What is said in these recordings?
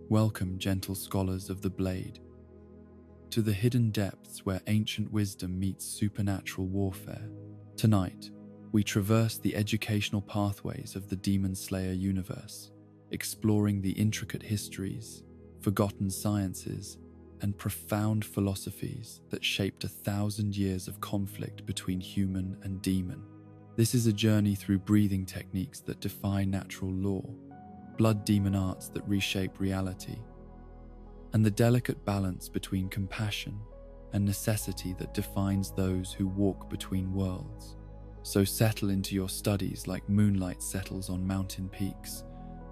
Welcome, gentle scholars of the blade, to the hidden depths where ancient wisdom meets supernatural warfare. Tonight, we traverse the educational pathways of the Demon Slayer universe, exploring the intricate histories, forgotten sciences, and profound philosophies that shaped 1,000 years of conflict between human and demon. This is a journey through breathing techniques that defy natural law, blood demon arts that reshape reality, and the delicate balance between compassion and necessity that defines those who walk between worlds. So settle into your studies like moonlight settles on mountain peaks,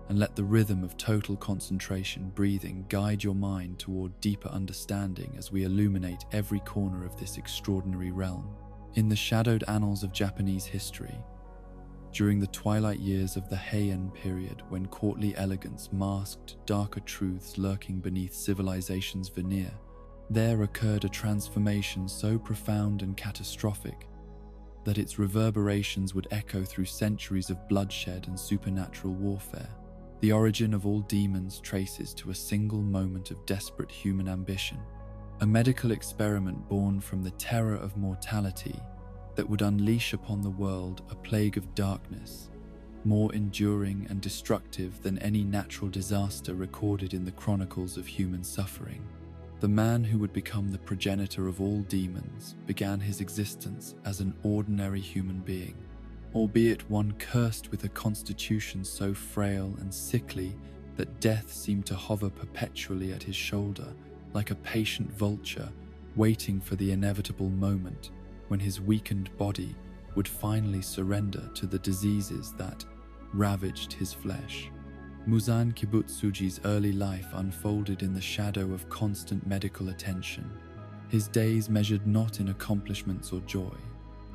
and let the rhythm of total concentration breathing guide your mind toward deeper understanding as we illuminate every corner of this extraordinary realm. In the shadowed annals of Japanese history, during the twilight years of the Heian period, when courtly elegance masked darker truths lurking beneath civilization's veneer, there occurred a transformation so profound and catastrophic that its reverberations would echo through centuries of bloodshed and supernatural warfare. The origin of all demons traces to a single moment of desperate human ambition, a medical experiment born from the terror of mortality that would unleash upon the world a plague of darkness, more enduring and destructive than any natural disaster recorded in the chronicles of human suffering. The man who would become the progenitor of all demons began his existence as an ordinary human being, albeit one cursed with a constitution so frail and sickly that death seemed to hover perpetually at his shoulder, like a patient vulture waiting for the inevitable moment when his weakened body would finally surrender to the diseases that ravaged his flesh. Muzan Kibutsuji's early life unfolded in the shadow of constant medical attention. His days measured not in accomplishments or joy,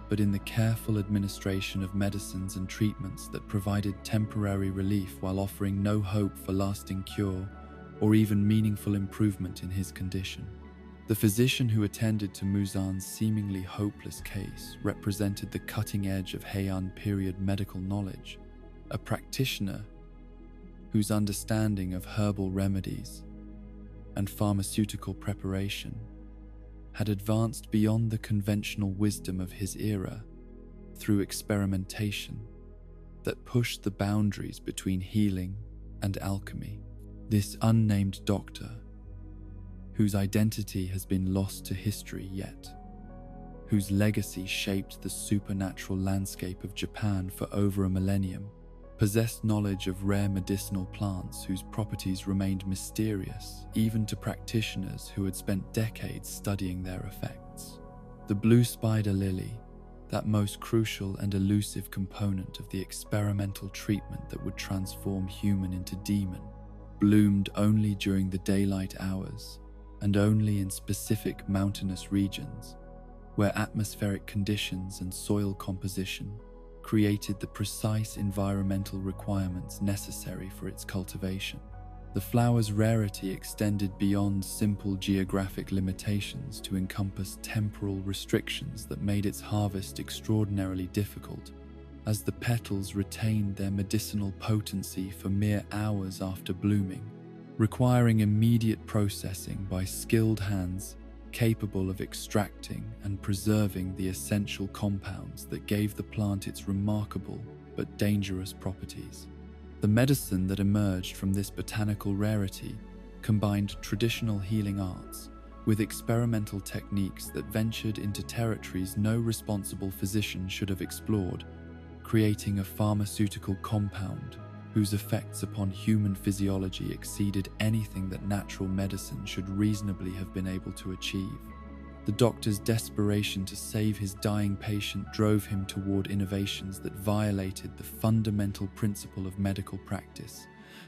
but in the careful administration of medicines and treatments that provided temporary relief while offering no hope for lasting cure or even meaningful improvement in his condition. The physician who attended to Muzan's seemingly hopeless case represented the cutting edge of Heian period medical knowledge, a practitioner whose understanding of herbal remedies and pharmaceutical preparation had advanced beyond the conventional wisdom of his era through experimentation that pushed the boundaries between healing and alchemy. This unnamed doctor, whose identity has been lost to history yet, whose legacy shaped the supernatural landscape of Japan for over a millennium, possessed knowledge of rare medicinal plants whose properties remained mysterious even to practitioners who had spent decades studying their effects. The blue spider lily, that most crucial and elusive component of the experimental treatment that would transform human into demon, bloomed only during the daylight hours and only in specific mountainous regions where atmospheric conditions and soil composition created the precise environmental requirements necessary for its cultivation. The flower's rarity extended beyond simple geographic limitations to encompass temporal restrictions that made its harvest extraordinarily difficult, as the petals retained their medicinal potency for mere hours after blooming, requiring immediate processing by skilled hands capable of extracting and preserving the essential compounds that gave the plant its remarkable but dangerous properties. The medicine that emerged from this botanical rarity combined traditional healing arts with experimental techniques that ventured into territories no responsible physician should have explored, creating a pharmaceutical compound whose effects upon human physiology exceeded anything that natural medicine should reasonably have been able to achieve. The doctor's desperation to save his dying patient drove him toward innovations that violated the fundamental principle of medical practice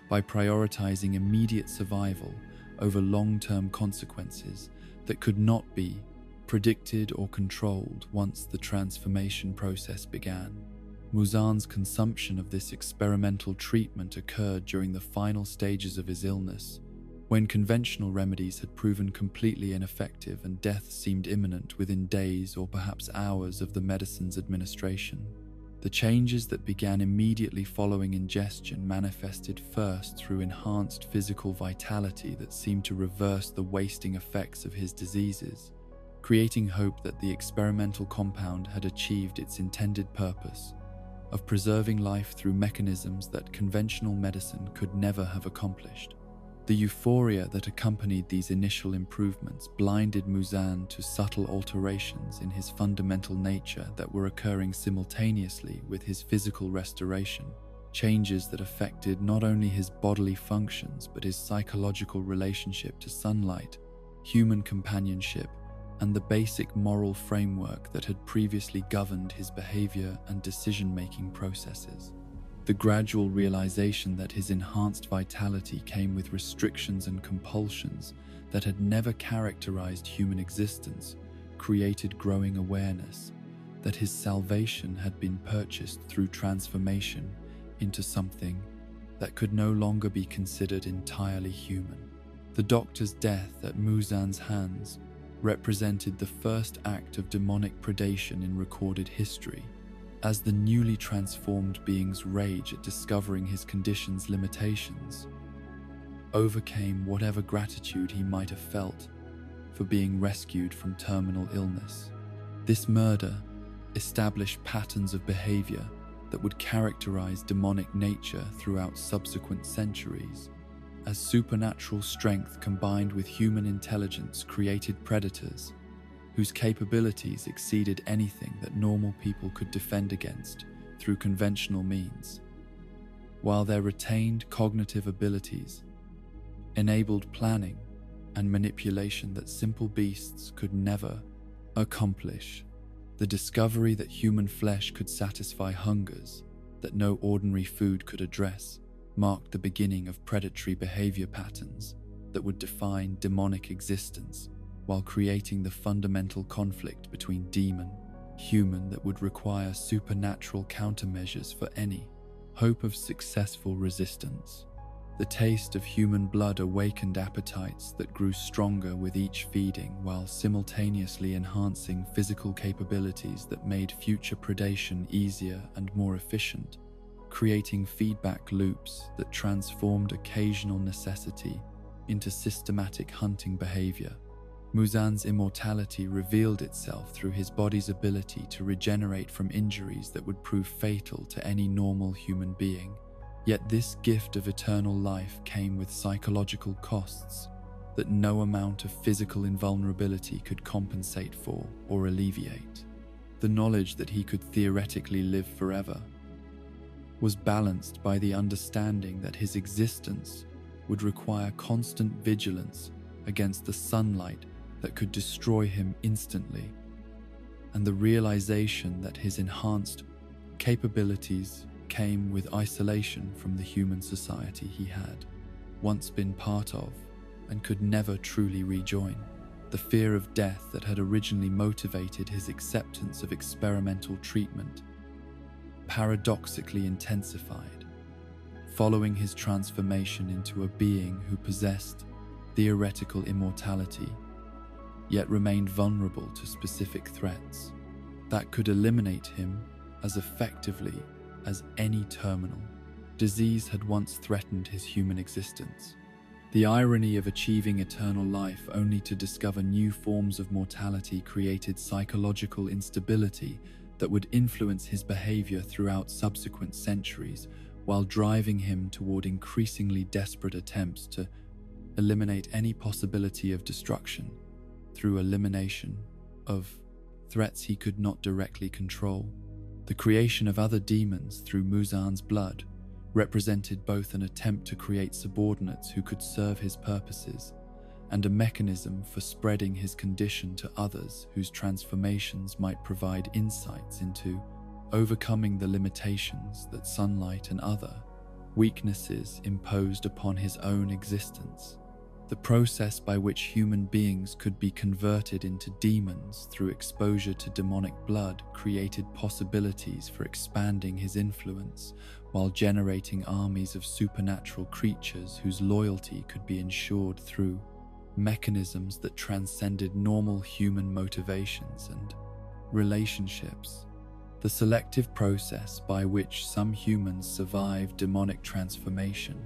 by prioritizing immediate survival over long-term consequences that could not be predicted or controlled once the transformation process began. Muzan's consumption of this experimental treatment occurred during the final stages of his illness, when conventional remedies had proven completely ineffective and death seemed imminent within days or perhaps hours of the medicine's administration. The changes that began immediately following ingestion manifested first through enhanced physical vitality that seemed to reverse the wasting effects of his diseases, creating hope that the experimental compound had achieved its intended purpose of preserving life through mechanisms that conventional medicine could never have accomplished. The euphoria that accompanied these initial improvements blinded Muzan to subtle alterations in his fundamental nature that were occurring simultaneously with his physical restoration, changes that affected not only his bodily functions but his psychological relationship to sunlight, human companionship, and the basic moral framework that had previously governed his behavior and decision-making processes. The gradual realization that his enhanced vitality came with restrictions and compulsions that had never characterized human existence created growing awareness that his salvation had been purchased through transformation into something that could no longer be considered entirely human. The doctor's death at Muzan's hands represented the first act of demonic predation in recorded history, as the newly transformed being's rage at discovering his condition's limitations overcame whatever gratitude he might have felt for being rescued from terminal illness. This murder established patterns of behavior that would characterize demonic nature throughout subsequent centuries, as supernatural strength combined with human intelligence created predators whose capabilities exceeded anything that normal people could defend against through conventional means, while their retained cognitive abilities enabled planning and manipulation that simple beasts could never accomplish. The discovery that human flesh could satisfy hungers that no ordinary food could address marked the beginning of predatory behavior patterns that would define demonic existence, while creating the fundamental conflict between demon, human that would require supernatural countermeasures for any hope of successful resistance. The taste of human blood awakened appetites that grew stronger with each feeding, while simultaneously enhancing physical capabilities that made future predation easier and more efficient, creating feedback loops that transformed occasional necessity into systematic hunting behavior. Muzan's immortality revealed itself through his body's ability to regenerate from injuries that would prove fatal to any normal human being. Yet this gift of eternal life came with psychological costs that no amount of physical invulnerability could compensate for or alleviate. The knowledge that he could theoretically live forever was balanced by the understanding that his existence would require constant vigilance against the sunlight that could destroy him instantly, and the realization that his enhanced capabilities came with isolation from the human society he had once been part of and could never truly rejoin. The fear of death that had originally motivated his acceptance of experimental treatment paradoxically intensified following his transformation into a being who possessed theoretical immortality, yet remained vulnerable to specific threats that could eliminate him as effectively as any terminal disease had once threatened his human existence. The irony of achieving eternal life only to discover new forms of mortality created psychological instability that would influence his behavior throughout subsequent centuries, while driving him toward increasingly desperate attempts to eliminate any possibility of destruction through elimination of threats he could not directly control. The creation of other demons through Muzan's blood represented both an attempt to create subordinates who could serve his purposes and a mechanism for spreading his condition to others whose transformations might provide insights into overcoming the limitations that sunlight and other weaknesses imposed upon his own existence. The process by which human beings could be converted into demons through exposure to demonic blood created possibilities for expanding his influence, while generating armies of supernatural creatures whose loyalty could be ensured through mechanisms that transcended normal human motivations and relationships. the selective process by which some humans survived demonic transformation,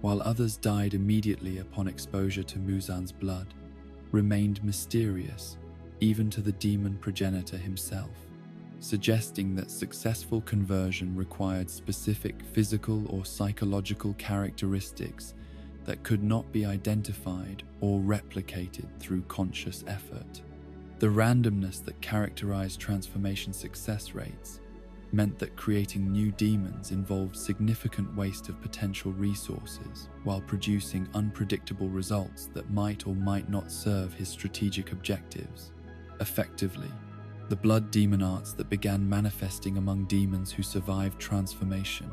while others died immediately upon exposure to Muzan's blood, remained mysterious even to the demon progenitor himself, suggesting that successful conversion required specific physical or psychological characteristics that could not be identified or replicated through conscious effort. The randomness that characterized transformation success rates meant that creating new demons involved significant waste of potential resources while producing unpredictable results that might or might not serve his strategic objectives. Effectively, the blood demon arts that began manifesting among demons who survived transformation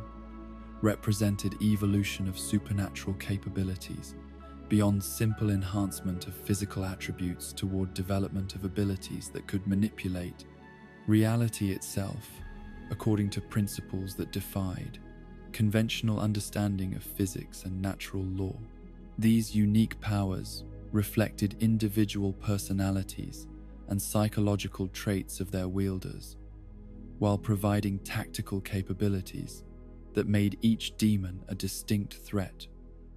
represented evolution of supernatural capabilities beyond simple enhancement of physical attributes toward development of abilities that could manipulate reality itself according to principles that defied conventional understanding of physics and natural law. These unique powers reflected individual personalities and psychological traits of their wielders, while providing tactical capabilities that made each demon a distinct threat,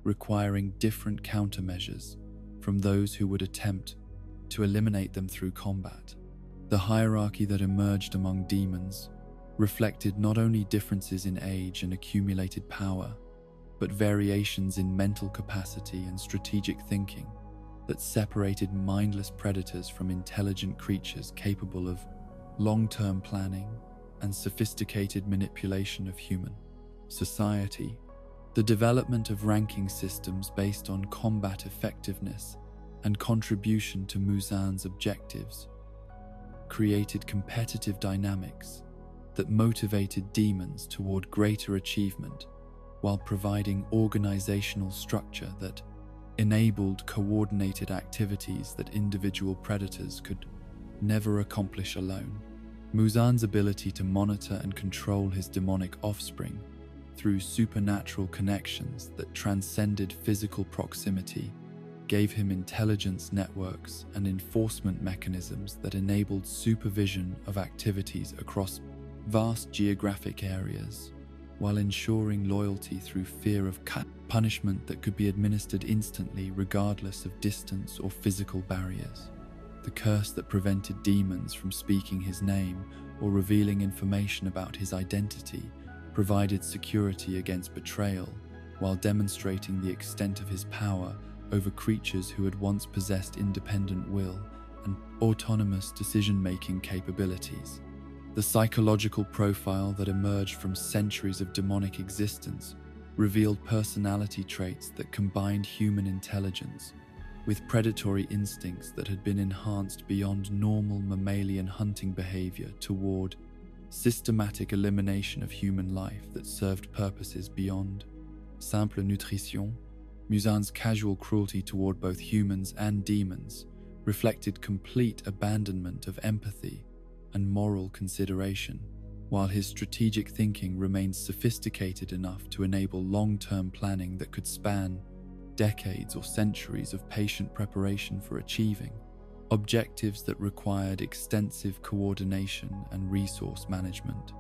requiring different countermeasures from those who would attempt to eliminate them through combat. The hierarchy that emerged among demons reflected not only differences in age and accumulated power, but variations in mental capacity and strategic thinking that separated mindless predators from intelligent creatures capable of long-term planning and sophisticated manipulation of human society. The development of ranking systems based on combat effectiveness and contribution to Muzan's objectives created competitive dynamics that motivated demons toward greater achievement while providing organizational structure that enabled coordinated activities that individual predators could never accomplish alone. Muzan's ability to monitor and control his demonic offspring through supernatural connections that transcended physical proximity gave him intelligence networks and enforcement mechanisms that enabled supervision of activities across vast geographic areas, while ensuring loyalty through fear of punishment that could be administered instantly regardless of distance or physical barriers. The curse that prevented demons from speaking his name or revealing information about his identity provided security against betrayal, while demonstrating the extent of his power over creatures who had once possessed independent will and autonomous decision-making capabilities. The psychological profile that emerged from centuries of demonic existence revealed personality traits that combined human intelligence with predatory instincts that had been enhanced beyond normal mammalian hunting behavior toward systematic elimination of human life that served purposes beyond simple nutrition. Muzan's casual cruelty toward both humans and demons reflected complete abandonment of empathy and moral consideration, while his strategic thinking remained sophisticated enough to enable long-term planning that could span decades or centuries of patient preparation for achieving objectives that required extensive coordination and resource management.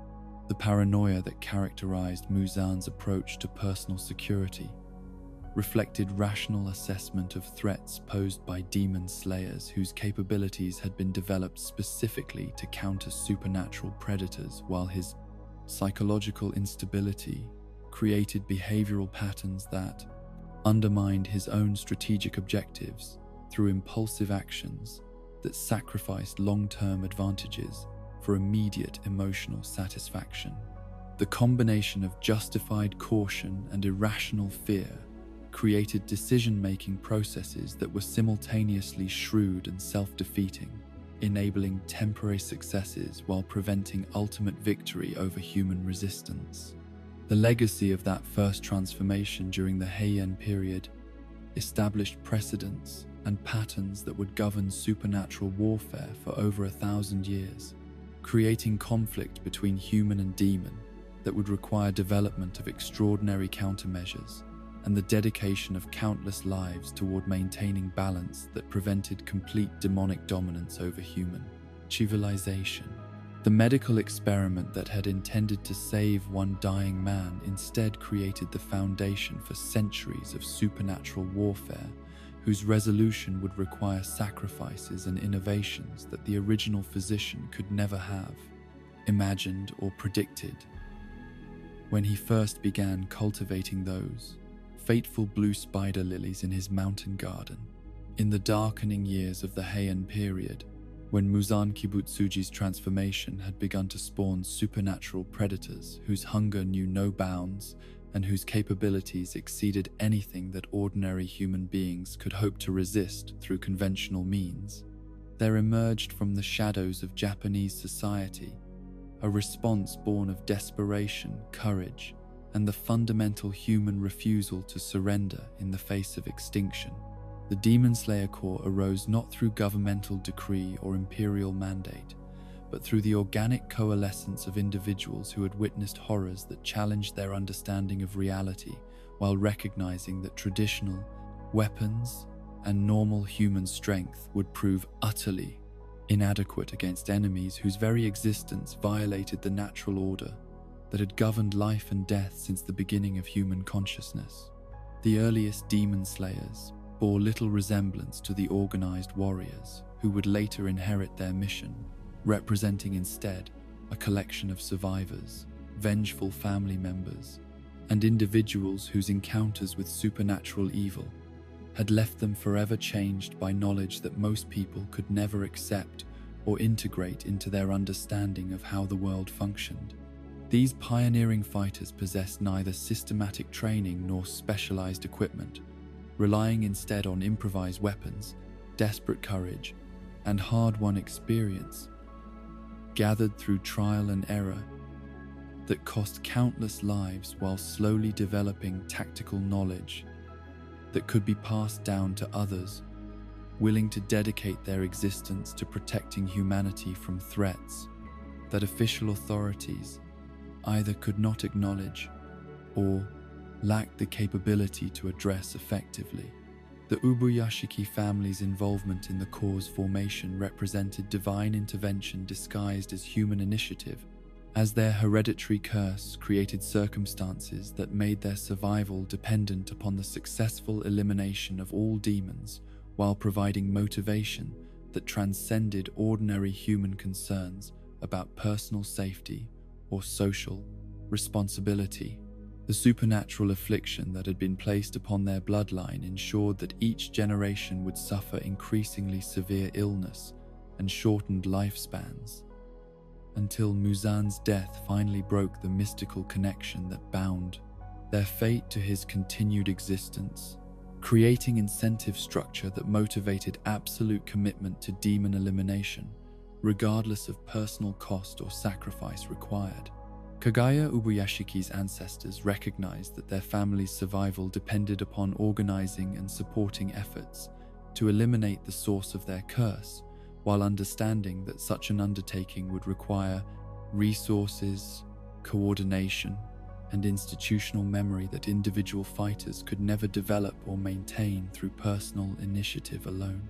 The paranoia that characterized Muzan's approach to personal security reflected rational assessment of threats posed by demon slayers whose capabilities had been developed specifically to counter supernatural predators, while his psychological instability created behavioral patterns that undermined his own strategic objectives through impulsive actions that sacrificed long-term advantages for immediate emotional satisfaction. The combination of justified caution and irrational fear created decision-making processes that were simultaneously shrewd and self-defeating, enabling temporary successes while preventing ultimate victory over human resistance. The legacy of that first transformation during the Heian period established precedents and patterns that would govern supernatural warfare for over 1,000 years, creating conflict between human and demon that would require development of extraordinary countermeasures and the dedication of countless lives toward maintaining balance that prevented complete demonic dominance over human civilization. The medical experiment that had intended to save one dying man instead created the foundation for centuries of supernatural warfare, whose resolution would require sacrifices and innovations that the original physician could never have imagined or predicted. When he first began cultivating those fateful blue spider lilies in his mountain garden, in the darkening years of the Heian period, when Muzan Kibutsuji's transformation had begun to spawn supernatural predators whose hunger knew no bounds and whose capabilities exceeded anything that ordinary human beings could hope to resist through conventional means, there emerged from the shadows of Japanese society a response born of desperation, courage, and the fundamental human refusal to surrender in the face of extinction. The Demon Slayer Corps arose not through governmental decree or imperial mandate, but through the organic coalescence of individuals who had witnessed horrors that challenged their understanding of reality, while recognizing that traditional weapons and normal human strength would prove utterly inadequate against enemies whose very existence violated the natural order that had governed life and death since the beginning of human consciousness. The earliest demon slayers bore little resemblance to the organized warriors who would later inherit their mission, representing instead a collection of survivors, vengeful family members, and individuals whose encounters with supernatural evil had left them forever changed by knowledge that most people could never accept or integrate into their understanding of how the world functioned. These pioneering fighters possessed neither systematic training nor specialized equipment, relying instead on improvised weapons, desperate courage, and hard-won experience, gathered through trial and error, that cost countless lives while slowly developing tactical knowledge that could be passed down to others, willing to dedicate their existence to protecting humanity from threats that official authorities either could not acknowledge or lacked the capability to address effectively. The Ubuyashiki family's involvement in the Corps' formation represented divine intervention disguised as human initiative, as their hereditary curse created circumstances that made their survival dependent upon the successful elimination of all demons, while providing motivation that transcended ordinary human concerns about personal safety or social responsibility. The supernatural affliction that had been placed upon their bloodline ensured that each generation would suffer increasingly severe illness and shortened lifespans, until Muzan's death finally broke the mystical connection that bound their fate to his continued existence, creating incentive structure that motivated absolute commitment to demon elimination, regardless of personal cost or sacrifice required. Kagaya Ubuyashiki's ancestors recognized that their family's survival depended upon organizing and supporting efforts to eliminate the source of their curse, while understanding that such an undertaking would require resources, coordination, and institutional memory that individual fighters could never develop or maintain through personal initiative alone.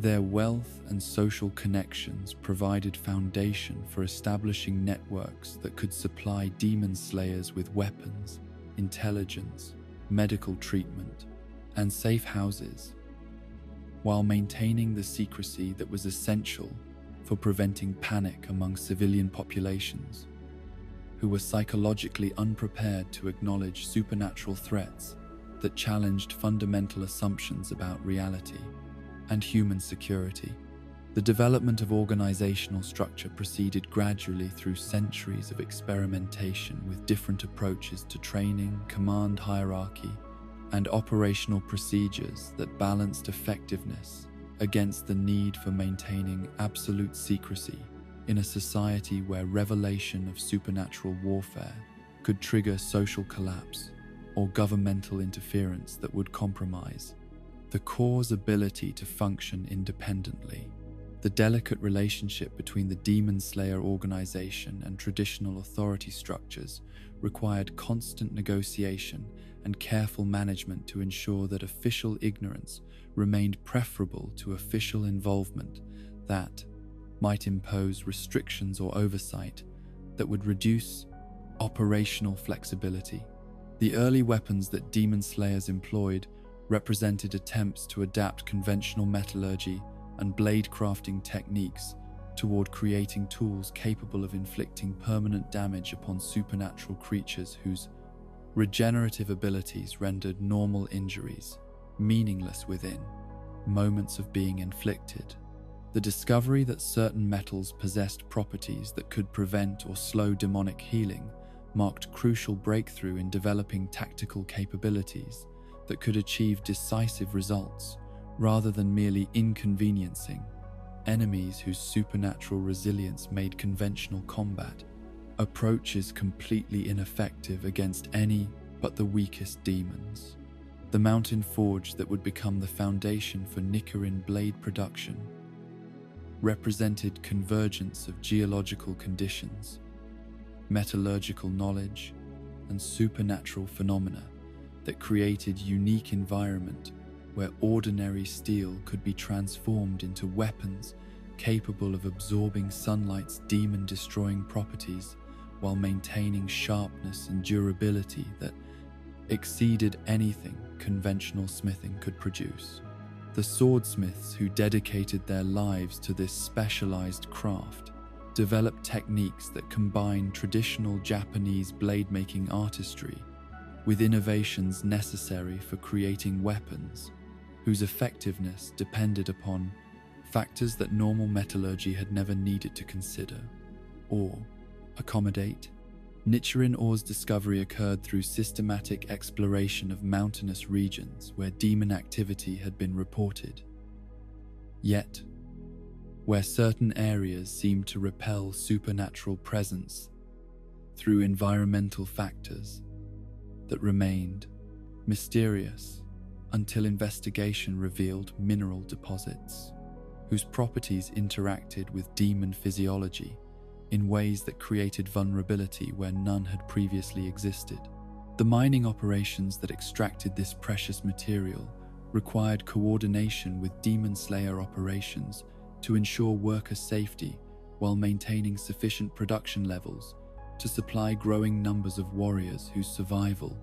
Their wealth and social connections provided foundation for establishing networks that could supply demon slayers with weapons, intelligence, medical treatment, and safe houses, while maintaining the secrecy that was essential for preventing panic among civilian populations, who were psychologically unprepared to acknowledge supernatural threats that challenged fundamental assumptions about reality and human security. The development of organizational structure proceeded gradually through centuries of experimentation with different approaches to training, command hierarchy, and operational procedures that balanced effectiveness against the need for maintaining absolute secrecy in a society where revelation of supernatural warfare could trigger social collapse or governmental interference that would compromise the Corps' ability to function independently. The delicate relationship between the Demon Slayer organization and traditional authority structures required constant negotiation and careful management to ensure that official ignorance remained preferable to official involvement, that, might impose restrictions or oversight that would reduce operational flexibility. The early weapons that demon slayers employed represented attempts to adapt conventional metallurgy and blade crafting techniques toward creating tools capable of inflicting permanent damage upon supernatural creatures whose regenerative abilities rendered normal injuries meaningless within moments of being inflicted. The discovery that certain metals possessed properties that could prevent or slow demonic healing marked crucial breakthrough in developing tactical capabilities that could achieve decisive results rather than merely inconveniencing enemies whose supernatural resilience made conventional combat approaches completely ineffective against any but the weakest demons. The mountain forge that would become the foundation for Nichiren blade production represented convergence of geological conditions, metallurgical knowledge, and supernatural phenomena that created unique environment where ordinary steel could be transformed into weapons capable of absorbing sunlight's demon-destroying properties while maintaining sharpness and durability that exceeded anything conventional smithing could produce. The swordsmiths who dedicated their lives to this specialized craft developed techniques that combine traditional Japanese blade-making artistry with innovations necessary for creating weapons whose effectiveness depended upon factors that normal metallurgy had never needed to consider or accommodate. Nichiren ore's discovery occurred through systematic exploration of mountainous regions where demon activity had been reported. Yet, where certain areas seemed to repel supernatural presence through environmental factors that remained mysterious until investigation revealed mineral deposits whose properties interacted with demon physiology in ways that created vulnerability where none had previously existed. The mining operations that extracted this precious material required coordination with demon slayer operations to ensure worker safety while maintaining sufficient production levels to supply growing numbers of warriors whose survival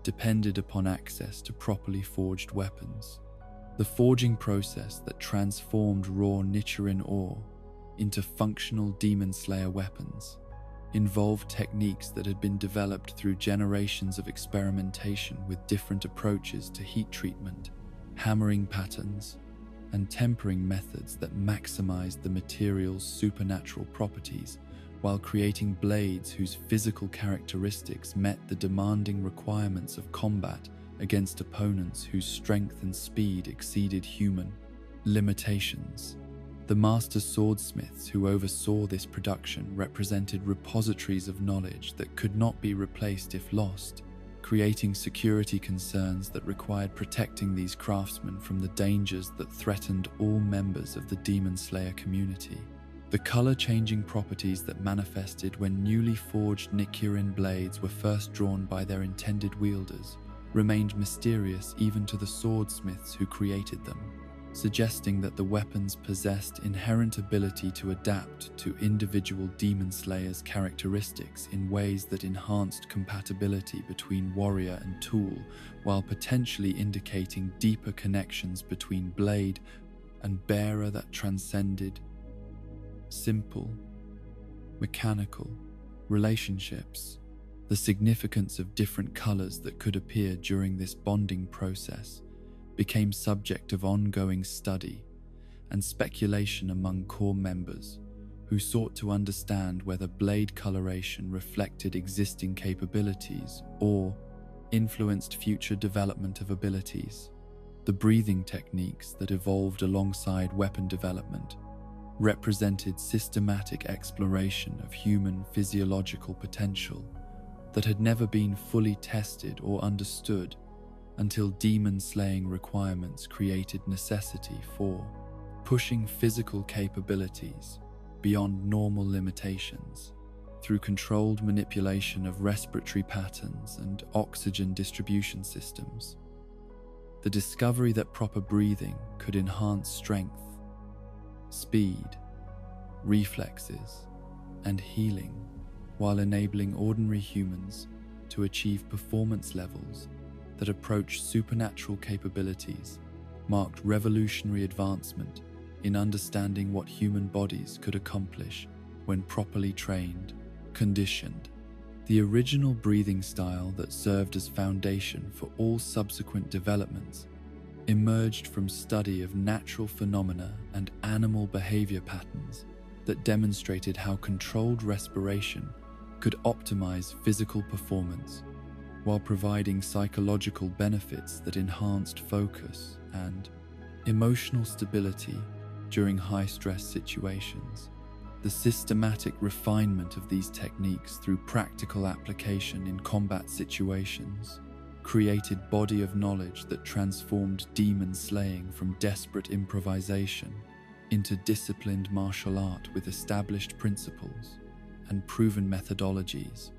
depended upon access to properly forged weapons. The forging process that transformed raw Nichiren ore into functional demon slayer weapons involved techniques that had been developed through generations of experimentation with different approaches to heat treatment, hammering patterns, and tempering methods that maximized the material's supernatural properties while creating blades whose physical characteristics met the demanding requirements of combat against opponents whose strength and speed exceeded human limitations. The master swordsmiths who oversaw this production represented repositories of knowledge that could not be replaced if lost, creating security concerns that required protecting these craftsmen from the dangers that threatened all members of the Demon Slayer community. The color-changing properties that manifested when newly forged Nichiren blades were first drawn by their intended wielders remained mysterious even to the swordsmiths who created them, suggesting that the weapons possessed inherent ability to adapt to individual demon slayers' characteristics in ways that enhanced compatibility between warrior and tool, while potentially indicating deeper connections between blade and bearer that transcended simple, mechanical relationships. The significance of different colors that could appear during this bonding process became subject of ongoing study and speculation among core members who sought to understand whether blade coloration reflected existing capabilities or influenced future development of abilities. The breathing techniques that evolved alongside weapon development represented systematic exploration of human physiological potential that had never been fully tested or understood until demon-slaying requirements created necessity for pushing physical capabilities beyond normal limitations through controlled manipulation of respiratory patterns and oxygen distribution systems. The discovery that proper breathing could enhance strength, speed, reflexes, and healing, while enabling ordinary humans to achieve performance levels that approach supernatural capabilities, marked revolutionary advancement in understanding what human bodies could accomplish when properly trained, conditioned. The original breathing style that served as foundation for all subsequent developments emerged from study of natural phenomena and animal behavior patterns that demonstrated how controlled respiration could optimize physical performance while providing psychological benefits that enhanced focus and emotional stability during high-stress situations. The systematic refinement of these techniques through practical application in combat situations created body of knowledge that transformed demon slaying from desperate improvisation into disciplined martial art with established principles and proven methodologies.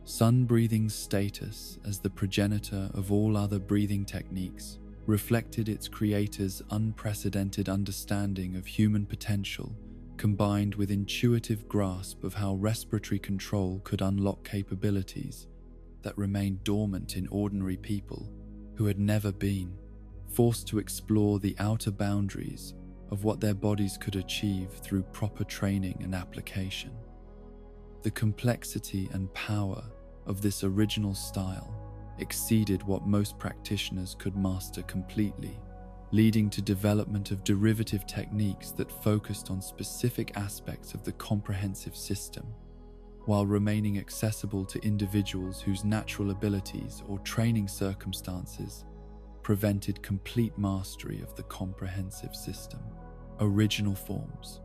Sun breathing's status as the progenitor of all other breathing techniques reflected its creator's unprecedented understanding of human potential, combined with intuitive grasp of how respiratory control could unlock capabilities that remained dormant in ordinary people who had never been forced to explore the outer boundaries of what their bodies could achieve through proper training and application. The complexity and power of this original style exceeded what most practitioners could master completely, leading to development of derivative techniques that focused on specific aspects of the comprehensive system, while remaining accessible to individuals whose natural abilities or training circumstances prevented complete mastery of the comprehensive system. Original forms.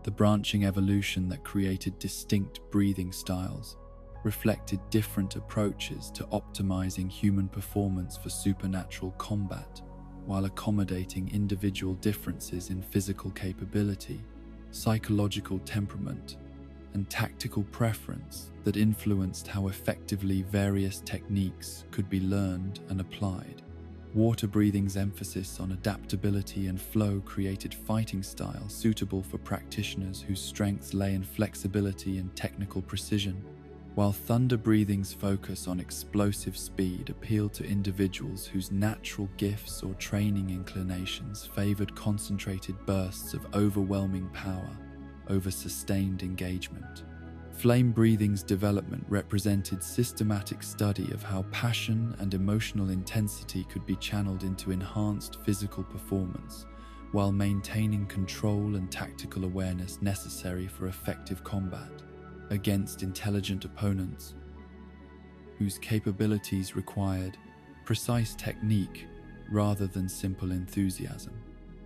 The branching evolution that created distinct breathing styles reflected different approaches to optimizing human performance for supernatural combat, while accommodating individual differences in physical capability, psychological temperament, and tactical preference that influenced how effectively various techniques could be learned and applied. Water breathing's emphasis on adaptability and flow created fighting styles suitable for practitioners whose strengths lay in flexibility and technical precision, while thunder breathing's focus on explosive speed appealed to individuals whose natural gifts or training inclinations favored concentrated bursts of overwhelming power over sustained engagement. Flame breathing's development represented systematic study of how passion and emotional intensity could be channeled into enhanced physical performance, while maintaining control and tactical awareness necessary for effective combat against intelligent opponents whose capabilities required precise technique rather than simple enthusiasm.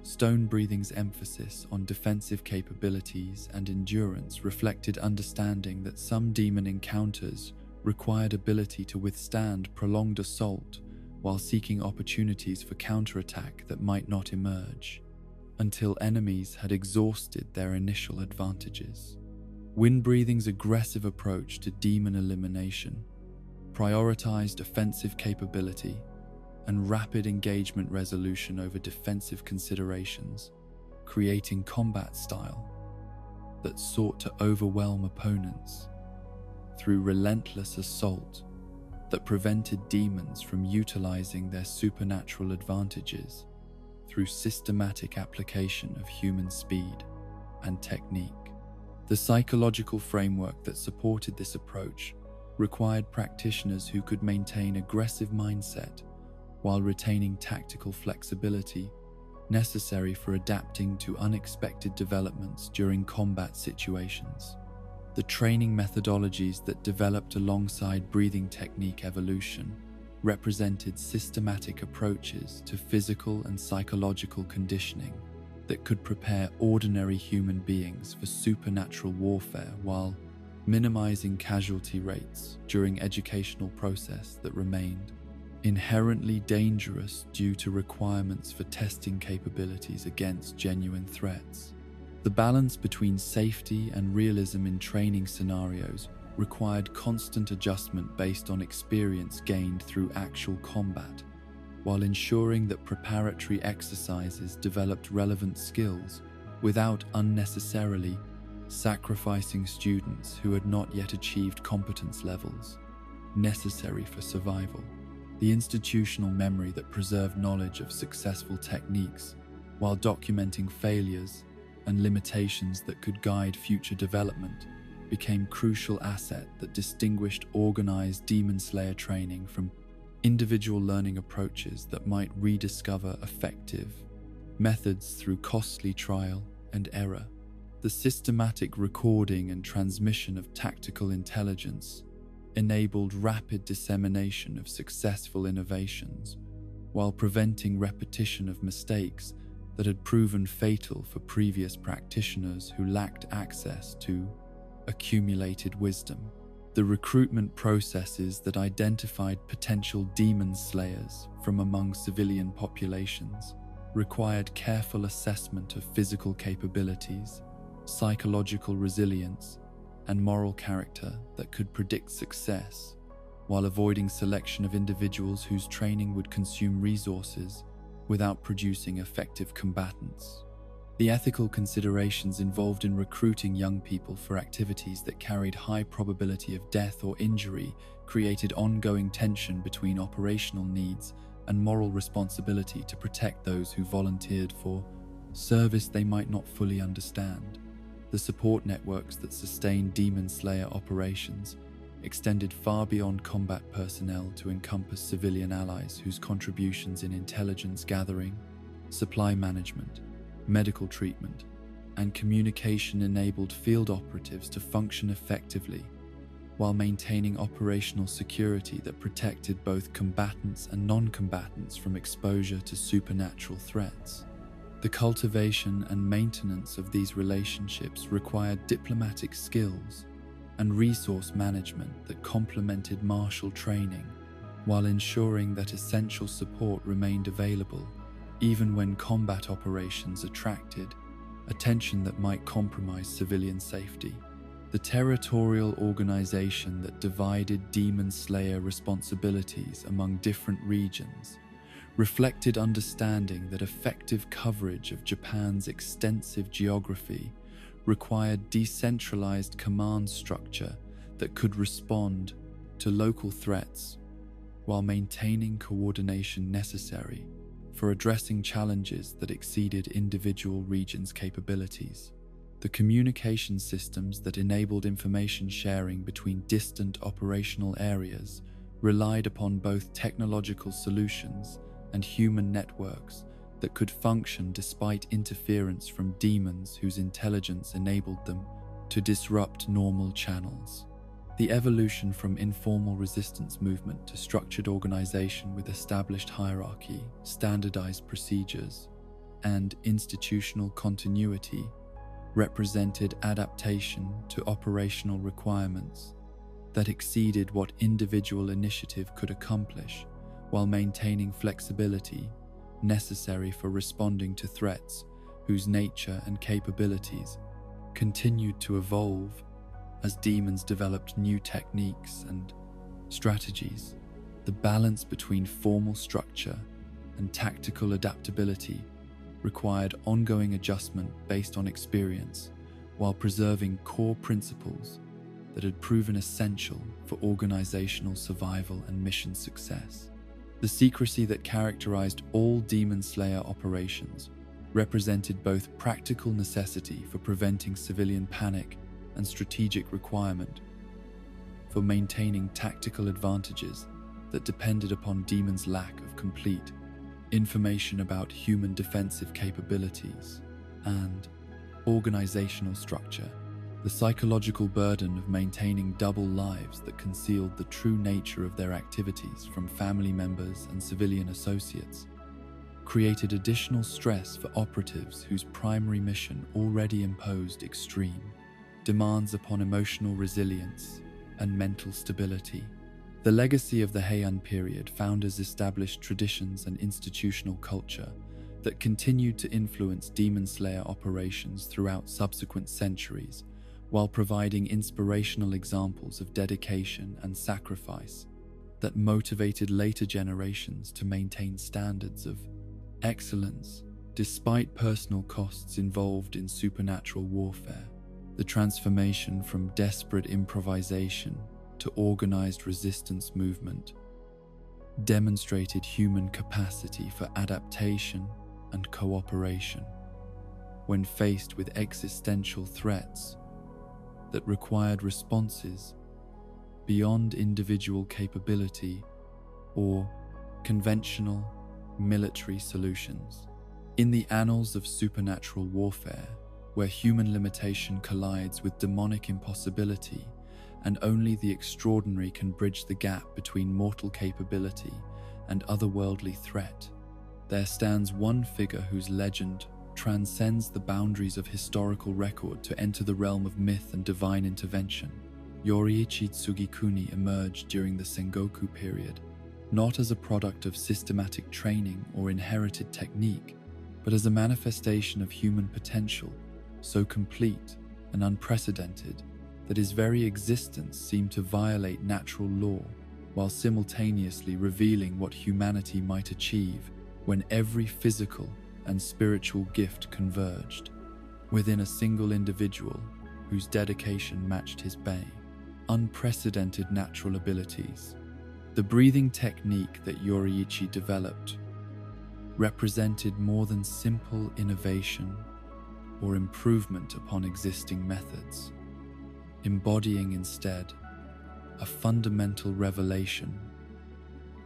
Stone breathing's emphasis on defensive capabilities and endurance reflected understanding that some demon encounters required ability to withstand prolonged assault while seeking opportunities for counterattack that might not emerge until enemies had exhausted their initial advantages. Wind breathing's aggressive approach to demon elimination prioritized offensive capability and rapid engagement resolution over defensive considerations, creating combat style that sought to overwhelm opponents through relentless assault that prevented demons from utilizing their supernatural advantages through systematic application of human speed and technique. The psychological framework that supported this approach required practitioners who could maintain aggressive mindset while retaining tactical flexibility necessary for adapting to unexpected developments during combat situations. The training methodologies that developed alongside breathing technique evolution represented systematic approaches to physical and psychological conditioning that could prepare ordinary human beings for supernatural warfare while minimizing casualty rates during educational process that remained inherently dangerous due to requirements for testing capabilities against genuine threats. The balance between safety and realism in training scenarios required constant adjustment based on experience gained through actual combat, while ensuring that preparatory exercises developed relevant skills without unnecessarily sacrificing students who had not yet achieved competence levels necessary for survival. The institutional memory that preserved knowledge of successful techniques while documenting failures and limitations that could guide future development became crucial asset that distinguished organized Demon Slayer training from individual learning approaches that might rediscover effective methods through costly trial and error. The systematic recording and transmission of tactical intelligence enabled rapid dissemination of successful innovations while preventing repetition of mistakes that had proven fatal for previous practitioners who lacked access to accumulated wisdom. The recruitment processes that identified potential demon slayers from among civilian populations required careful assessment of physical capabilities, psychological resilience, and moral character that could predict success, while avoiding selection of individuals whose training would consume resources without producing effective combatants. The ethical considerations involved in recruiting young people for activities that carried high probability of death or injury created ongoing tension between operational needs and moral responsibility to protect those who volunteered for service they might not fully understand. The support networks that sustained Demon Slayer operations extended far beyond combat personnel to encompass civilian allies whose contributions in intelligence gathering, supply management, medical treatment, and communication enabled field operatives to function effectively while maintaining operational security that protected both combatants and non-combatants from exposure to supernatural threats. The cultivation and maintenance of these relationships required diplomatic skills and resource management that complemented martial training, while ensuring that essential support remained available even when combat operations attracted attention that might compromise civilian safety. The territorial organization that divided Demon Slayer responsibilities among different regions reflected understanding that effective coverage of Japan's extensive geography required decentralized command structure that could respond to local threats while maintaining coordination necessary for addressing challenges that exceeded individual regions' capabilities. The communication systems that enabled information sharing between distant operational areas relied upon both technological solutions and human networks that could function despite interference from demons whose intelligence enabled them to disrupt normal channels. The evolution from informal resistance movement to structured organization with established hierarchy, standardized procedures, and institutional continuity represented adaptation to operational requirements that exceeded what individual initiative could accomplish, while maintaining flexibility necessary for responding to threats whose nature and capabilities continued to evolve as demons developed new techniques and strategies. The balance between formal structure and tactical adaptability required ongoing adjustment based on experience, while preserving core principles that had proven essential for organizational survival and mission success. The secrecy that characterized all Demon Slayer operations represented both practical necessity for preventing civilian panic and strategic requirement for maintaining tactical advantages that depended upon demons' lack of complete information about human defensive capabilities and organizational structure. The psychological burden of maintaining double lives that concealed the true nature of their activities from family members and civilian associates created additional stress for operatives whose primary mission already imposed extreme demands upon emotional resilience and mental stability. The legacy of the Heian period founders established traditions and institutional culture that continued to influence Demon Slayer operations throughout subsequent centuries, while providing inspirational examples of dedication and sacrifice that motivated later generations to maintain standards of excellence despite personal costs involved in supernatural warfare. The transformation from desperate improvisation to organized resistance movement demonstrated human capacity for adaptation and cooperation when faced with existential threats that required responses beyond individual capability or conventional military solutions. In the annals of supernatural warfare, where human limitation collides with demonic impossibility, and only the extraordinary can bridge the gap between mortal capability and otherworldly threat, there stands one figure whose legend transcends the boundaries of historical record to enter the realm of myth and divine intervention. Yoriichi Tsugikuni emerged during the Sengoku period, not as a product of systematic training or inherited technique, but as a manifestation of human potential, so complete and unprecedented that his very existence seemed to violate natural law, while simultaneously revealing what humanity might achieve when every physical and spiritual gift converged within a single individual whose dedication matched his unprecedented natural abilities. The breathing technique that Yoriichi developed represented more than simple innovation or improvement upon existing methods, embodying instead a fundamental revelation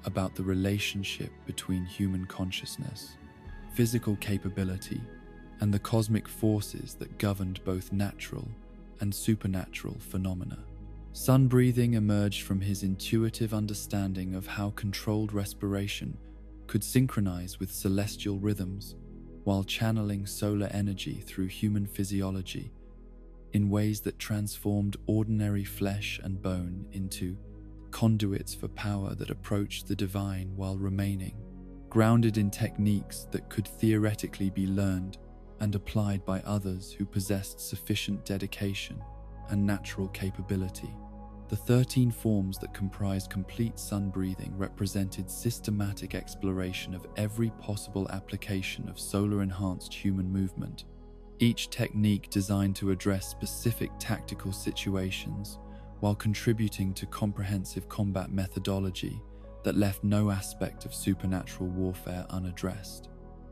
about the relationship between human consciousness, physical capability, and the cosmic forces that governed both natural and supernatural phenomena. Sun breathing emerged from his intuitive understanding of how controlled respiration could synchronize with celestial rhythms while channeling solar energy through human physiology in ways that transformed ordinary flesh and bone into conduits for power that approached the divine while remaining grounded in techniques that could theoretically be learned and applied by others who possessed sufficient dedication and natural capability. The 13 forms that comprised complete sun breathing represented systematic exploration of every possible application of solar-enhanced human movement, each technique designed to address specific tactical situations while contributing to comprehensive combat methodology that left no aspect of supernatural warfare unaddressed.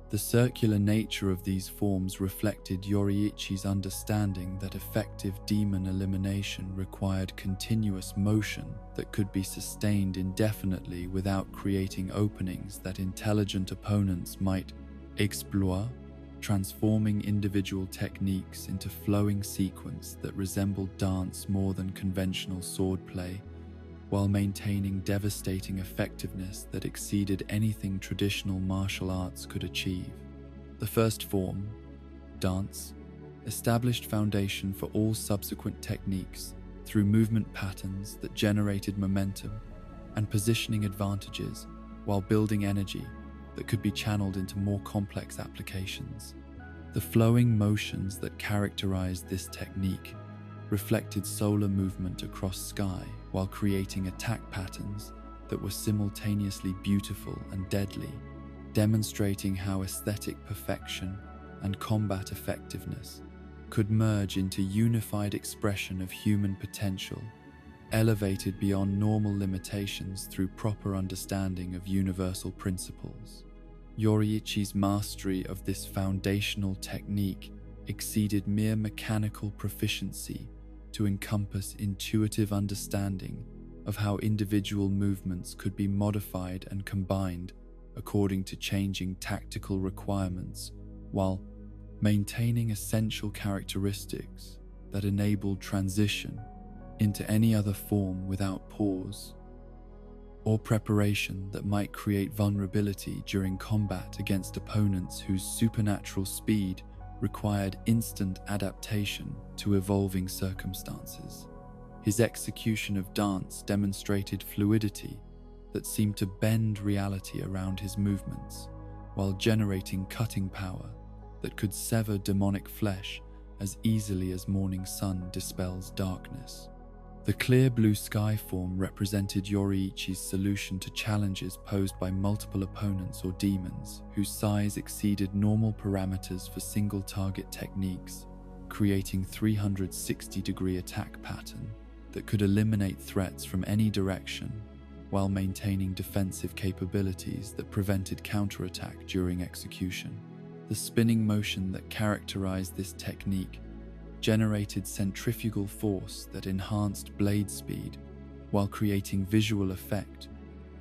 The circular nature of these forms reflected Yoriichi's understanding that effective demon elimination required continuous motion that could be sustained indefinitely without creating openings that intelligent opponents might exploit, transforming individual techniques into flowing sequence that resembled dance more than conventional swordplay, while maintaining devastating effectiveness that exceeded anything traditional martial arts could achieve. The first form, dance, established foundation for all subsequent techniques through movement patterns that generated momentum and positioning advantages while building energy that could be channeled into more complex applications. The flowing motions that characterized this technique reflected solar movement across sky while creating attack patterns that were simultaneously beautiful and deadly, demonstrating how aesthetic perfection and combat effectiveness could merge into unified expression of human potential, elevated beyond normal limitations through proper understanding of universal principles. Yoriichi's mastery of this foundational technique exceeded mere mechanical proficiency to encompass intuitive understanding of how individual movements could be modified and combined according to changing tactical requirements, while maintaining essential characteristics that enabled transition into any other form without pause or preparation that might create vulnerability during combat against opponents whose supernatural speed required instant adaptation to evolving circumstances. His execution of dance demonstrated fluidity that seemed to bend reality around his movements, while generating cutting power that could sever demonic flesh as easily as morning sun dispels darkness. The clear blue sky form represented Yoriichi's solution to challenges posed by multiple opponents or demons whose size exceeded normal parameters for single-target techniques, creating 360-degree attack pattern that could eliminate threats from any direction while maintaining defensive capabilities that prevented counterattack during execution. The spinning motion that characterized this technique generated centrifugal force that enhanced blade speed while creating visual effect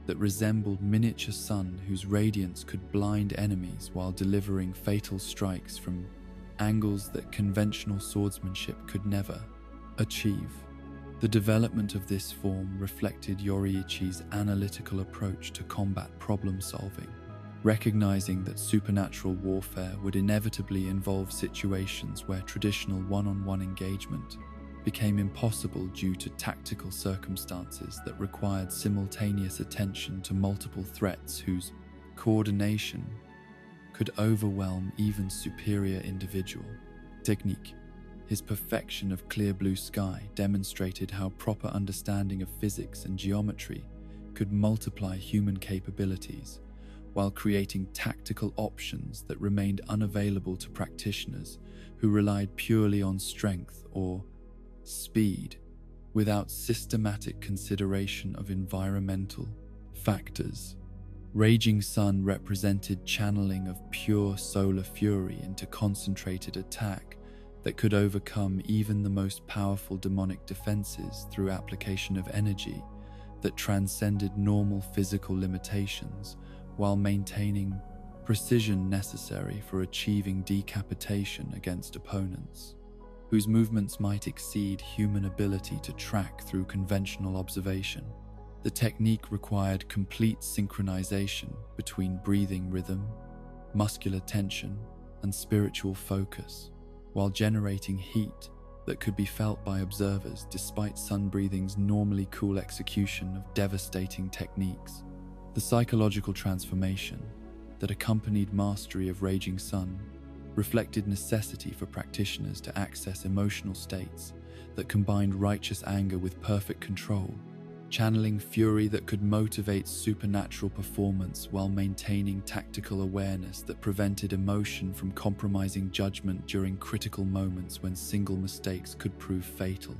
that resembled miniature sun whose radiance could blind enemies while delivering fatal strikes from angles that conventional swordsmanship could never achieve. The development of this form reflected Yoriichi's analytical approach to combat problem-solving, recognizing that supernatural warfare would inevitably involve situations where traditional one-on-one engagement became impossible due to tactical circumstances that required simultaneous attention to multiple threats whose coordination could overwhelm even superior individual technique. His perfection of clear blue sky demonstrated how proper understanding of physics and geometry could multiply human capabilities while creating tactical options that remained unavailable to practitioners who relied purely on strength or speed without systematic consideration of environmental factors. Raging Sun represented channeling of pure solar fury into concentrated attack that could overcome even the most powerful demonic defenses through application of energy that transcended normal physical limitations while maintaining precision necessary for achieving decapitation against opponents, whose movements might exceed human ability to track through conventional observation. The technique required complete synchronization between breathing rhythm, muscular tension, and spiritual focus, while generating heat that could be felt by observers despite sun breathing's normally cool execution of devastating techniques. The psychological transformation that accompanied mastery of Raging Sun reflected necessity for practitioners to access emotional states that combined righteous anger with perfect control, channeling fury that could motivate supernatural performance while maintaining tactical awareness that prevented emotion from compromising judgment during critical moments when single mistakes could prove fatal.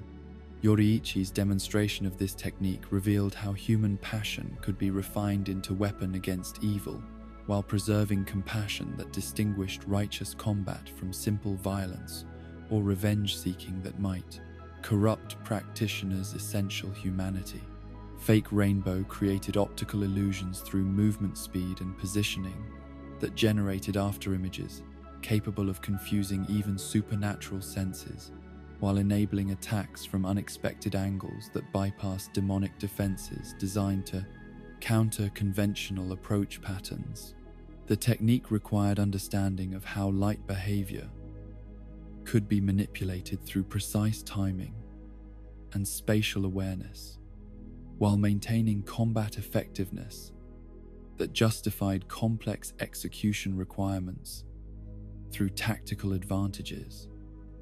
Yoriichi's demonstration of this technique revealed how human passion could be refined into weapon against evil, while preserving compassion that distinguished righteous combat from simple violence or revenge-seeking that might corrupt practitioners' essential humanity. Fake Rainbow created optical illusions through movement speed and positioning that generated afterimages capable of confusing even supernatural senses, while enabling attacks from unexpected angles that bypass demonic defenses designed to counter conventional approach patterns. The technique required understanding of how light behavior could be manipulated through precise timing and spatial awareness, while maintaining combat effectiveness that justified complex execution requirements through tactical advantages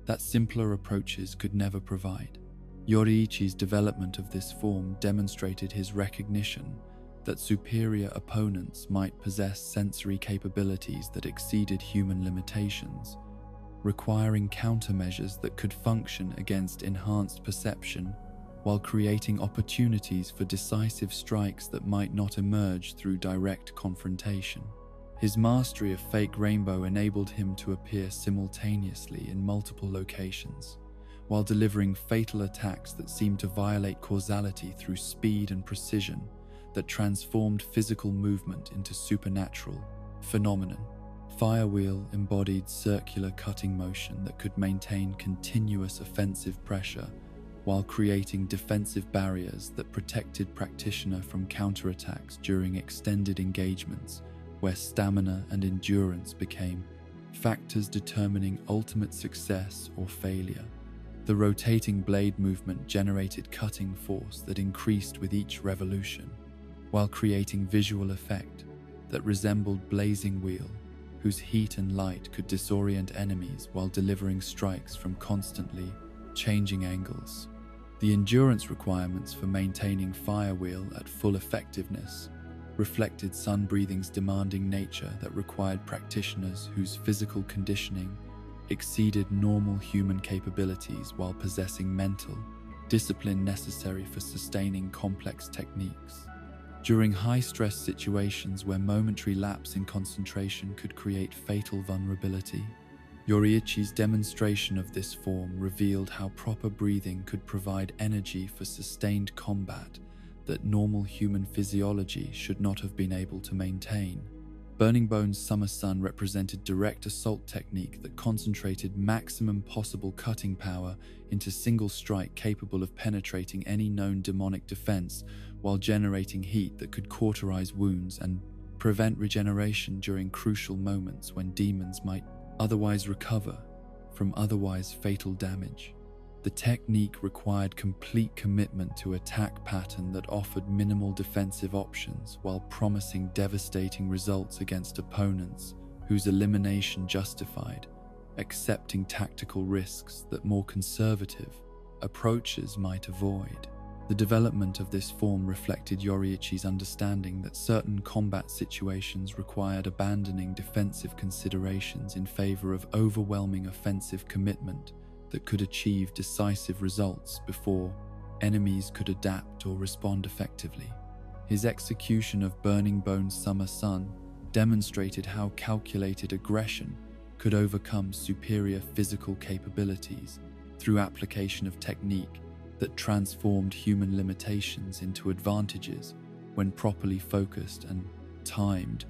that simpler approaches could never provide. Yoriichi's development of this form demonstrated his recognition that superior opponents might possess sensory capabilities that exceeded human limitations, requiring countermeasures that could function against enhanced perception while creating opportunities for decisive strikes that might not emerge through direct confrontation. His mastery of Fake Rainbow enabled him to appear simultaneously in multiple locations, while delivering fatal attacks that seemed to violate causality through speed and precision that transformed physical movement into supernatural phenomenon. Firewheel embodied circular cutting motion that could maintain continuous offensive pressure while creating defensive barriers that protected practitioner from counterattacks during extended engagements where stamina and endurance became factors determining ultimate success or failure. The rotating blade movement generated cutting force that increased with each revolution, while creating visual effect that resembled blazing wheel, whose heat and light could disorient enemies while delivering strikes from constantly changing angles. The endurance requirements for maintaining Firewheel at full effectiveness reflected sun breathing's demanding nature that required practitioners whose physical conditioning exceeded normal human capabilities while possessing mental discipline necessary for sustaining complex techniques. During high-stress situations where momentary lapse in concentration could create fatal vulnerability, Yoriichi's demonstration of this form revealed how proper breathing could provide energy for sustained combat that normal human physiology should not have been able to maintain. Burning Bone's Summer Sun represented direct assault technique that concentrated maximum possible cutting power into single strike capable of penetrating any known demonic defense while generating heat that could cauterize wounds and prevent regeneration during crucial moments when demons might otherwise recover from otherwise fatal damage. The technique required complete commitment to attack pattern that offered minimal defensive options while promising devastating results against opponents whose elimination justified accepting tactical risks that more conservative approaches might avoid. The development of this form reflected Yoriichi's understanding that certain combat situations required abandoning defensive considerations in favor of overwhelming offensive commitment that could achieve decisive results before enemies could adapt or respond effectively. His execution of Burning Bone's Summer Sun demonstrated how calculated aggression could overcome superior physical capabilities through application of technique that transformed human limitations into advantages when properly focused and timed.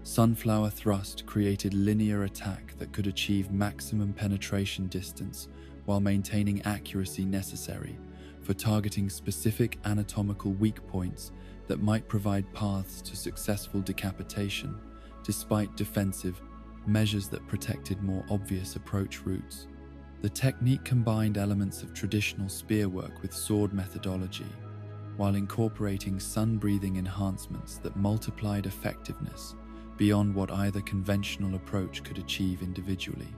Sunflower Thrust created linear attack that could achieve maximum penetration distance while maintaining accuracy necessary for targeting specific anatomical weak points that might provide paths to successful decapitation, despite defensive measures that protected more obvious approach routes. The technique combined elements of traditional spearwork with sword methodology, while incorporating sun-breathing enhancements that multiplied effectiveness beyond what either conventional approach could achieve individually.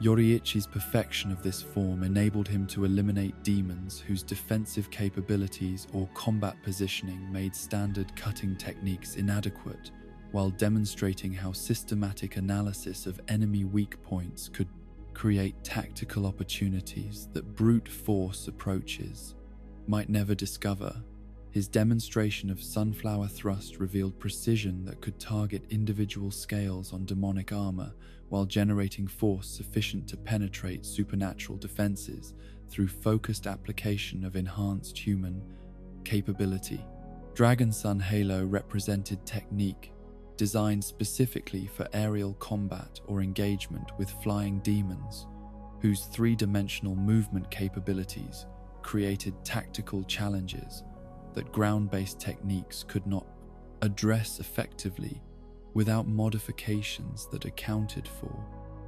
Yoriichi's perfection of this form enabled him to eliminate demons whose defensive capabilities or combat positioning made standard cutting techniques inadequate, while demonstrating how systematic analysis of enemy weak points could create tactical opportunities that brute force approaches might never discover. His demonstration of Sunflower Thrust revealed precision that could target individual scales on demonic armor while generating force sufficient to penetrate supernatural defenses through focused application of enhanced human capability. Dragon Sun Halo represented technique designed specifically for aerial combat or engagement with flying demons, whose three-dimensional movement capabilities created tactical challenges that ground-based techniques could not address effectively without modifications that accounted for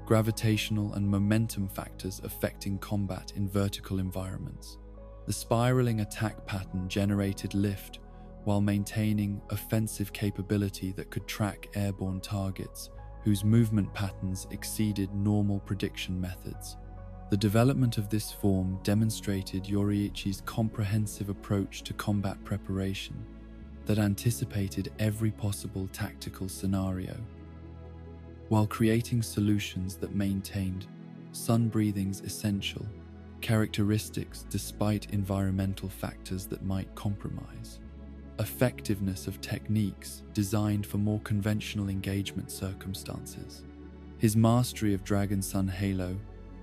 gravitational and momentum factors affecting combat in vertical environments. The spiraling attack pattern generated lift while maintaining offensive capability that could track airborne targets whose movement patterns exceeded normal prediction methods. The development of this form demonstrated Yoriichi's comprehensive approach to combat preparation that anticipated every possible tactical scenario, while creating solutions that maintained sun-breathing's essential characteristics despite environmental factors that might compromise effectiveness of techniques designed for more conventional engagement circumstances. His mastery of Dragon Sun Halo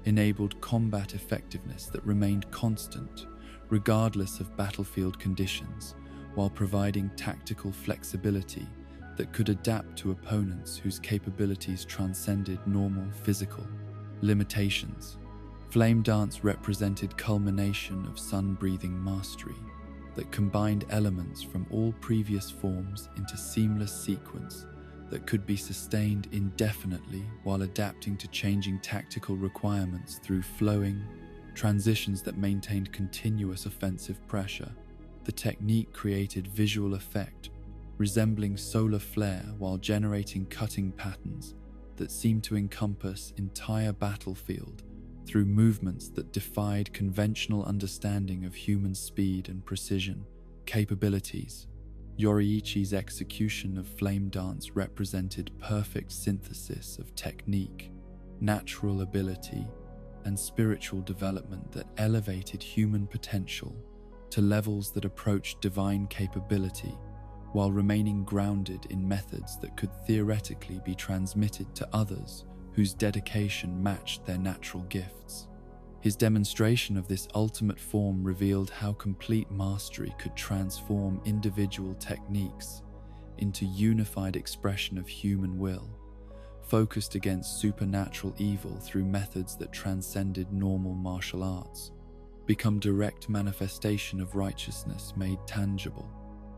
enabled combat effectiveness that remained constant regardless of battlefield conditions, while providing tactical flexibility that could adapt to opponents whose capabilities transcended normal physical limitations. Flame Dance represented culmination of sun-breathing mastery that combined elements from all previous forms into seamless sequence that could be sustained indefinitely while adapting to changing tactical requirements through flowing transitions that maintained continuous offensive pressure. The technique created visual effect resembling solar flare while generating cutting patterns that seemed to encompass entire battlefield through movements that defied conventional understanding of human speed and precision capabilities. Yoriichi's execution of Flame Dance represented perfect synthesis of technique natural ability, and spiritual development that elevated human potential to levels that approached divine capability, while remaining grounded in methods that could theoretically be transmitted to others whose dedication matched their natural gifts. His demonstration of this ultimate form revealed how complete mastery could transform individual techniques into unified expression of human will, focused against supernatural evil through methods that transcended normal martial arts, become direct manifestation of righteousness made tangible.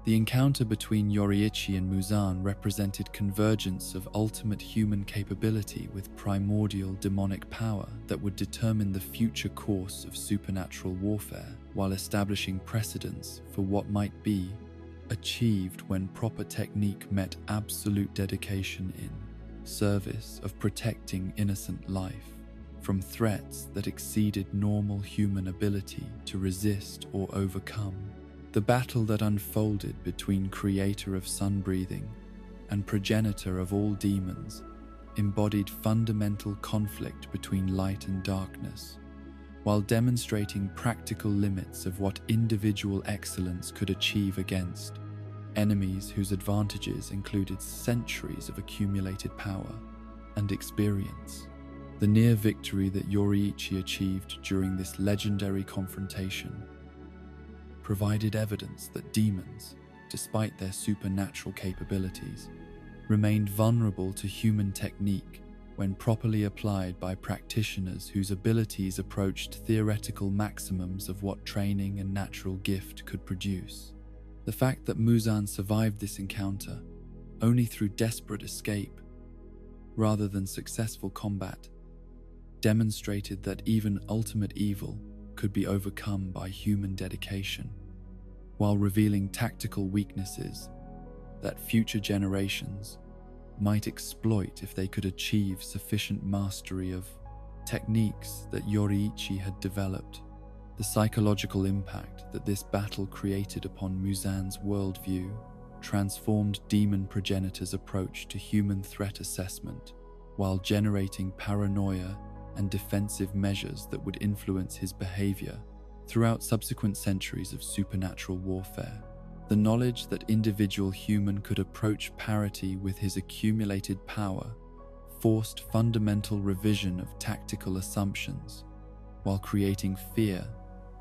The encounter between Yoriichi and Muzan represented convergence of ultimate human capability with primordial demonic power that would determine the future course of supernatural warfare, while establishing precedents for what might be achieved when proper technique met absolute dedication in service of protecting innocent life from threats that exceeded normal human ability to resist or overcome. The battle that unfolded between creator of sun-breathing and progenitor of all demons embodied fundamental conflict between light and darkness, while demonstrating practical limits of what individual excellence could achieve against enemies whose advantages included centuries of accumulated power and experience. The near victory that Yoriichi achieved during this legendary confrontation provided evidence that demons, despite their supernatural capabilities, remained vulnerable to human technique when properly applied by practitioners whose abilities approached theoretical maximums of what training and natural gift could produce. The fact that Muzan survived this encounter only through desperate escape, rather than successful combat, demonstrated that even ultimate evil could be overcome by human dedication, while revealing tactical weaknesses that future generations might exploit if they could achieve sufficient mastery of techniques that Yoriichi had developed. The psychological impact that this battle created upon Muzan's worldview transformed demon progenitor's approach to human threat assessment, while generating paranoia and defensive measures that would influence his behavior throughout subsequent centuries of supernatural warfare. The knowledge that individual human could approach parity with his accumulated power forced fundamental revision of tactical assumptions, while creating fear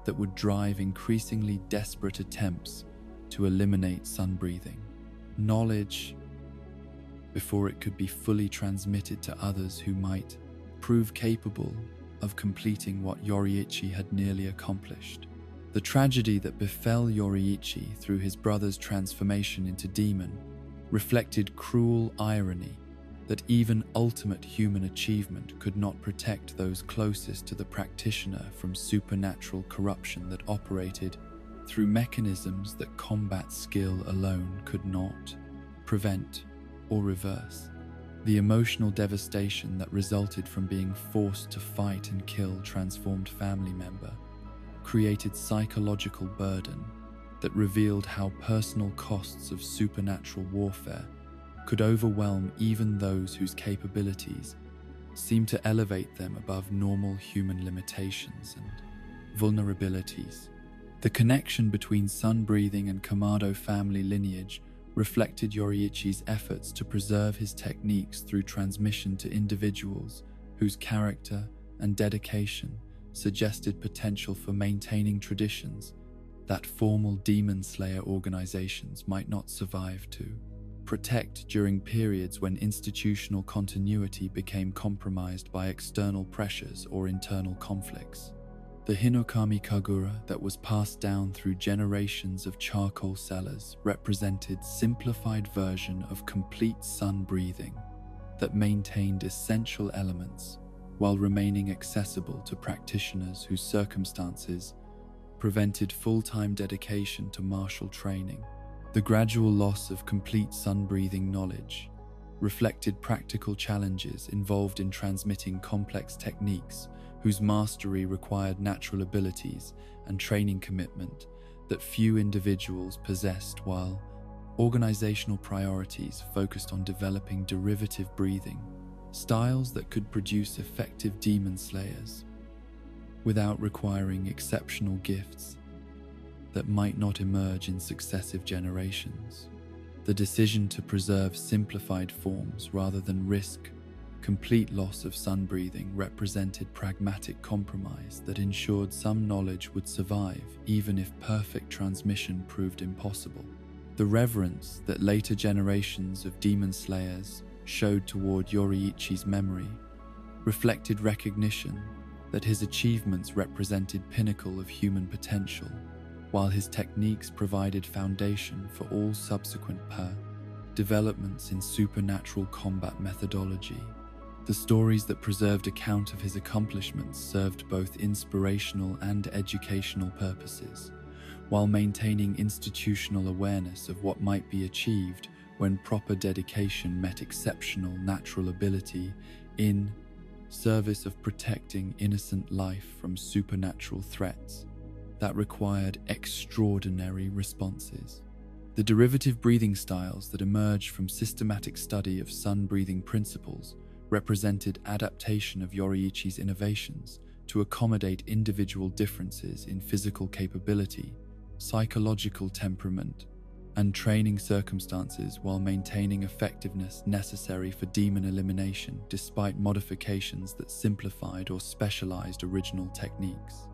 that would drive increasingly desperate attempts to eliminate sun-breathing. Knowledge, before it could be fully transmitted to others who might prove capable of completing what Yoriichi had nearly accomplished. The tragedy that befell Yoriichi through his brother's transformation into demon reflected cruel irony that even ultimate human achievement could not protect those closest to the practitioner from supernatural corruption that operated through mechanisms that combat skill alone could not prevent or reverse. The emotional devastation that resulted from being forced to fight and kill transformed family member created psychological burden that revealed how personal costs of supernatural warfare could overwhelm even those whose capabilities seemed to elevate them above normal human limitations and vulnerabilities. The connection between sun-breathing and Kamado family lineage reflected Yoriichi's efforts to preserve his techniques through transmission to individuals whose character and dedication suggested potential for maintaining traditions that formal demon slayer organizations might not survive to protect during periods when institutional continuity became compromised by external pressures or internal conflicts. The Hinokami Kagura that was passed down through generations of charcoal sellers represented simplified version of complete sun-breathing that maintained essential elements while remaining accessible to practitioners whose circumstances prevented full-time dedication to martial training. The gradual loss of complete sun-breathing knowledge reflected practical challenges involved in transmitting complex techniques whose mastery required natural abilities and training commitment that few individuals possessed, while organizational priorities focused on developing derivative breathing styles that could produce effective demon slayers without requiring exceptional gifts that might not emerge in successive generations. The decision to preserve simplified forms rather than risk complete loss of sun breathing represented pragmatic compromise that ensured some knowledge would survive even if perfect transmission proved impossible. The reverence that later generations of demon slayers showed toward Yoriichi's memory reflected recognition that his achievements represented pinnacle of human potential, while his techniques provided foundation for all subsequent developments in supernatural combat methodology. The stories that preserved account of his accomplishments served both inspirational and educational purposes, while maintaining institutional awareness of what might be achieved when proper dedication met exceptional natural ability in service of protecting innocent life from supernatural threats that required extraordinary responses. The derivative breathing styles that emerged from systematic study of sun-breathing principles represented adaptation of Yoriichi's innovations to accommodate individual differences in physical capability, psychological temperament, and training circumstances while maintaining effectiveness necessary for demon elimination despite modifications that simplified or specialized original techniques.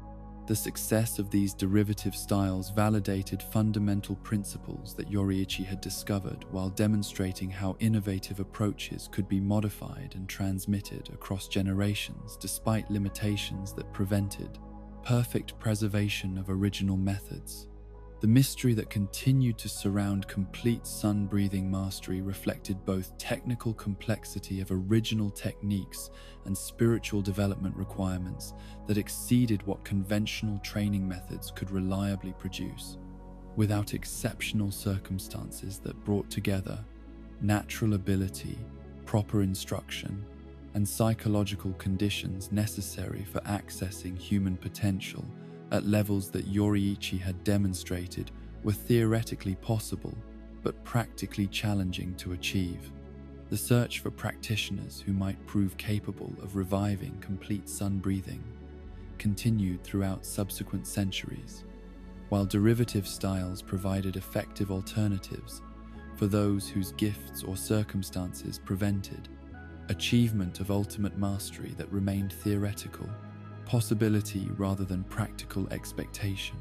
The success of these derivative styles validated fundamental principles that Yoriichi had discovered while demonstrating how innovative approaches could be modified and transmitted across generations despite limitations that prevented perfect preservation of original methods. The mystery that continued to surround complete sun-breathing mastery reflected both technical complexity of original techniques and spiritual development requirements that exceeded what conventional training methods could reliably produce. Without exceptional circumstances that brought together natural ability, proper instruction, and psychological conditions necessary for accessing human potential at levels that Yoriichi had demonstrated were theoretically possible but practically challenging to achieve. The search for practitioners who might prove capable of reviving complete sun breathing continued throughout subsequent centuries, while derivative styles provided effective alternatives for those whose gifts or circumstances prevented achievement of ultimate mastery that remained theoretical, possibility rather than practical expectation.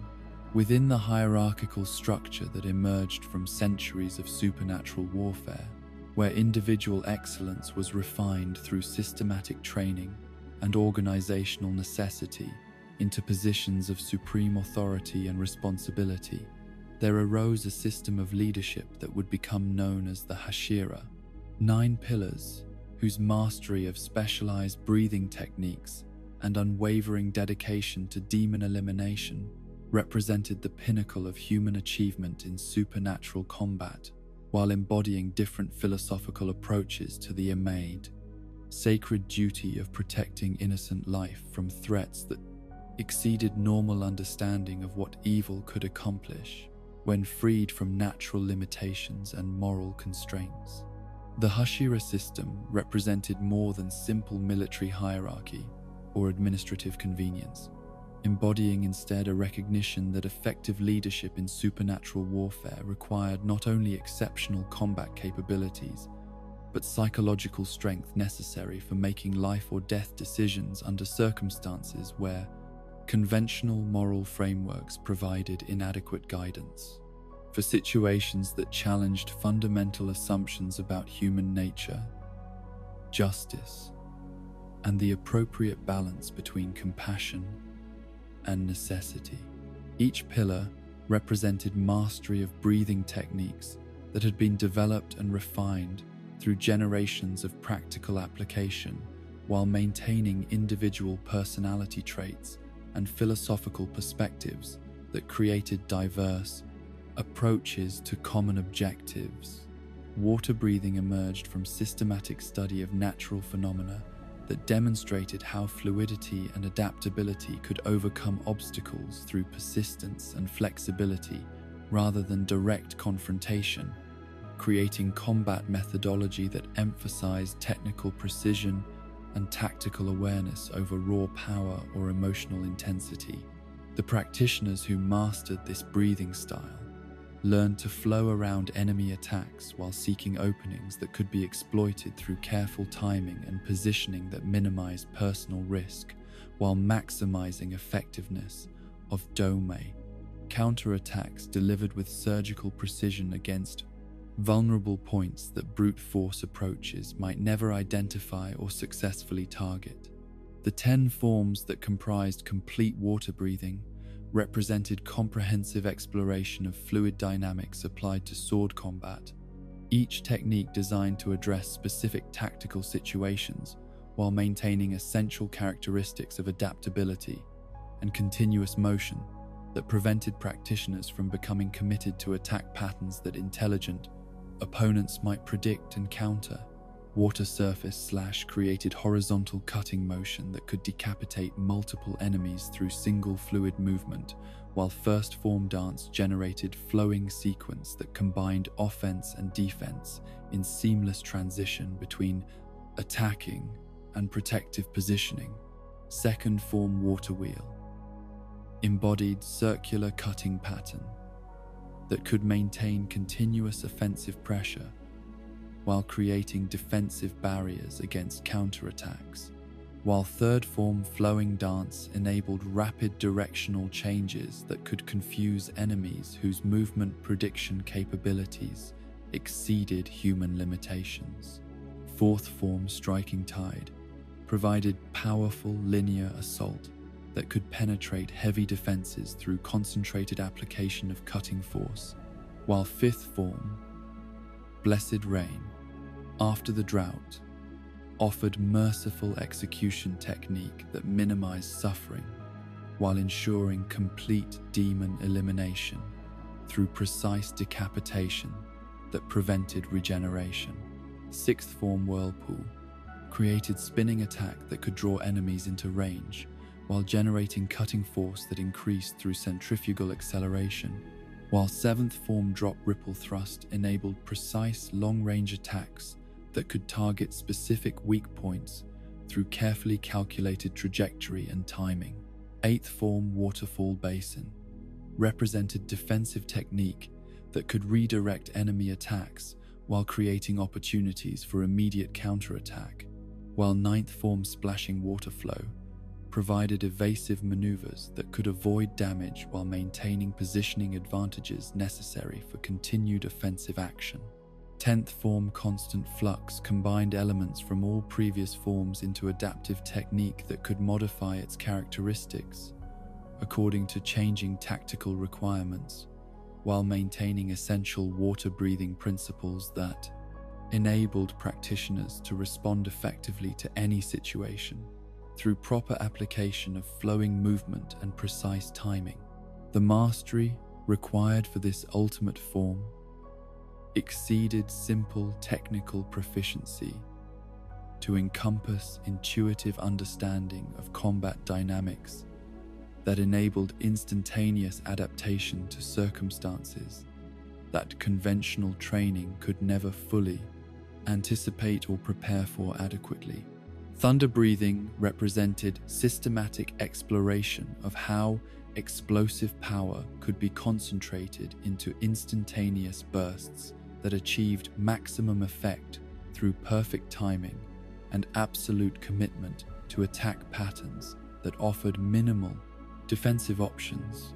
Within the hierarchical structure that emerged from centuries of supernatural warfare, where individual excellence was refined through systematic training and organizational necessity into positions of supreme authority and responsibility, there arose a system of leadership that would become known as the Hashira, 9 pillars whose mastery of specialized breathing techniques and unwavering dedication to demon elimination represented the pinnacle of human achievement in supernatural combat, while embodying different philosophical approaches to the Imade, sacred duty of protecting innocent life from threats that exceeded normal understanding of what evil could accomplish when freed from natural limitations and moral constraints. The Hashira system represented more than simple military hierarchy or administrative convenience, embodying instead a recognition that effective leadership in supernatural warfare required not only exceptional combat capabilities, but psychological strength necessary for making life or death decisions under circumstances where conventional moral frameworks provided inadequate guidance. For situations that challenged fundamental assumptions about human nature, justice, and the appropriate balance between compassion and necessity. Each pillar represented mastery of breathing techniques that had been developed and refined through generations of practical application, while maintaining individual personality traits and philosophical perspectives that created diverse approaches to common objectives. Water breathing emerged from systematic study of natural phenomena that demonstrated how fluidity and adaptability could overcome obstacles through persistence and flexibility rather than direct confrontation. creating combat methodology that emphasized technical precision and tactical awareness over raw power or emotional intensity. The practitioners who mastered this breathing style learned to flow around enemy attacks while seeking openings that could be exploited through careful timing and positioning that minimized personal risk, while maximizing effectiveness of Dome counterattacks delivered with surgical precision against vulnerable points that brute force approaches might never identify or successfully target. The 10 forms that comprised complete water breathing represented comprehensive exploration of fluid dynamics applied to sword combat, each technique designed to address specific tactical situations while maintaining essential characteristics of adaptability and continuous motion that prevented practitioners from becoming committed to attack patterns that intelligent opponents might predict and counter. Water surface / created horizontal cutting motion that could decapitate multiple enemies through single fluid movement, while first form dance generated flowing sequence that combined offense and defense in seamless transition between attacking and protective positioning. Second form water wheel embodied circular cutting pattern that could maintain continuous offensive pressure while creating defensive barriers against counterattacks, while third form flowing dance enabled rapid directional changes that could confuse enemies whose movement prediction capabilities exceeded human limitations. Fourth form striking tide provided powerful linear assault that could penetrate heavy defenses through concentrated application of cutting force, while fifth form blessed rain, after the drought, offered merciful execution technique that minimized suffering while ensuring complete demon elimination through precise decapitation that prevented regeneration. Sixth form whirlpool created spinning attack that could draw enemies into range while generating cutting force that increased through centrifugal acceleration, while seventh form drop ripple thrust enabled precise long-range attacks that could target specific weak points through carefully calculated trajectory and timing. Eighth form waterfall basin represented defensive technique that could redirect enemy attacks while creating opportunities for immediate counterattack, while ninth form splashing water flow provided evasive maneuvers that could avoid damage while maintaining positioning advantages necessary for continued offensive action. 10th form constant flux combined elements from all previous forms into adaptive technique that could modify its characteristics according to changing tactical requirements, while maintaining essential water-breathing principles that enabled practitioners to respond effectively to any situation through proper application of flowing movement and precise timing. The mastery required for this ultimate form exceeded simple technical proficiency to encompass intuitive understanding of combat dynamics that enabled instantaneous adaptation to circumstances that conventional training could never fully anticipate or prepare for adequately. Thunder breathing represented systematic exploration of how explosive power could be concentrated into instantaneous bursts that achieved maximum effect through perfect timing and absolute commitment to attack patterns that offered minimal defensive options,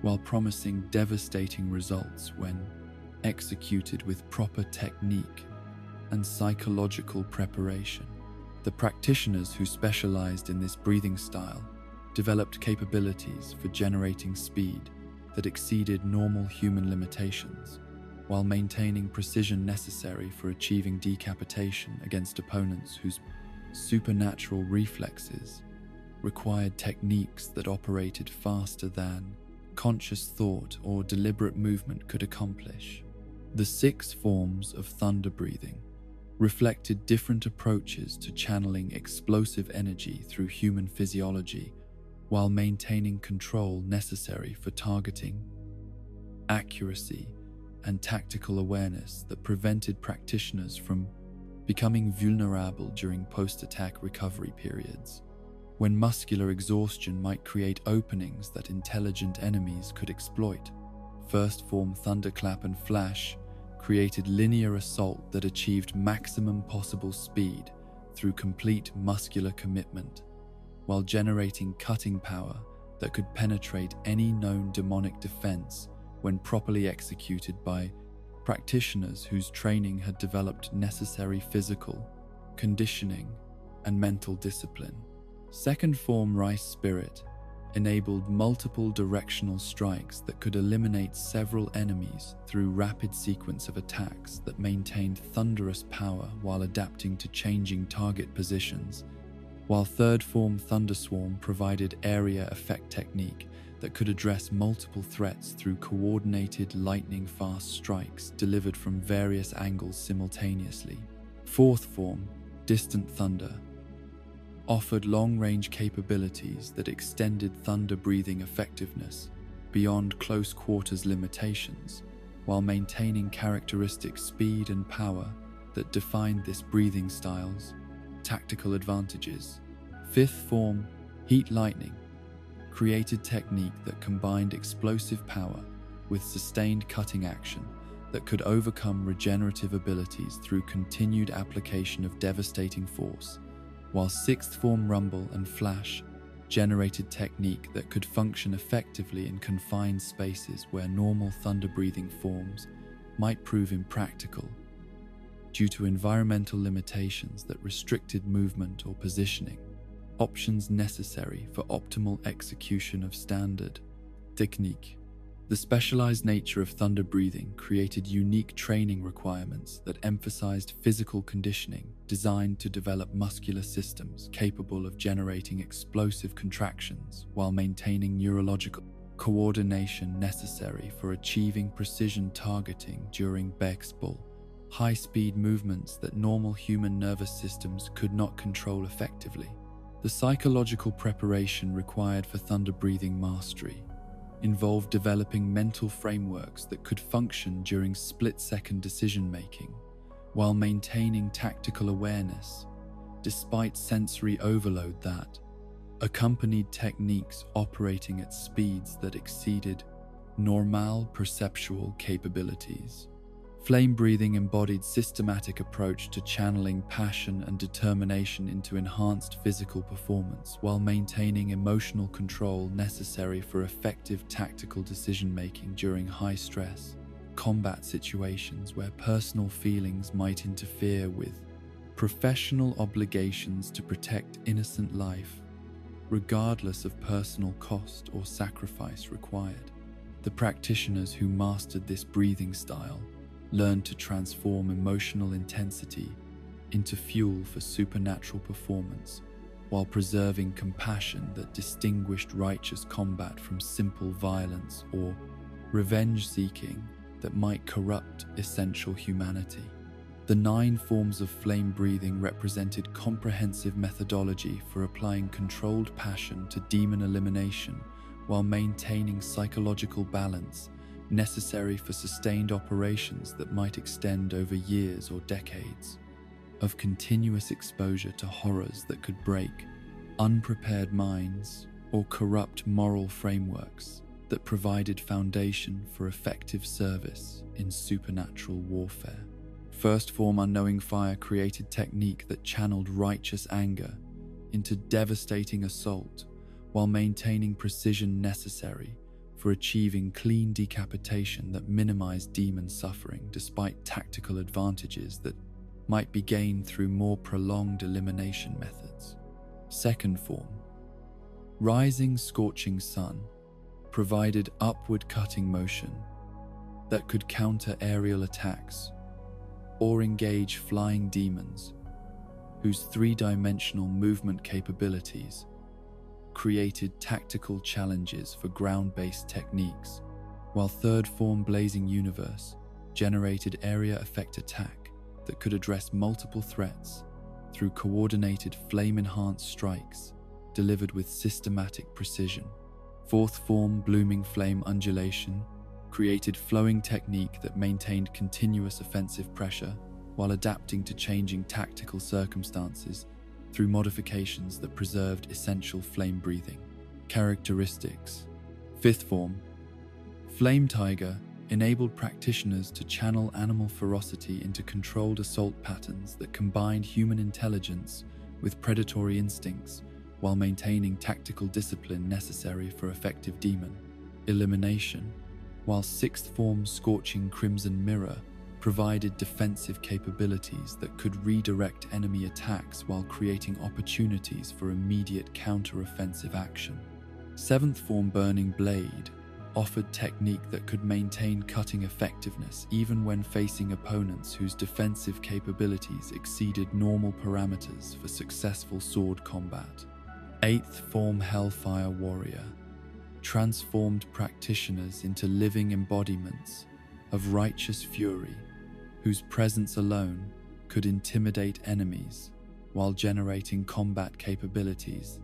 while promising devastating results when executed with proper technique and psychological preparation. The practitioners who specialized in this breathing style developed capabilities for generating speed that exceeded normal human limitations, while maintaining precision necessary for achieving decapitation against opponents whose supernatural reflexes required techniques that operated faster than conscious thought or deliberate movement could accomplish. The 6 forms of thunder breathing reflected different approaches to channeling explosive energy through human physiology while maintaining control necessary for targeting, accuracy, and tactical awareness that prevented practitioners from becoming vulnerable during post-attack recovery periods, when muscular exhaustion might create openings that intelligent enemies could exploit. First form Thunderclap and Flash created linear assault that achieved maximum possible speed through complete muscular commitment, while generating cutting power that could penetrate any known demonic defense when properly executed by practitioners whose training had developed necessary physical, conditioning, and mental discipline. Second form Rice Spirit enabled multiple directional strikes that could eliminate several enemies through rapid sequence of attacks that maintained thunderous power while adapting to changing target positions, while third form Thunderswarm provided area effect technique that could address multiple threats through coordinated lightning-fast strikes delivered from various angles simultaneously. Fourth form, Distant Thunder, offered long-range capabilities that extended thunder-breathing effectiveness beyond close quarters limitations, while maintaining characteristic speed and power that defined this breathing style's tactical advantages. Fifth form, Heat Lightning, created technique that combined explosive power with sustained cutting action that could overcome regenerative abilities through continued application of devastating force, while sixth form Rumble and Flash generated technique that could function effectively in confined spaces where normal thunder-breathing forms might prove impractical due to environmental limitations that restricted movement or positioning, options necessary for optimal execution of standard technique. The specialized nature of thunder breathing created unique training requirements that emphasized physical conditioning designed to develop muscular systems capable of generating explosive contractions while maintaining neurological coordination necessary for achieving precision targeting during Bexball, high-speed movements that normal human nervous systems could not control effectively. The psychological preparation required for thunder breathing mastery involved developing mental frameworks that could function during split-second decision-making while maintaining tactical awareness, despite sensory overload that accompanied techniques operating at speeds that exceeded normal perceptual capabilities. Flame breathing embodied systematic approach to channeling passion and determination into enhanced physical performance while maintaining emotional control necessary for effective tactical decision-making during high-stress combat situations where personal feelings might interfere with professional obligations to protect innocent life, regardless of personal cost or sacrifice required. The practitioners who mastered this breathing style learned to transform emotional intensity into fuel for supernatural performance while preserving compassion that distinguished righteous combat from simple violence or revenge-seeking that might corrupt essential humanity. The 9 forms of flame breathing represented comprehensive methodology for applying controlled passion to demon elimination while maintaining psychological balance necessary for sustained operations that might extend over years or decades of continuous exposure to horrors that could break unprepared minds or corrupt moral frameworks that provided foundation for effective service in supernatural warfare. First form Unknowing Fire created technique that channeled righteous anger into devastating assault while maintaining precision necessary for achieving clean decapitation that minimized demon suffering despite tactical advantages that might be gained through more prolonged elimination methods. Second form, Rising Scorching Sun, provided upward cutting motion that could counter aerial attacks or engage flying demons whose 3-dimensional movement capabilities created tactical challenges for ground-based techniques, while third form Blazing Universe generated area effect attack that could address multiple threats through coordinated flame-enhanced strikes delivered with systematic precision. Fourth form Blooming Flame Undulation created flowing technique that maintained continuous offensive pressure while adapting to changing tactical circumstances through modifications that preserved essential flame breathing characteristics. Fifth form, Flame Tiger, enabled practitioners to channel animal ferocity into controlled assault patterns that combined human intelligence with predatory instincts while maintaining tactical discipline necessary for effective demon elimination, while sixth form Scorching Crimson Mirror provided defensive capabilities that could redirect enemy attacks while creating opportunities for immediate counter-offensive action. Seventh form Burning Blade offered technique that could maintain cutting effectiveness even when facing opponents whose defensive capabilities exceeded normal parameters for successful sword combat. Eighth form Hellfire Warrior transformed practitioners into living embodiments of righteous fury whose presence alone could intimidate enemies while generating combat capabilities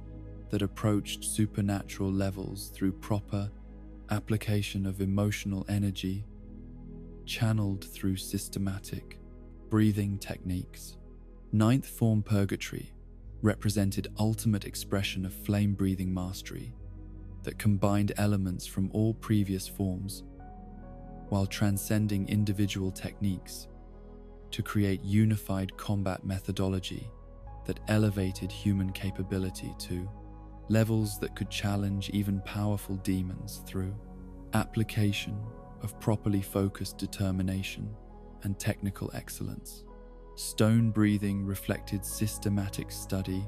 that approached supernatural levels through proper application of emotional energy channeled through systematic breathing techniques. Ninth form Purgatory represented ultimate expression of flame-breathing mastery that combined elements from all previous forms while transcending individual techniques to create unified combat methodology that elevated human capability to levels that could challenge even powerful demons through application of properly focused determination and technical excellence. Stone breathing reflected systematic study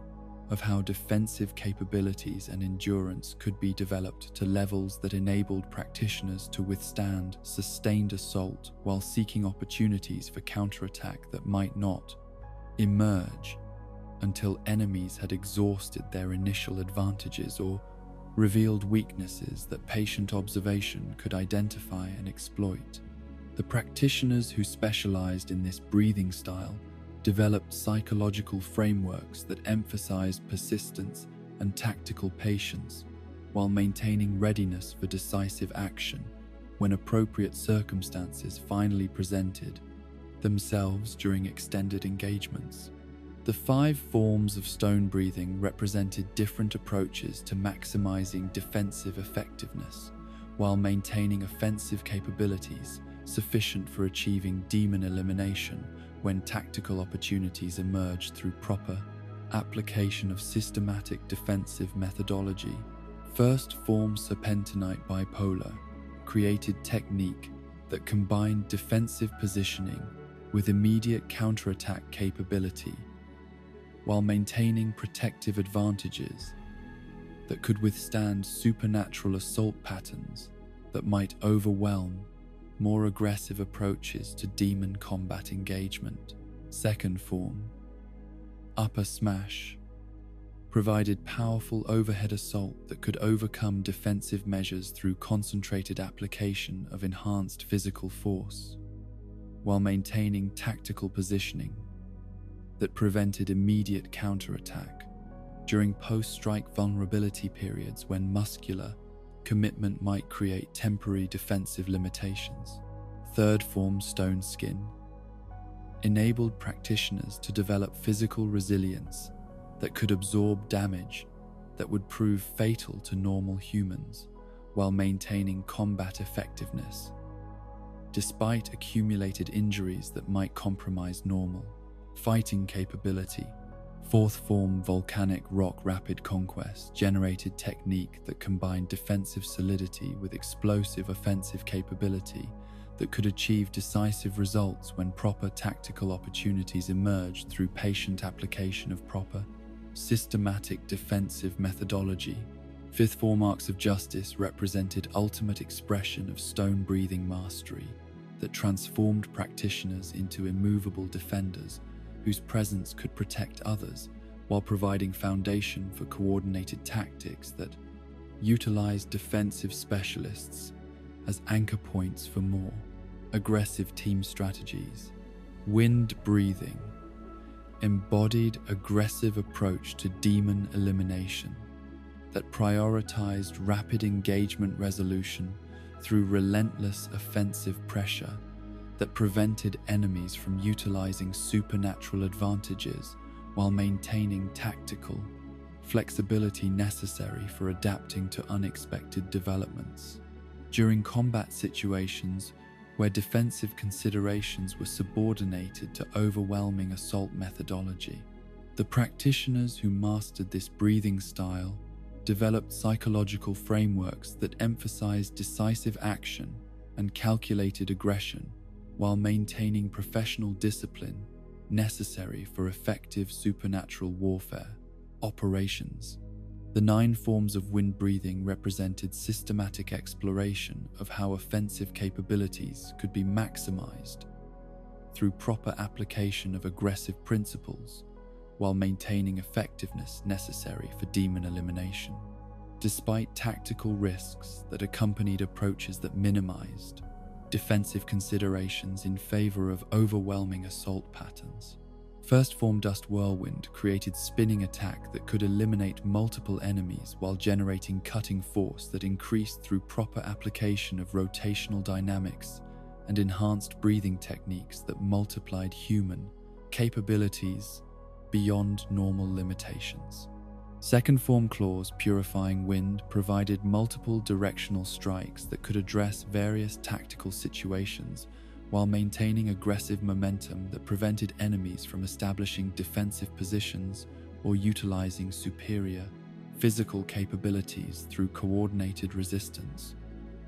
of how defensive capabilities and endurance could be developed to levels that enabled practitioners to withstand sustained assault while seeking opportunities for counterattack that might not emerge until enemies had exhausted their initial advantages or revealed weaknesses that patient observation could identify and exploit. The practitioners who specialized in this breathing style developed psychological frameworks that emphasized persistence and tactical patience while maintaining readiness for decisive action when appropriate circumstances finally presented themselves during extended engagements. The 5 forms of stone breathing represented different approaches to maximizing defensive effectiveness while maintaining offensive capabilities sufficient for achieving demon elimination when tactical opportunities emerged through proper application of systematic defensive methodology. First form Serpentinite Bipolar created technique that combined defensive positioning with immediate counterattack capability while maintaining protective advantages that could withstand supernatural assault patterns that might overwhelm more aggressive approaches to demon combat engagement. Second form, Upper Smash, provided powerful overhead assault that could overcome defensive measures through concentrated application of enhanced physical force, while maintaining tactical positioning that prevented immediate counterattack during post-strike vulnerability periods when muscular commitment might create temporary defensive limitations. Third form Stone Skin enabled practitioners to develop physical resilience that could absorb damage that would prove fatal to normal humans while maintaining combat effectiveness, despite accumulated injuries that might compromise normal fighting capability. Fourth form Volcanic Rock Rapid Conquest generated technique that combined defensive solidity with explosive offensive capability that could achieve decisive results when proper tactical opportunities emerged through patient application of proper, systematic defensive methodology. Fifth form Arcs of Justice represented ultimate expression of stone-breathing mastery that transformed practitioners into immovable defenders whose presence could protect others while providing foundation for coordinated tactics that utilized defensive specialists as anchor points for more aggressive team strategies. Wind Breathing embodied aggressive approach to demon elimination that prioritized rapid engagement resolution through relentless offensive pressure that prevented enemies from utilizing supernatural advantages while maintaining tactical flexibility necessary for adapting to unexpected developments. During combat situations where defensive considerations were subordinated to overwhelming assault methodology, the practitioners who mastered this breathing style developed psychological frameworks that emphasized decisive action and calculated aggression while maintaining professional discipline necessary for effective supernatural warfare operations. The 9 forms of wind breathing represented systematic exploration of how offensive capabilities could be maximized through proper application of aggressive principles while maintaining effectiveness necessary for demon elimination. Despite tactical risks that accompanied approaches that minimized defensive considerations in favor of overwhelming assault patterns, First Form Dust Whirlwind created spinning attack that could eliminate multiple enemies while generating cutting force that increased through proper application of rotational dynamics and enhanced breathing techniques that multiplied human capabilities beyond normal limitations. Second Form Claws Purifying Wind provided multiple directional strikes that could address various tactical situations while maintaining aggressive momentum that prevented enemies from establishing defensive positions or utilizing superior physical capabilities through coordinated resistance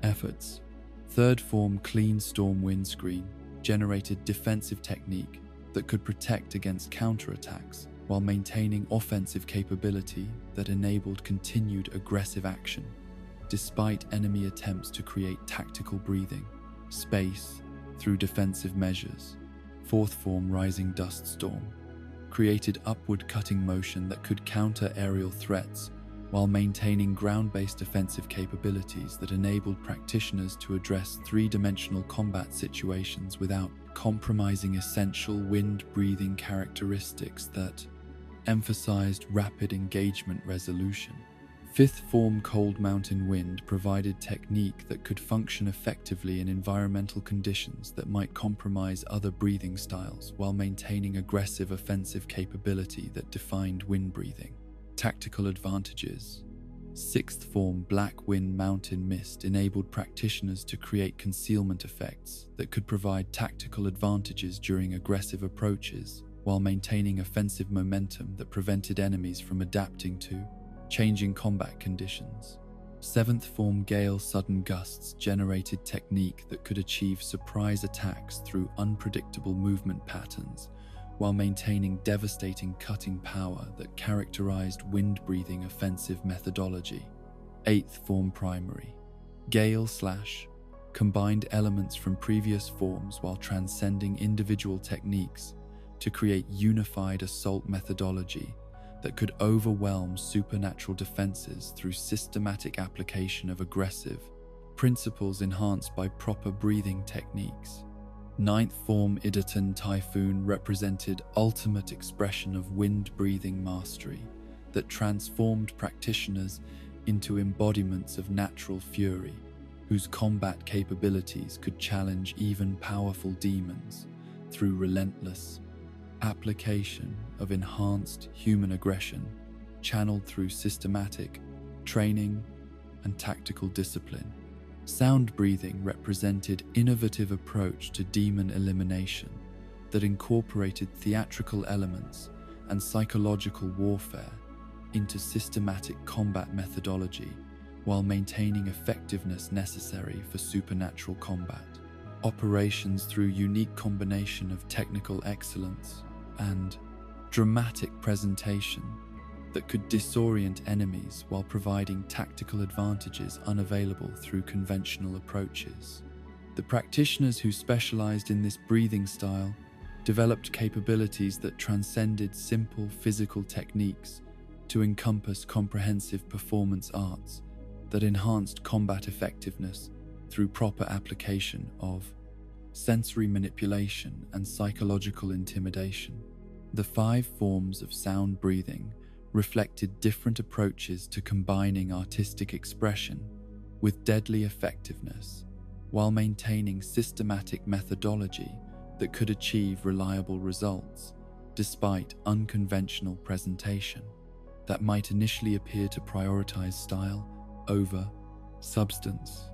efforts. Third Form Clean Storm Windscreen generated defensive technique that could protect against counterattacks while maintaining offensive capability that enabled continued aggressive action, despite enemy attempts to create tactical breathing space through defensive measures. Fourth Form Rising Dust Storm created upward cutting motion that could counter aerial threats while maintaining ground-based offensive capabilities that enabled practitioners to address 3-dimensional combat situations without compromising essential wind-breathing characteristics that emphasized rapid engagement resolution. Fifth Form Cold Mountain Wind provided technique that could function effectively in environmental conditions that might compromise other breathing styles while maintaining aggressive offensive capability that defined wind breathing tactical advantages. Sixth Form Black Wind Mountain Mist enabled practitioners to create concealment effects that could provide tactical advantages during aggressive approaches while maintaining offensive momentum that prevented enemies from adapting to changing combat conditions. Seventh Form Gale Sudden Gusts generated technique that could achieve surprise attacks through unpredictable movement patterns while maintaining devastating cutting power that characterized wind-breathing offensive methodology. Eighth Form Primary Gale Slash combined elements from previous forms while transcending individual techniques to create unified assault methodology that could overwhelm supernatural defenses through systematic application of aggressive principles enhanced by proper breathing techniques. Ninth Form Idaten Typhoon represented ultimate expression of wind-breathing mastery that transformed practitioners into embodiments of natural fury, whose combat capabilities could challenge even powerful demons through relentless application of enhanced human aggression, channeled through systematic training and tactical discipline. Sound breathing represented innovative approach to demon elimination that incorporated theatrical elements and psychological warfare into systematic combat methodology while maintaining effectiveness necessary for supernatural combat operations through unique combination of technical excellence and dramatic presentation that could disorient enemies while providing tactical advantages unavailable through conventional approaches. The practitioners who specialized in this breathing style developed capabilities that transcended simple physical techniques to encompass comprehensive performance arts that enhanced combat effectiveness through proper application of sensory manipulation and psychological intimidation. The 5 forms of sound breathing reflected different approaches to combining artistic expression with deadly effectiveness, while maintaining systematic methodology that could achieve reliable results despite unconventional presentation that might initially appear to prioritize style over substance.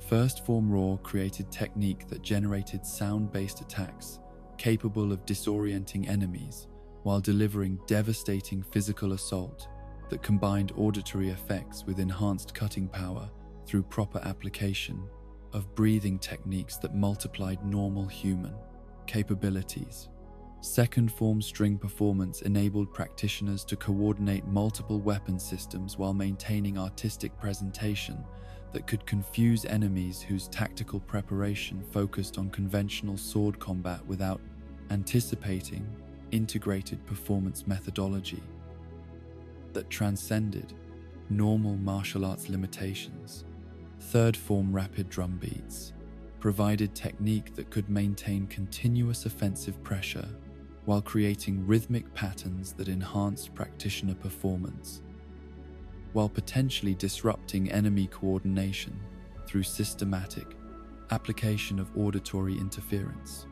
First Form Raw created technique that generated sound-based attacks capable of disorienting enemies while delivering devastating physical assault that combined auditory effects with enhanced cutting power through proper application of breathing techniques that multiplied normal human capabilities. Second Form String Performance enabled practitioners to coordinate multiple weapon systems while maintaining artistic presentation that could confuse enemies whose tactical preparation focused on conventional sword combat without anticipating integrated performance methodology that transcended normal martial arts limitations. Third Form Rapid Drum Beats provided technique that could maintain continuous offensive pressure while creating rhythmic patterns that enhanced practitioner performance, while potentially disrupting enemy coordination through systematic application of auditory interference.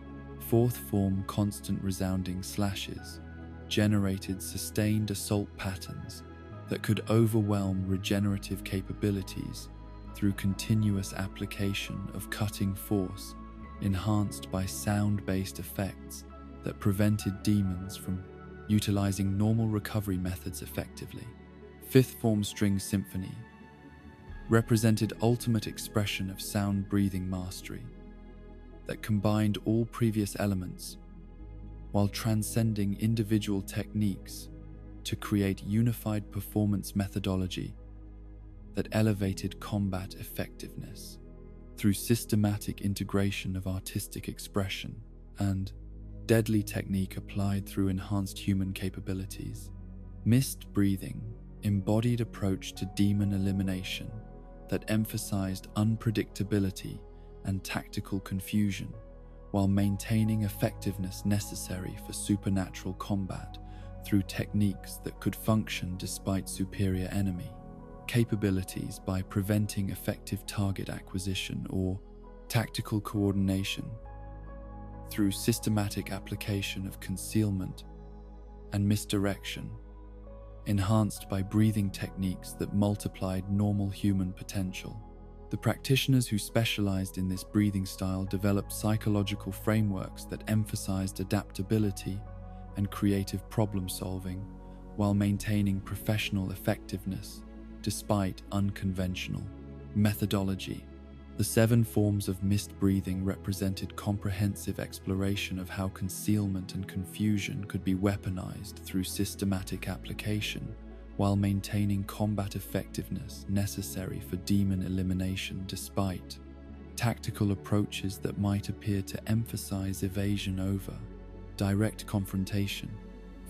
Fourth Form Constant Resounding Slashes generated sustained assault patterns that could overwhelm regenerative capabilities through continuous application of cutting force, enhanced by sound-based effects that prevented demons from utilizing normal recovery methods effectively. Fifth Form String Symphony represented ultimate expression of sound breathing mastery that combined all previous elements while transcending individual techniques to create unified performance methodology that elevated combat effectiveness through systematic integration of artistic expression and deadly technique applied through enhanced human capabilities. Mist breathing embodied approach to demon elimination that emphasized unpredictability and tactical confusion while maintaining effectiveness necessary for supernatural combat through techniques that could function despite superior enemy capabilities by preventing effective target acquisition or tactical coordination through systematic application of concealment and misdirection, enhanced by breathing techniques that multiplied normal human potential. The practitioners who specialized in this breathing style developed psychological frameworks that emphasized adaptability and creative problem-solving while maintaining professional effectiveness despite unconventional methodology. The 7 forms of mist breathing represented comprehensive exploration of how concealment and confusion could be weaponized through systematic application while maintaining combat effectiveness necessary for demon elimination despite tactical approaches that might appear to emphasize evasion over direct confrontation.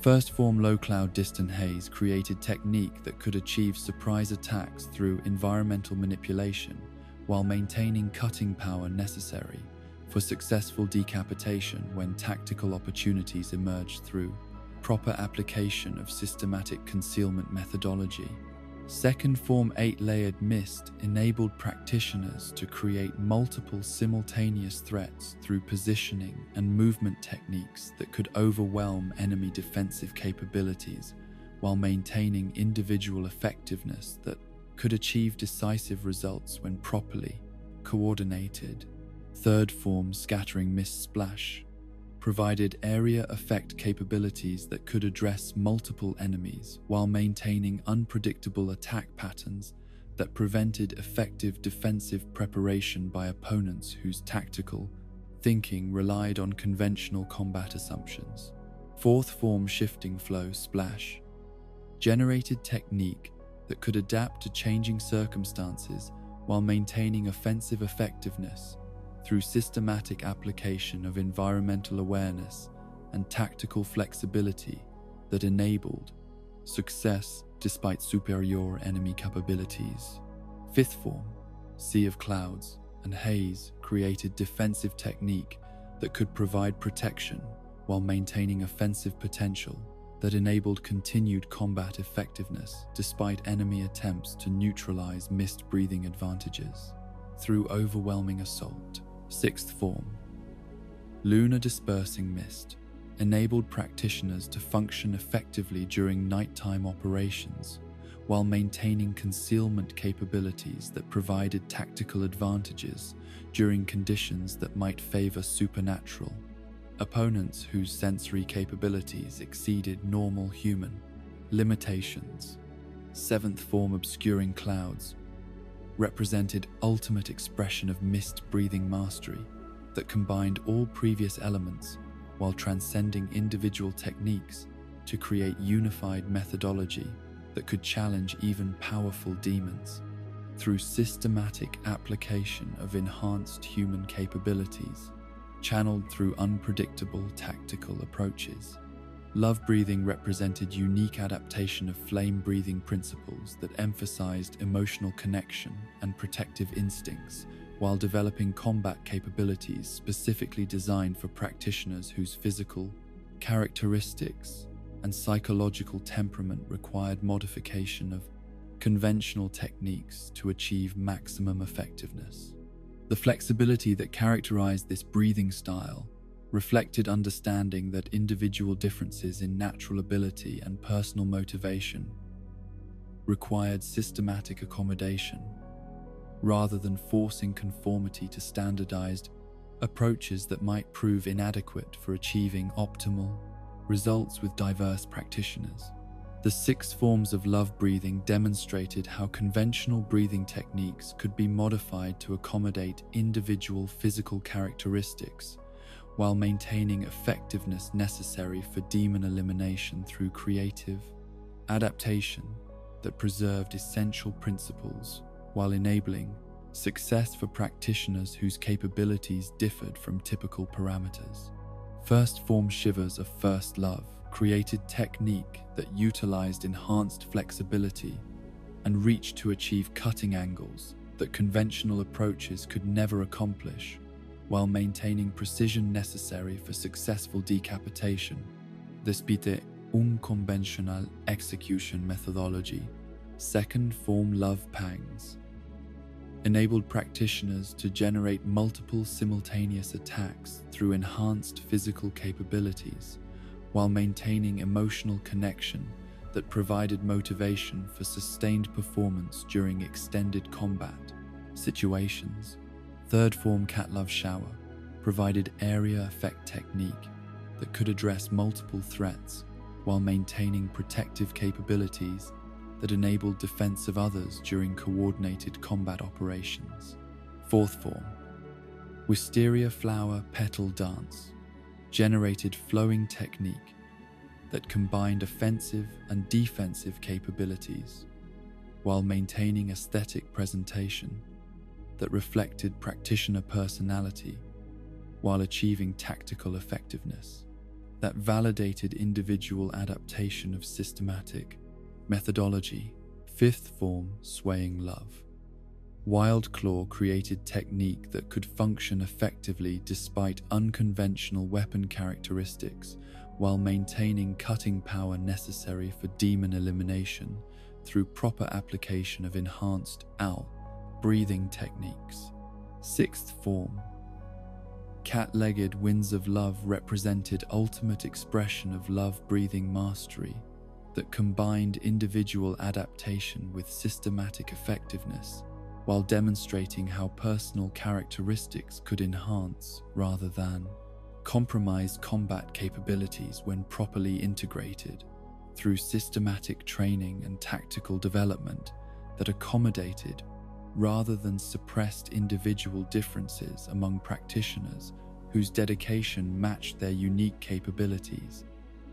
First Form Low Cloud Distant Haze created technique that could achieve surprise attacks through environmental manipulation while maintaining cutting power necessary for successful decapitation when tactical opportunities emerged through proper application of systematic concealment methodology. Second Form 8-layered mist enabled practitioners to create multiple simultaneous threats through positioning and movement techniques that could overwhelm enemy defensive capabilities while maintaining individual effectiveness that could achieve decisive results when properly coordinated. Third Form Scattering Mist Splash provided area effect capabilities that could address multiple enemies while maintaining unpredictable attack patterns that prevented effective defensive preparation by opponents whose tactical thinking relied on conventional combat assumptions. Fourth Form Shifting Flow Splash generated technique that could adapt to changing circumstances while maintaining offensive effectiveness through systematic application of environmental awareness and tactical flexibility that enabled success despite superior enemy capabilities. Fifth Form, Sea of Clouds and Haze created defensive technique that could provide protection while maintaining offensive potential that enabled continued combat effectiveness despite enemy attempts to neutralize mist breathing advantages through overwhelming assault. Sixth form, lunar dispersing mist, enabled practitioners to function effectively during nighttime operations while maintaining concealment capabilities that provided tactical advantages during conditions that might favor supernatural opponents whose sensory capabilities exceeded normal human limitations. Seventh form, obscuring clouds, represented ultimate expression of mist-breathing mastery that combined all previous elements while transcending individual techniques to create unified methodology that could challenge even powerful demons. Through systematic application of enhanced human capabilities, channeled through unpredictable tactical approaches, love breathing represented unique adaptation of flame-breathing principles that emphasized emotional connection and protective instincts while developing combat capabilities specifically designed for practitioners whose physical characteristics and psychological temperament required modification of conventional techniques to achieve maximum effectiveness. The flexibility that characterized this breathing style reflected understanding that individual differences in natural ability and personal motivation required systematic accommodation, rather than forcing conformity to standardized approaches that might prove inadequate for achieving optimal results with diverse practitioners. The 6 forms of love breathing demonstrated how conventional breathing techniques could be modified to accommodate individual physical characteristics while maintaining effectiveness necessary for demon elimination through creative adaptation that preserved essential principles while enabling success for practitioners whose capabilities differed from typical parameters. First form Shivers of First Love created technique that utilized enhanced flexibility and reach to achieve cutting angles that conventional approaches could never accomplish, while maintaining precision necessary for successful decapitation. Despite unconventional execution methodology. Second form Love Pangs enabled practitioners to generate multiple simultaneous attacks through enhanced physical capabilities while maintaining emotional connection that provided motivation for sustained performance during extended combat situations. Third form Cat Love Shower provided area effect technique that could address multiple threats while maintaining protective capabilities that enabled defense of others during coordinated combat operations. Fourth form Wisteria Flower Petal Dance generated flowing technique that combined offensive and defensive capabilities while maintaining aesthetic presentation that reflected practitioner personality while achieving tactical effectiveness that validated individual adaptation of systematic methodology. Fifth form Swaying Love Wild Claw created technique that could function effectively despite unconventional weapon characteristics while maintaining cutting power necessary for demon elimination through proper application of enhanced owl breathing techniques. Sixth form Cat-legged Winds of Love represented ultimate expression of love breathing mastery that combined individual adaptation with systematic effectiveness while demonstrating how personal characteristics could enhance rather than compromise combat capabilities when properly integrated through systematic training and tactical development that accommodated rather than suppressed individual differences among practitioners whose dedication matched their unique capabilities.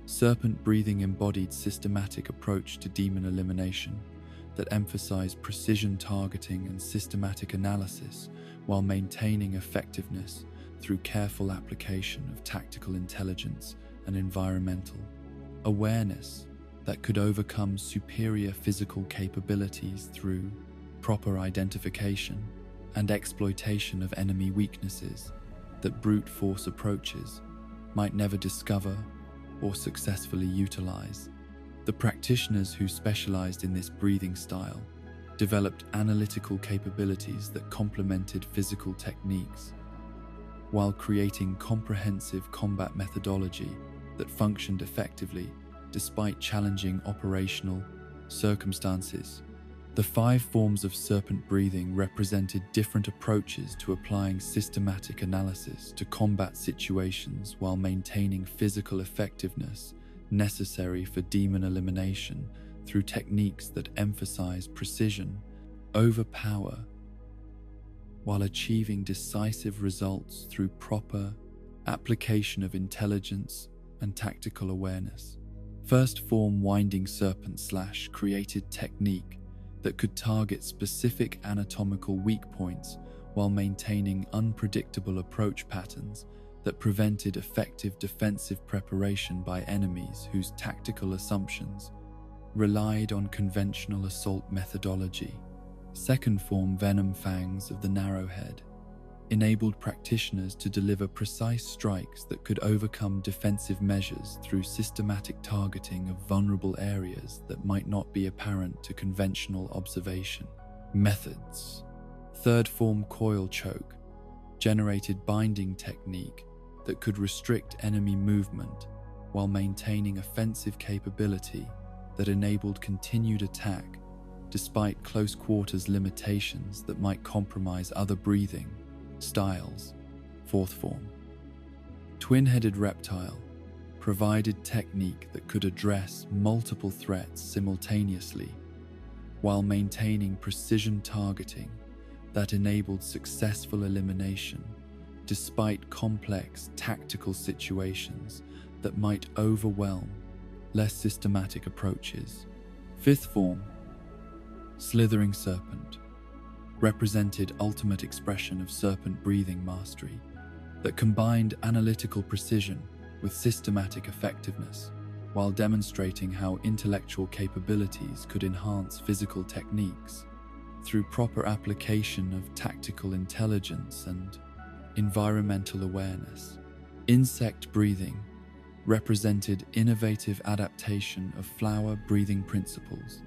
Serpent Breathing embodied systematic approach to demon elimination that emphasized precision targeting and systematic analysis while maintaining effectiveness through careful application of tactical intelligence and environmental awareness that could overcome superior physical capabilities through proper identification and exploitation of enemy weaknesses that brute force approaches might never discover or successfully utilize. The practitioners who specialized in this breathing style developed analytical capabilities that complemented physical techniques, while creating comprehensive combat methodology that functioned effectively despite challenging operational circumstances. The 5 forms of serpent breathing represented different approaches to applying systematic analysis to combat situations while maintaining physical effectiveness necessary for demon elimination through techniques that emphasize precision over power, while achieving decisive results through proper application of intelligence and tactical awareness. First form winding serpent / created technique that could target specific anatomical weak points while maintaining unpredictable approach patterns that prevented effective defensive preparation by enemies whose tactical assumptions relied on conventional assault methodology. Second form venom fangs of the narrowhead enabled practitioners to deliver precise strikes that could overcome defensive measures through systematic targeting of vulnerable areas that might not be apparent to conventional observation. Methods. Third form coil choke generated binding technique that could restrict enemy movement while maintaining offensive capability that enabled continued attack despite close quarters limitations that might compromise other breathing styles. Fourth form. Twin-headed reptile provided technique that could address multiple threats simultaneously while maintaining precision targeting that enabled successful elimination despite complex tactical situations that might overwhelm less systematic approaches. Fifth form. Slithering serpent represented ultimate expression of serpent breathing mastery that combined analytical precision with systematic effectiveness while demonstrating how intellectual capabilities could enhance physical techniques through proper application of tactical intelligence and environmental awareness. Insect breathing represented innovative adaptation of flower breathing principles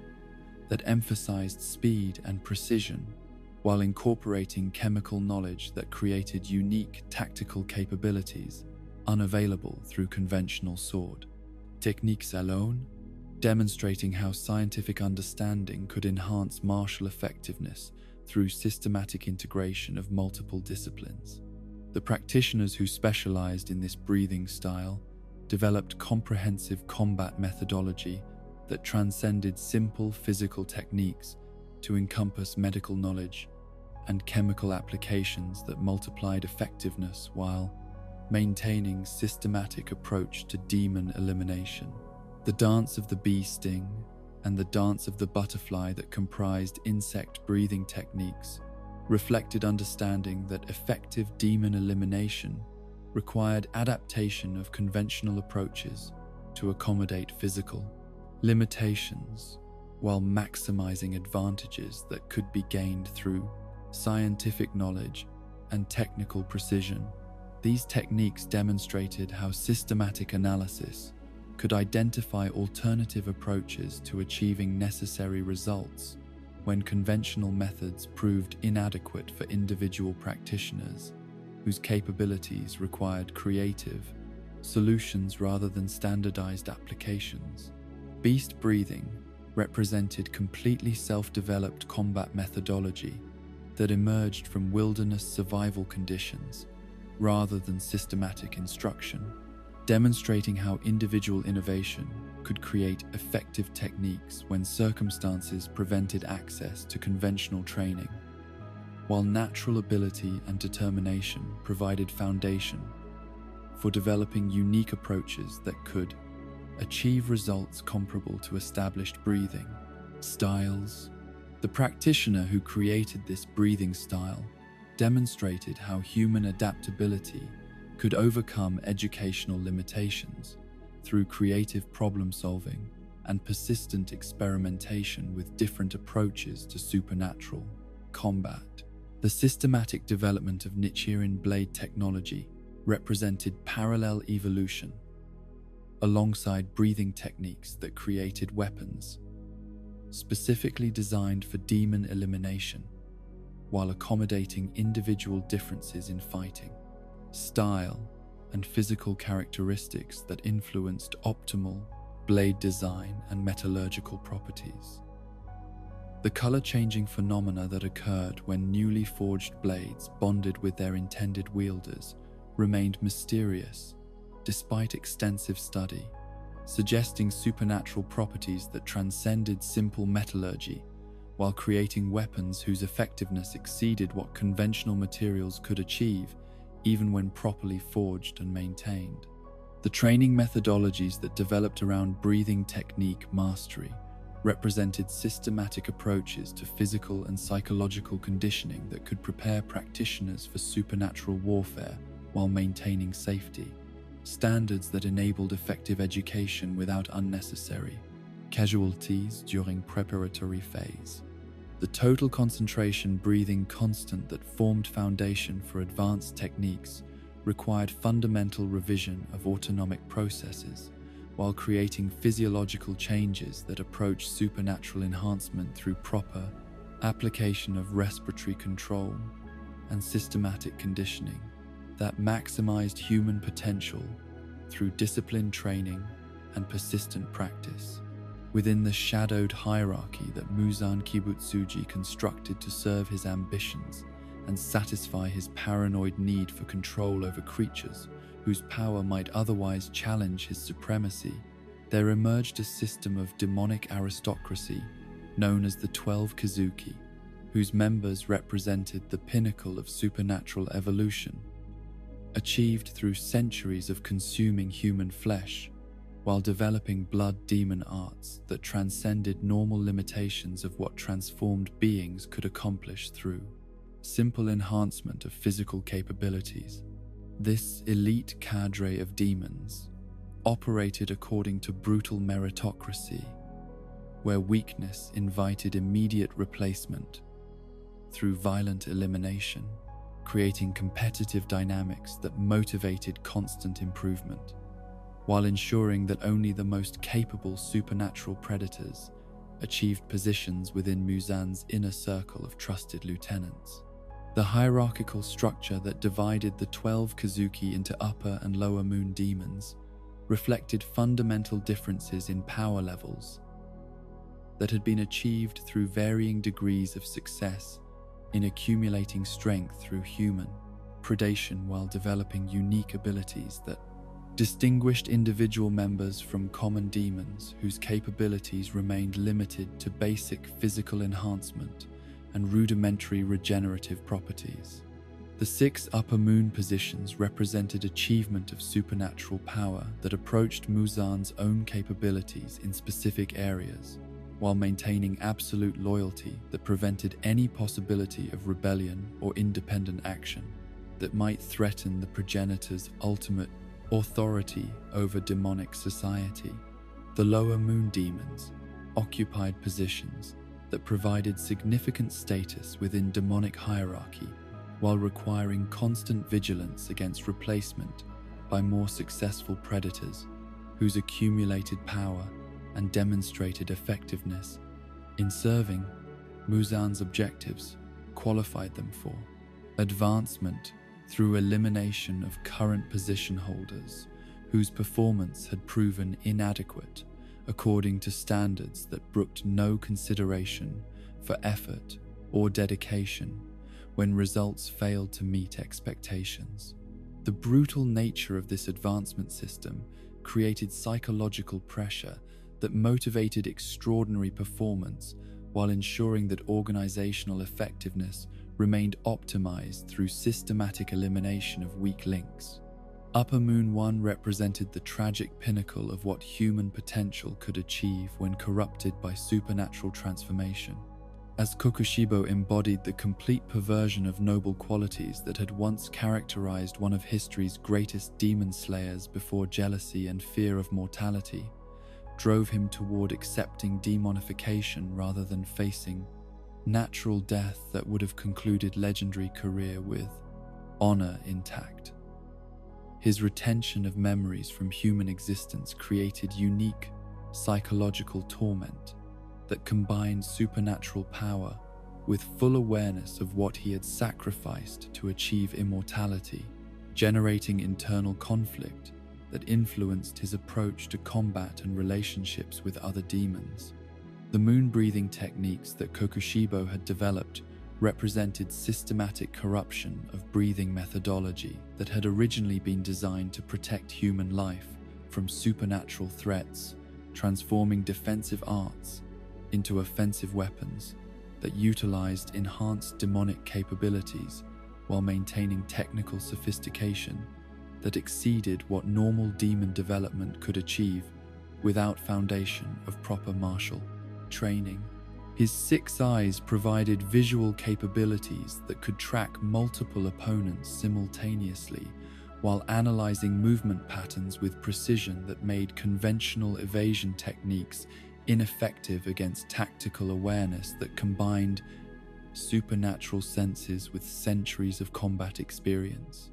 that emphasized speed and precision while incorporating chemical knowledge that created unique tactical capabilities unavailable through conventional sword techniques alone, demonstrating how scientific understanding could enhance martial effectiveness through systematic integration of multiple disciplines. The practitioners who specialized in this breathing style developed comprehensive combat methodology that transcended simple physical techniques to encompass medical knowledge and chemical applications that multiplied effectiveness while maintaining systematic approach to demon elimination. The dance of the bee sting and the dance of the butterfly that comprised insect breathing techniques reflected understanding that effective demon elimination required adaptation of conventional approaches to accommodate physical limitations while maximizing advantages that could be gained through scientific knowledge and technical precision. These techniques demonstrated how systematic analysis could identify alternative approaches to achieving necessary results when conventional methods proved inadequate for individual practitioners whose capabilities required creative solutions rather than standardized applications. Beast breathing represented completely self-developed combat methodology that emerged from wilderness survival conditions rather than systematic instruction, demonstrating how individual innovation could create effective techniques when circumstances prevented access to conventional training, while natural ability and determination provided foundation for developing unique approaches that could achieve results comparable to established breathing styles. The practitioner who created this breathing style demonstrated how human adaptability could overcome educational limitations through creative problem-solving and persistent experimentation with different approaches to supernatural combat. The systematic development of Nichiren blade technology represented parallel evolution, alongside breathing techniques that created weapons specifically designed for demon elimination, while accommodating individual differences in fighting, style, and physical characteristics that influenced optimal blade design and metallurgical properties. The color-changing phenomena that occurred when newly forged blades bonded with their intended wielders remained mysterious despite extensive study, suggesting supernatural properties that transcended simple metallurgy while creating weapons whose effectiveness exceeded what conventional materials could achieve, even when properly forged and maintained. The training methodologies that developed around breathing technique mastery represented systematic approaches to physical and psychological conditioning that could prepare practitioners for supernatural warfare while maintaining safety. Standards that enabled effective education without unnecessary casualties during preparatory phase. The total concentration breathing constant that formed foundation for advanced techniques required fundamental revision of autonomic processes while creating physiological changes that approach supernatural enhancement through proper application of respiratory control and systematic conditioning that maximized human potential through disciplined training and persistent practice. Within the shadowed hierarchy that Muzan Kibutsuji constructed to serve his ambitions and satisfy his paranoid need for control over creatures whose power might otherwise challenge his supremacy, there emerged a system of demonic aristocracy known as the 12 Kazuki, whose members represented the pinnacle of supernatural evolution, achieved through centuries of consuming human flesh while developing blood demon arts that transcended normal limitations of what transformed beings could accomplish through simple enhancement of physical capabilities. This elite cadre of demons operated according to brutal meritocracy, where weakness invited immediate replacement through violent elimination, creating competitive dynamics that motivated constant improvement, while ensuring that only the most capable supernatural predators achieved positions within Muzan's inner circle of trusted lieutenants. The hierarchical structure that divided the 12 Kazuki into upper and lower moon demons reflected fundamental differences in power levels that had been achieved through varying degrees of success in accumulating strength through human predation while developing unique abilities that distinguished individual members from common demons whose capabilities remained limited to basic physical enhancement and rudimentary regenerative properties. The 6 upper moon positions represented achievement of supernatural power that approached Muzan's own capabilities in specific areas, while maintaining absolute loyalty that prevented any possibility of rebellion or independent action that might threaten the progenitor's ultimate authority over demonic society. The lower moon demons occupied positions that provided significant status within demonic hierarchy while requiring constant vigilance against replacement by more successful predators whose accumulated power and demonstrated effectiveness in serving Muzan's objectives qualified them for advancement through elimination of current position holders whose performance had proven inadequate according to standards that brooked no consideration for effort or dedication when results failed to meet expectations. The brutal nature of this advancement system created psychological pressure that motivated extraordinary performance while ensuring that organizational effectiveness remained optimized through systematic elimination of weak links. Upper Moon 1 represented the tragic pinnacle of what human potential could achieve when corrupted by supernatural transformation, as Kokushibo embodied the complete perversion of noble qualities that had once characterized one of history's greatest demon slayers before jealousy and fear of mortality drove him toward accepting demonification rather than facing natural death that would have concluded legendary career with honor intact. His retention of memories from human existence created unique psychological torment that combined supernatural power with full awareness of what he had sacrificed to achieve immortality, generating internal conflict that influenced his approach to combat and relationships with other demons. The moon-breathing techniques that Kokushibo had developed represented systematic corruption of breathing methodology that had originally been designed to protect human life from supernatural threats, transforming defensive arts into offensive weapons that utilized enhanced demonic capabilities while maintaining technical sophistication that exceeded what normal demon development could achieve without foundation of proper martial training. His 6 eyes provided visual capabilities that could track multiple opponents simultaneously while analyzing movement patterns with precision that made conventional evasion techniques ineffective against tactical awareness that combined supernatural senses with centuries of combat experience.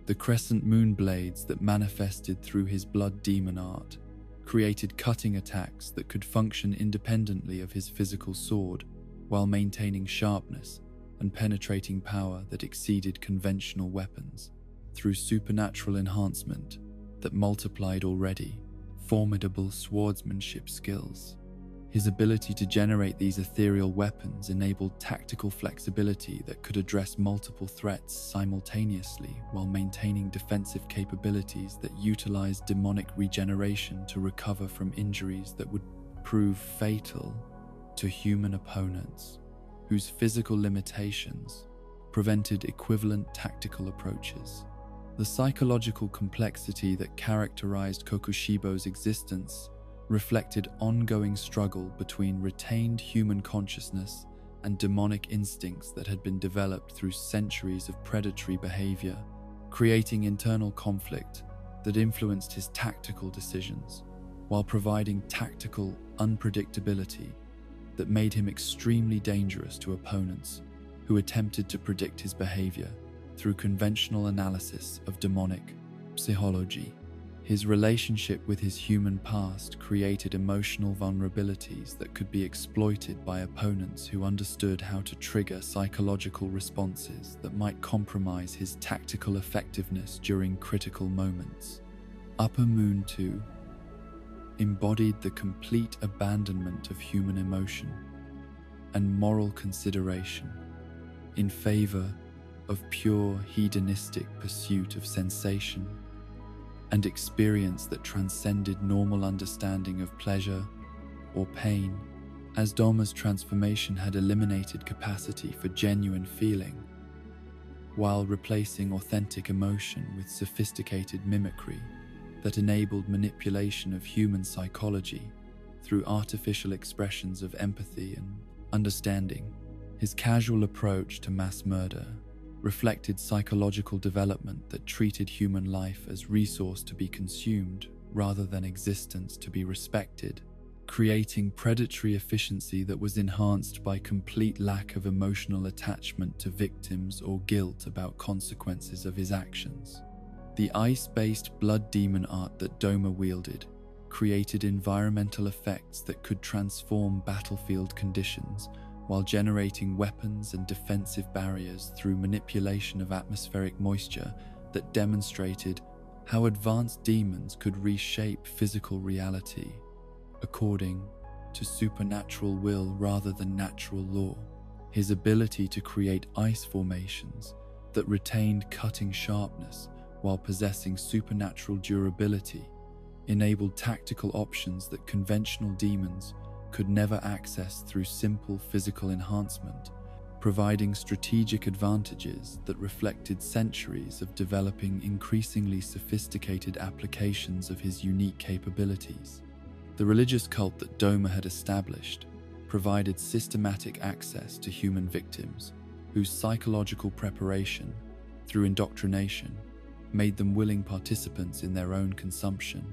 The crescent moon blades that manifested through his blood demon art created cutting attacks that could function independently of his physical sword while maintaining sharpness and penetrating power that exceeded conventional weapons through supernatural enhancement that multiplied already formidable swordsmanship skills. His ability to generate these ethereal weapons enabled tactical flexibility that could address multiple threats simultaneously while maintaining defensive capabilities that utilized demonic regeneration to recover from injuries that would prove fatal to human opponents, whose physical limitations prevented equivalent tactical approaches. The psychological complexity that characterized Kokushibo's existence reflected ongoing struggle between retained human consciousness and demonic instincts that had been developed through centuries of predatory behavior, creating internal conflict that influenced his tactical decisions, while providing tactical unpredictability that made him extremely dangerous to opponents who attempted to predict his behavior through conventional analysis of demonic psychology. His relationship with his human past created emotional vulnerabilities that could be exploited by opponents who understood how to trigger psychological responses that might compromise his tactical effectiveness during critical moments. Upper Moon 2 embodied the complete abandonment of human emotion and moral consideration in favor of pure hedonistic pursuit of sensation and experience that transcended normal understanding of pleasure or pain, as Doma's transformation had eliminated capacity for genuine feeling, while replacing authentic emotion with sophisticated mimicry that enabled manipulation of human psychology through artificial expressions of empathy and understanding. His casual approach to mass murder reflected psychological development that treated human life as resource to be consumed rather than existence to be respected, creating predatory efficiency that was enhanced by complete lack of emotional attachment to victims or guilt about consequences of his actions. The ice-based blood demon art that Doma wielded created environmental effects that could transform battlefield conditions while generating weapons and defensive barriers through manipulation of atmospheric moisture that demonstrated how advanced demons could reshape physical reality according to supernatural will rather than natural law. His ability to create ice formations that retained cutting sharpness while possessing supernatural durability enabled tactical options that conventional demons could never access through simple physical enhancement, providing strategic advantages that reflected centuries of developing increasingly sophisticated applications of his unique capabilities. The religious cult that Doma had established provided systematic access to human victims, whose psychological preparation, through indoctrination, made them willing participants in their own consumption,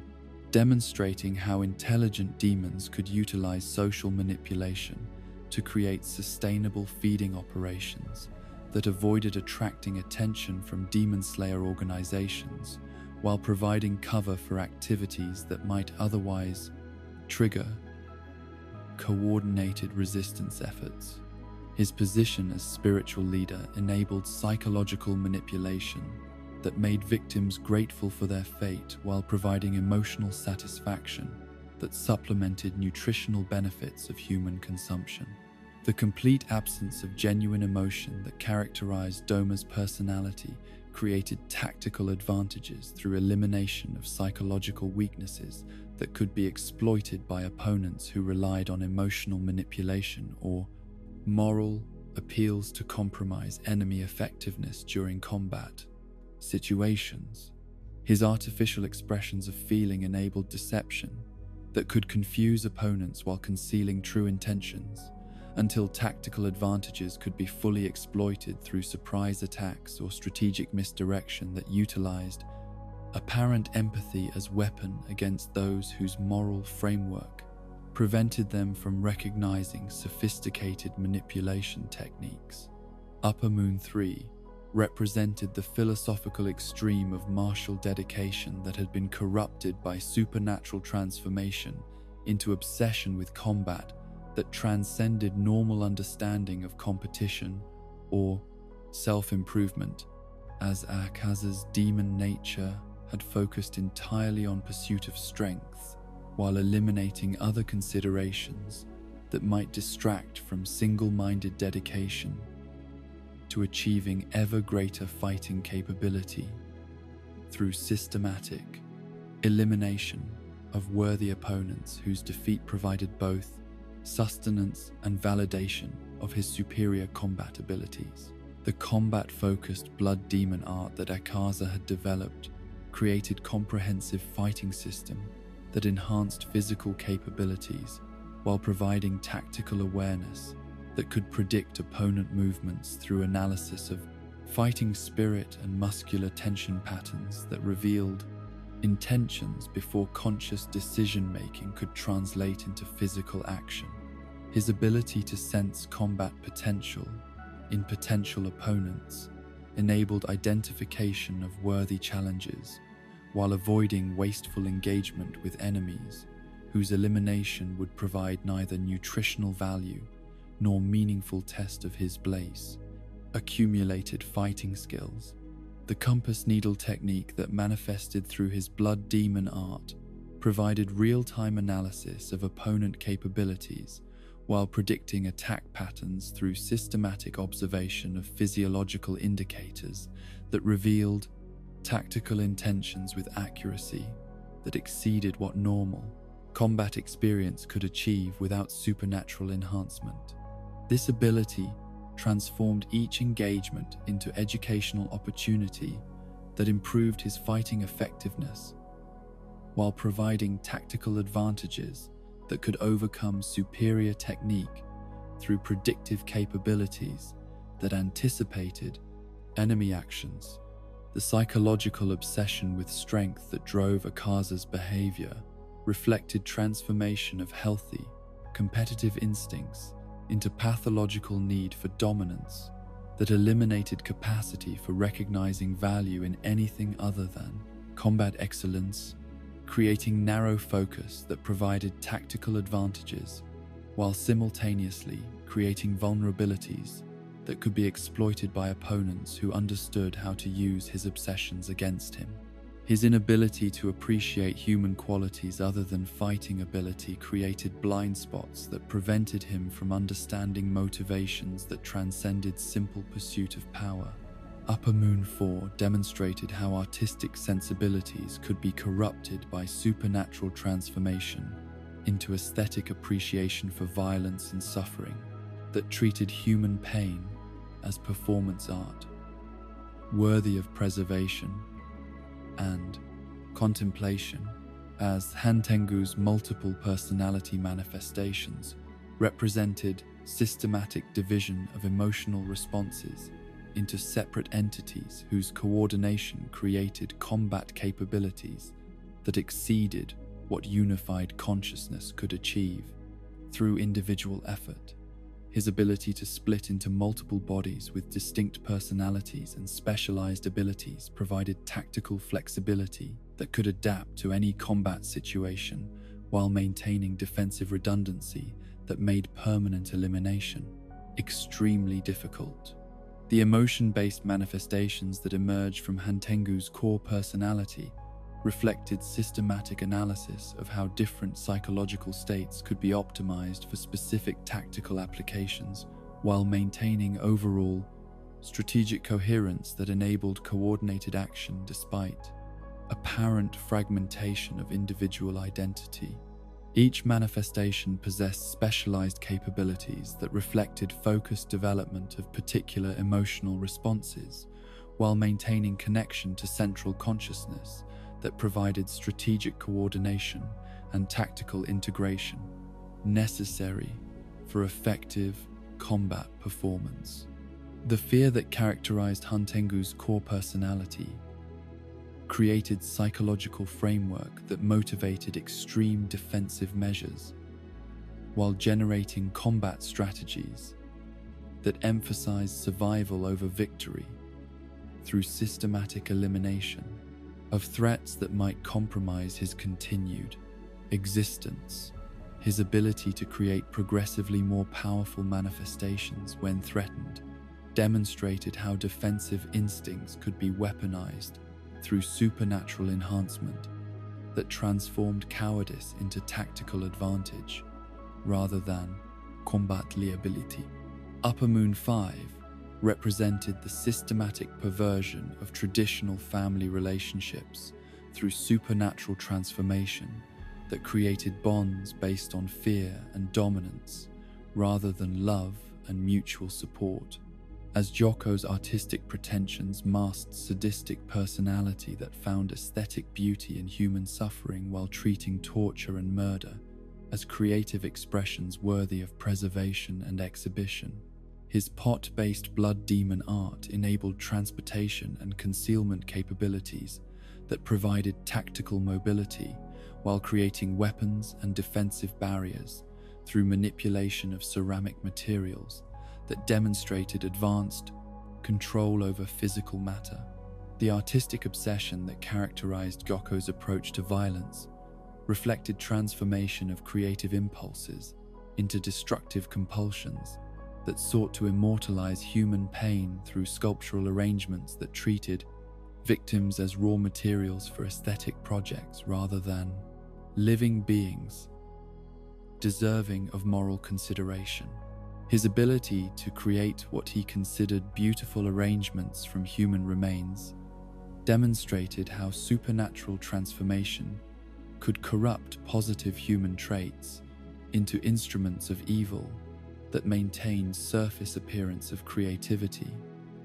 demonstrating how intelligent demons could utilize social manipulation to create sustainable feeding operations that avoided attracting attention from demon slayer organizations while providing cover for activities that might otherwise trigger coordinated resistance efforts. His position as spiritual leader enabled psychological manipulation that made victims grateful for their fate while providing emotional satisfaction that supplemented nutritional benefits of human consumption. The complete absence of genuine emotion that characterized Doma's personality created tactical advantages through elimination of psychological weaknesses that could be exploited by opponents who relied on emotional manipulation or moral appeals to compromise enemy effectiveness during combat situations. His artificial expressions of feeling enabled deception that could confuse opponents while concealing true intentions, until tactical advantages could be fully exploited through surprise attacks or strategic misdirection that utilized apparent empathy as weapon against those whose moral framework prevented them from recognizing sophisticated manipulation techniques. Upper Moon 3 represented the philosophical extreme of martial dedication that had been corrupted by supernatural transformation into obsession with combat that transcended normal understanding of competition or self-improvement, as Akaza's demon nature had focused entirely on pursuit of strength, while eliminating other considerations that might distract from single-minded dedication to achieving ever greater fighting capability through systematic elimination of worthy opponents whose defeat provided both sustenance and validation of his superior combat abilities. The combat-focused blood demon art that Akaza had developed created comprehensive fighting system that enhanced physical capabilities while providing tactical awareness that could predict opponent movements through analysis of fighting spirit and muscular tension patterns that revealed intentions before conscious decision-making could translate into physical action. His ability to sense combat potential in potential opponents enabled identification of worthy challenges while avoiding wasteful engagement with enemies whose elimination would provide neither nutritional value nor meaningful test of his place. Accumulated fighting skills. The compass needle technique that manifested through his blood demon art provided real-time analysis of opponent capabilities while predicting attack patterns through systematic observation of physiological indicators that revealed tactical intentions with accuracy that exceeded what normal combat experience could achieve without supernatural enhancement. This ability transformed each engagement into educational opportunity that improved his fighting effectiveness, while providing tactical advantages that could overcome superior technique through predictive capabilities that anticipated enemy actions. The psychological obsession with strength that drove Akaza's behavior reflected transformation of healthy, competitive instincts into pathological need for dominance that eliminated capacity for recognizing value in anything other than combat excellence, creating narrow focus that provided tactical advantages while simultaneously creating vulnerabilities that could be exploited by opponents who understood how to use his obsessions against him. His inability to appreciate human qualities other than fighting ability created blind spots that prevented him from understanding motivations that transcended simple pursuit of power. Upper Moon 4 demonstrated how artistic sensibilities could be corrupted by supernatural transformation into aesthetic appreciation for violence and suffering that treated human pain as performance art, worthy of preservation and contemplation, as Hantengu's multiple personality manifestations represented systematic division of emotional responses into separate entities whose coordination created combat capabilities that exceeded what unified consciousness could achieve through individual effort. His ability to split into multiple bodies with distinct personalities and specialized abilities provided tactical flexibility that could adapt to any combat situation while maintaining defensive redundancy that made permanent elimination extremely difficult. The emotion-based manifestations that emerged from Hantengu's core personality reflected systematic analysis of how different psychological states could be optimized for specific tactical applications while maintaining overall strategic coherence that enabled coordinated action despite apparent fragmentation of individual identity. Each manifestation possessed specialized capabilities that reflected focused development of particular emotional responses while maintaining connection to central consciousness that provided strategic coordination and tactical integration necessary for effective combat performance. The fear that characterized Hantengu's core personality created psychological framework that motivated extreme defensive measures while generating combat strategies that emphasized survival over victory through systematic elimination of threats that might compromise his continued existence. His ability to create progressively more powerful manifestations when threatened demonstrated how defensive instincts could be weaponized through supernatural enhancement that transformed cowardice into tactical advantage rather than combat liability. Upper Moon 5 represented the systematic perversion of traditional family relationships through supernatural transformation that created bonds based on fear and dominance rather than love and mutual support. As Gyoko's artistic pretensions masked sadistic personality that found aesthetic beauty in human suffering while treating torture and murder as creative expressions worthy of preservation and exhibition. His pot-based blood demon art enabled transportation and concealment capabilities that provided tactical mobility while creating weapons and defensive barriers through manipulation of ceramic materials that demonstrated advanced control over physical matter. The artistic obsession that characterized Gyoko's approach to violence reflected transformation of creative impulses into destructive compulsions that sought to immortalize human pain through sculptural arrangements that treated victims as raw materials for aesthetic projects rather than living beings deserving of moral consideration. His ability to create what he considered beautiful arrangements from human remains demonstrated how supernatural transformation could corrupt positive human traits into instruments of evil that maintained surface appearance of creativity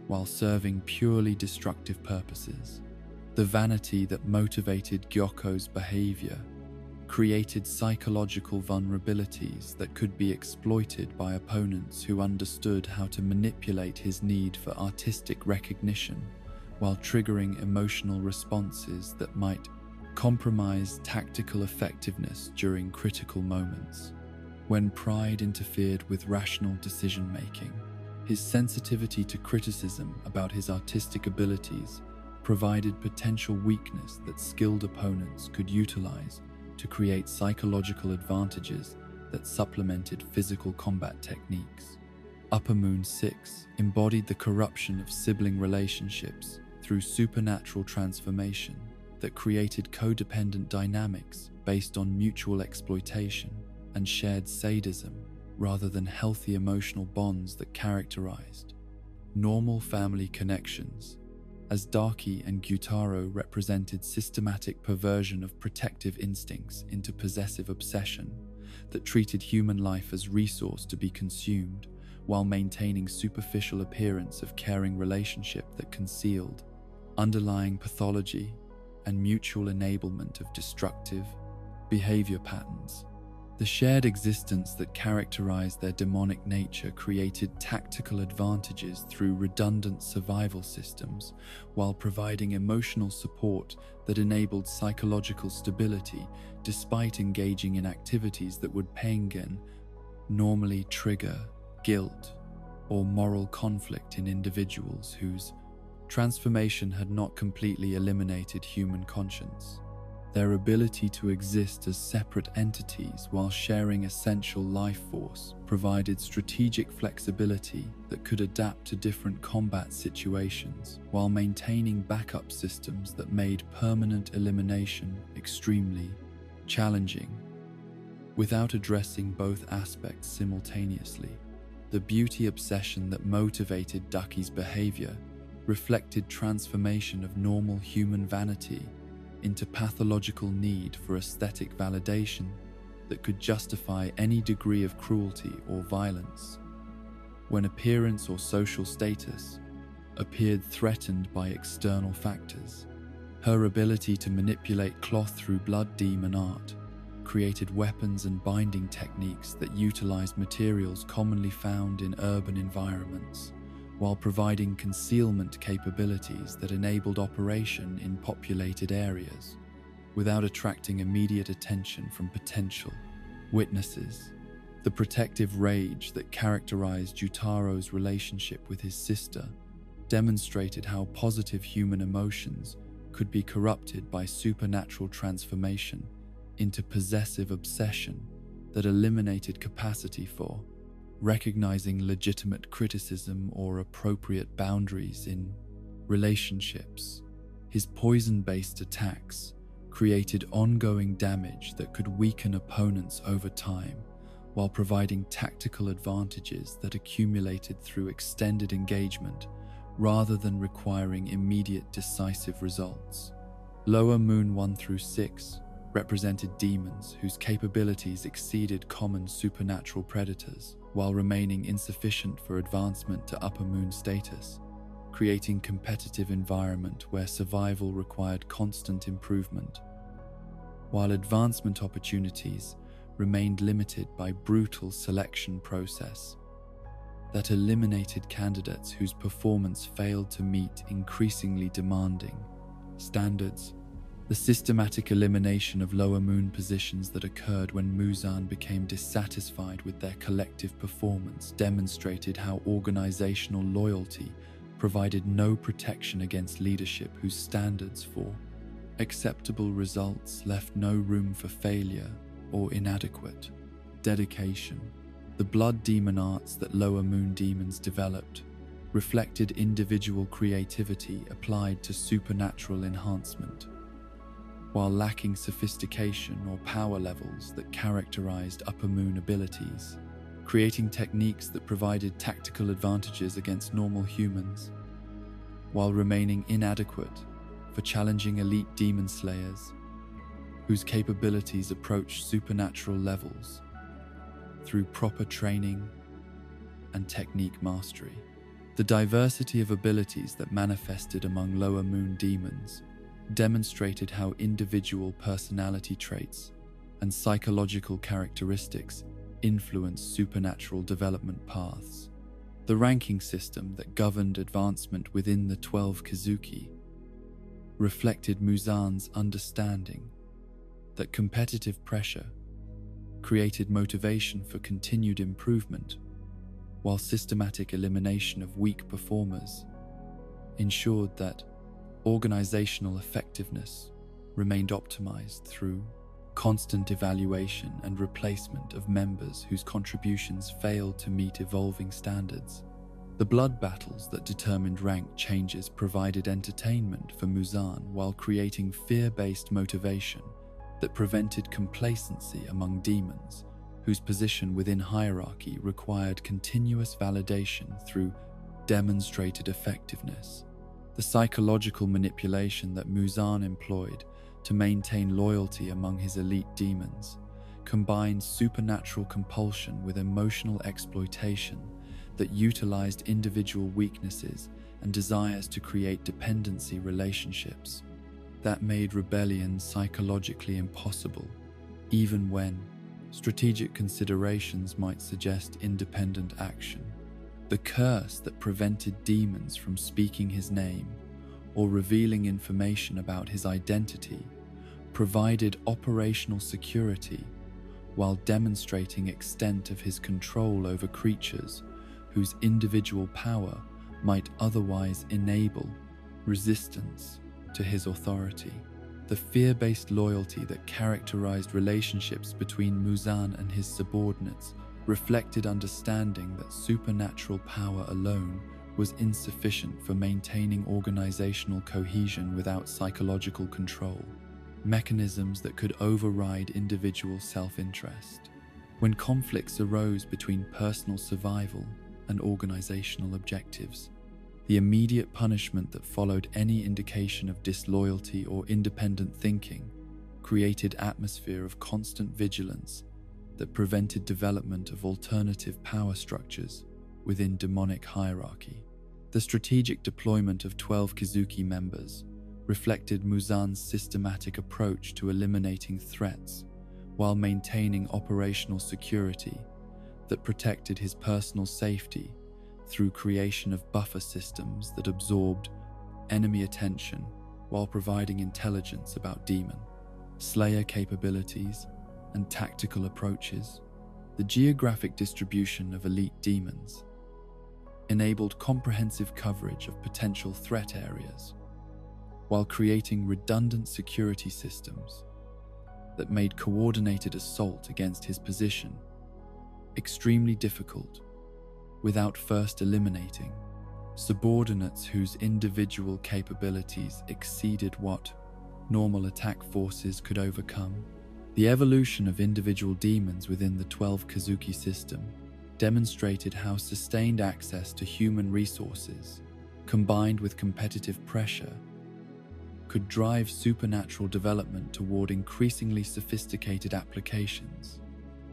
while serving purely destructive purposes. The vanity that motivated Gyoko's behavior created psychological vulnerabilities that could be exploited by opponents who understood how to manipulate his need for artistic recognition while triggering emotional responses that might compromise tactical effectiveness during critical moments. When pride interfered with rational decision-making, his sensitivity to criticism about his artistic abilities provided potential weakness that skilled opponents could utilize to create psychological advantages that supplemented physical combat techniques. Upper Moon 6 embodied the corruption of sibling relationships through supernatural transformation that created codependent dynamics based on mutual exploitation and shared sadism rather than healthy emotional bonds that characterized normal family connections. As Daki and Gyutaro represented systematic perversion of protective instincts into possessive obsession that treated human life as resource to be consumed while maintaining superficial appearance of caring relationship that concealed underlying pathology and mutual enablement of destructive behavior patterns. The shared existence that characterized their demonic nature created tactical advantages through redundant survival systems while providing emotional support that enabled psychological stability despite engaging in activities that would Pengen normally trigger guilt, or moral conflict in individuals whose transformation had not completely eliminated human conscience. Their ability to exist as separate entities while sharing essential life force provided strategic flexibility that could adapt to different combat situations while maintaining backup systems that made permanent elimination extremely challenging. Without addressing both aspects simultaneously, the beauty obsession that motivated Ducky's behavior reflected transformation of normal human vanity into pathological need for aesthetic validation that could justify any degree of cruelty or violence. When appearance or social status appeared threatened by external factors, her ability to manipulate cloth through blood demon art created weapons and binding techniques that utilized materials commonly found in urban environments, while providing concealment capabilities that enabled operation in populated areas without attracting immediate attention from potential witnesses. The protective rage that characterized Jutaro's relationship with his sister demonstrated how positive human emotions could be corrupted by supernatural transformation into possessive obsession that eliminated capacity for recognizing legitimate criticism or appropriate boundaries in relationships. His poison-based attacks created ongoing damage that could weaken opponents over time, while providing tactical advantages that accumulated through extended engagement rather than requiring immediate decisive results. Lower Moon 1 through 6 represented demons whose capabilities exceeded common supernatural predators, while remaining insufficient for advancement to Upper Moon status, creating competitive environment where survival required constant improvement, while advancement opportunities remained limited by brutal selection process that eliminated candidates whose performance failed to meet increasingly demanding standards. The systematic elimination of lower moon positions that occurred when Muzan became dissatisfied with their collective performance demonstrated how organizational loyalty provided no protection against leadership whose standards for acceptable results left no room for failure or inadequate dedication. The blood demon arts that lower moon demons developed reflected individual creativity applied to supernatural enhancement, while lacking sophistication or power levels that characterized upper moon abilities, creating techniques that provided tactical advantages against normal humans, while remaining inadequate for challenging elite demon slayers whose capabilities approached supernatural levels through proper training and technique mastery. The diversity of abilities that manifested among lower moon demons demonstrated how individual personality traits and psychological characteristics influence supernatural development paths. The ranking system that governed advancement within the 12 Kizuki reflected Muzan's understanding that competitive pressure created motivation for continued improvement, while systematic elimination of weak performers ensured that organizational effectiveness remained optimized through constant evaluation and replacement of members whose contributions failed to meet evolving standards. The blood battles that determined rank changes provided entertainment for Muzan while creating fear-based motivation that prevented complacency among demons whose position within hierarchy required continuous validation through demonstrated effectiveness. The psychological manipulation that Muzan employed to maintain loyalty among his elite demons combined supernatural compulsion with emotional exploitation that utilized individual weaknesses and desires to create dependency relationships that made rebellion psychologically impossible, even when strategic considerations might suggest independent action. The curse that prevented demons from speaking his name or revealing information about his identity provided operational security while demonstrating extent of his control over creatures whose individual power might otherwise enable resistance to his authority. The fear-based loyalty that characterized relationships between Muzan and his subordinates reflected understanding that supernatural power alone was insufficient for maintaining organizational cohesion without psychological control, mechanisms that could override individual self-interest. When conflicts arose between personal survival and organizational objectives, the immediate punishment that followed any indication of disloyalty or independent thinking created an atmosphere of constant vigilance that prevented development of alternative power structures within demonic hierarchy. The strategic deployment of 12 Kizuki members reflected Muzan's systematic approach to eliminating threats while maintaining operational security that protected his personal safety through creation of buffer systems that absorbed enemy attention while providing intelligence about demon, slayer capabilities, and tactical approaches. The geographic distribution of elite demons enabled comprehensive coverage of potential threat areas, while creating redundant security systems that made coordinated assault against his position extremely difficult without first eliminating subordinates whose individual capabilities exceeded what normal attack forces could overcome. The evolution of individual demons within the 12 Kizuki system demonstrated how sustained access to human resources, combined with competitive pressure, could drive supernatural development toward increasingly sophisticated applications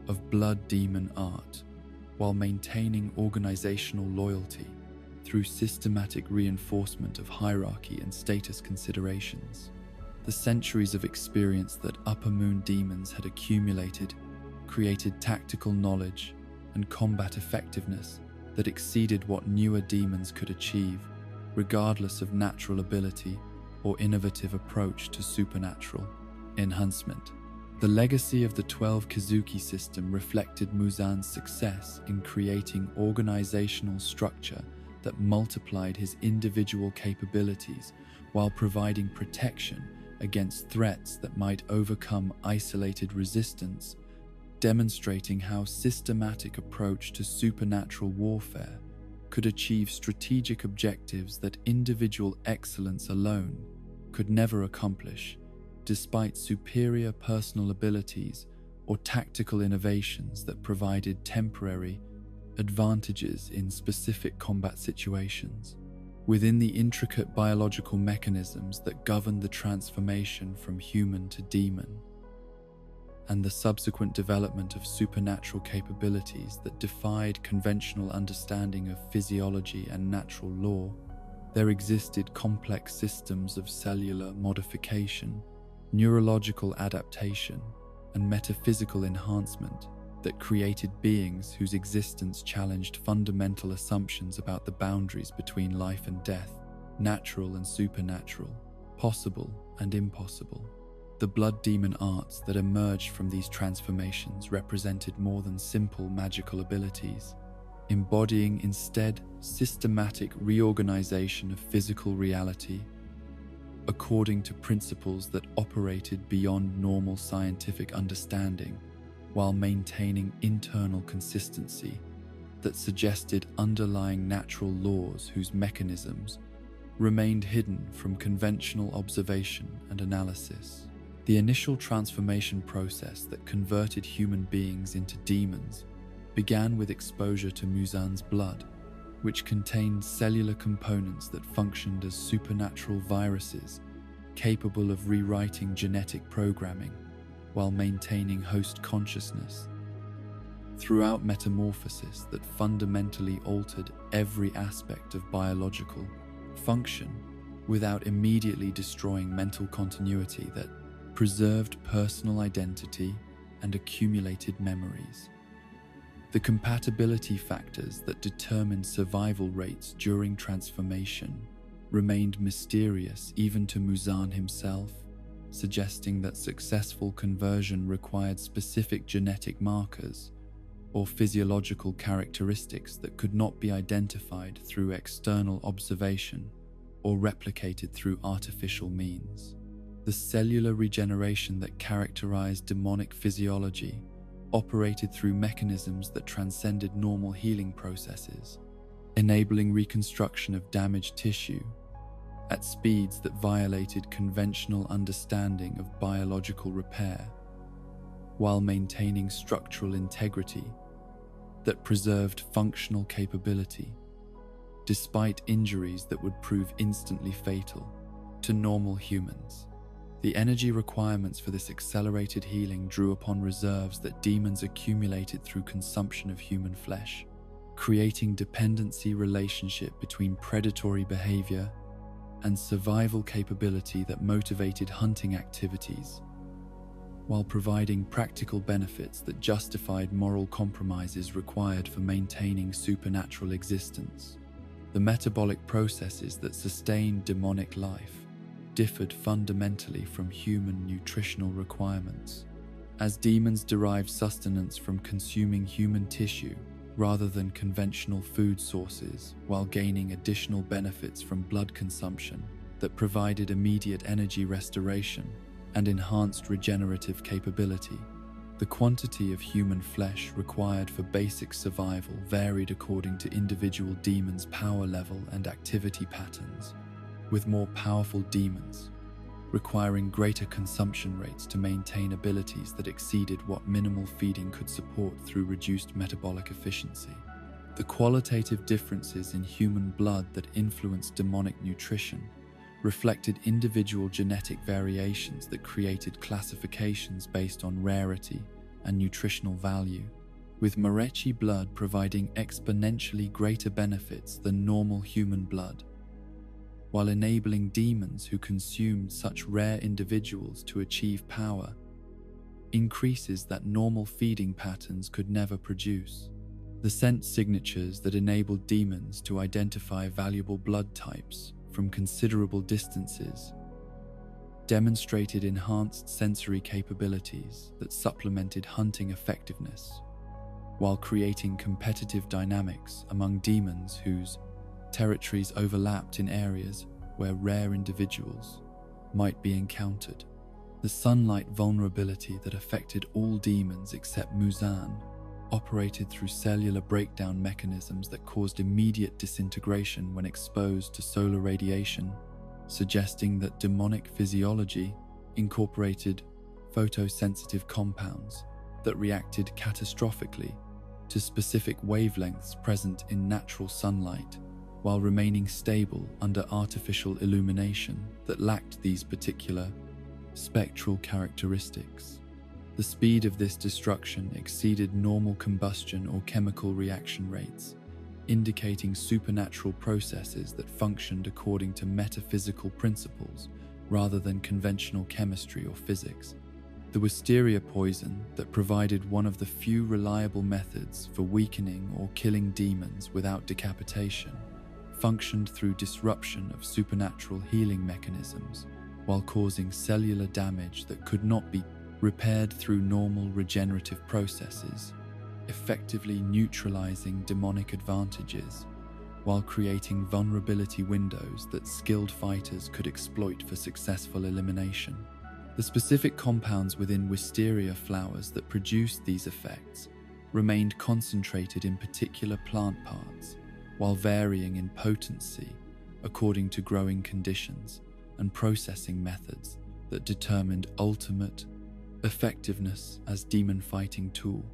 of blood demon art, while maintaining organizational loyalty through systematic reinforcement of hierarchy and status considerations. The centuries of experience that Upper Moon demons had accumulated created tactical knowledge and combat effectiveness that exceeded what newer demons could achieve, regardless of natural ability or innovative approach to supernatural enhancement. The legacy of the 12 Kizuki system reflected Muzan's success in creating organizational structure that multiplied his individual capabilities while providing protection against threats that might overcome isolated resistance, demonstrating how systematic approach to supernatural warfare could achieve strategic objectives that individual excellence alone could never accomplish, despite superior personal abilities or tactical innovations that provided temporary advantages in specific combat situations. Within the intricate biological mechanisms that govern the transformation from human to demon, and the subsequent development of supernatural capabilities that defied conventional understanding of physiology and natural law, there existed complex systems of cellular modification, neurological adaptation, and metaphysical enhancement that created beings whose existence challenged fundamental assumptions about the boundaries between life and death, natural and supernatural, possible and impossible. The blood demon arts that emerged from these transformations represented more than simple magical abilities, embodying instead systematic reorganization of physical reality according to principles that operated beyond normal scientific understanding, while maintaining internal consistency that suggested underlying natural laws whose mechanisms remained hidden from conventional observation and analysis. The initial transformation process that converted human beings into demons began with exposure to Muzan's blood, which contained cellular components that functioned as supernatural viruses capable of rewriting genetic programming while maintaining host consciousness. Throughout metamorphosis that fundamentally altered every aspect of biological function without immediately destroying mental continuity that preserved personal identity and accumulated memories. The compatibility factors that determined survival rates during transformation remained mysterious even to Muzan himself, suggesting that successful conversion required specific genetic markers or physiological characteristics that could not be identified through external observation or replicated through artificial means. The cellular regeneration that characterized demonic physiology operated through mechanisms that transcended normal healing processes, enabling reconstruction of damaged tissue at speeds that violated conventional understanding of biological repair, while maintaining structural integrity that preserved functional capability, despite injuries that would prove instantly fatal to normal humans. The energy requirements for this accelerated healing drew upon reserves that demons accumulated through consumption of human flesh, creating dependency relationship between predatory behavior and survival capability that motivated hunting activities, while providing practical benefits that justified moral compromises required for maintaining supernatural existence. The metabolic processes that sustained demonic life differed fundamentally from human nutritional requirements, as demons derived sustenance from consuming human tissue rather than conventional food sources, while gaining additional benefits from blood consumption that provided immediate energy restoration and enhanced regenerative capability. The quantity of human flesh required for basic survival varied according to individual demons' power level and activity patterns, with more powerful demons requiring greater consumption rates to maintain abilities that exceeded what minimal feeding could support through reduced metabolic efficiency. The qualitative differences in human blood that influenced demonic nutrition reflected individual genetic variations that created classifications based on rarity and nutritional value, with Marechi blood providing exponentially greater benefits than normal human blood, while enabling demons who consumed such rare individuals to achieve power, increases that normal feeding patterns could never produce. The scent signatures that enabled demons to identify valuable blood types from considerable distances demonstrated enhanced sensory capabilities that supplemented hunting effectiveness, while creating competitive dynamics among demons whose territories overlapped in areas where rare individuals might be encountered. The sunlight vulnerability that affected all demons except Muzan operated through cellular breakdown mechanisms that caused immediate disintegration when exposed to solar radiation, suggesting that demonic physiology incorporated photosensitive compounds that reacted catastrophically to specific wavelengths present in natural sunlight, while remaining stable under artificial illumination that lacked these particular spectral characteristics. The speed of this destruction exceeded normal combustion or chemical reaction rates, indicating supernatural processes that functioned according to metaphysical principles rather than conventional chemistry or physics. The wisteria poison that provided one of the few reliable methods for weakening or killing demons without decapitation functioned through disruption of supernatural healing mechanisms while causing cellular damage that could not be repaired through normal regenerative processes, effectively neutralizing demonic advantages while creating vulnerability windows that skilled fighters could exploit for successful elimination. The specific compounds within wisteria flowers that produced these effects remained concentrated in particular plant parts, while varying in potency according to growing conditions and processing methods that determined ultimate effectiveness as demon fighting tool.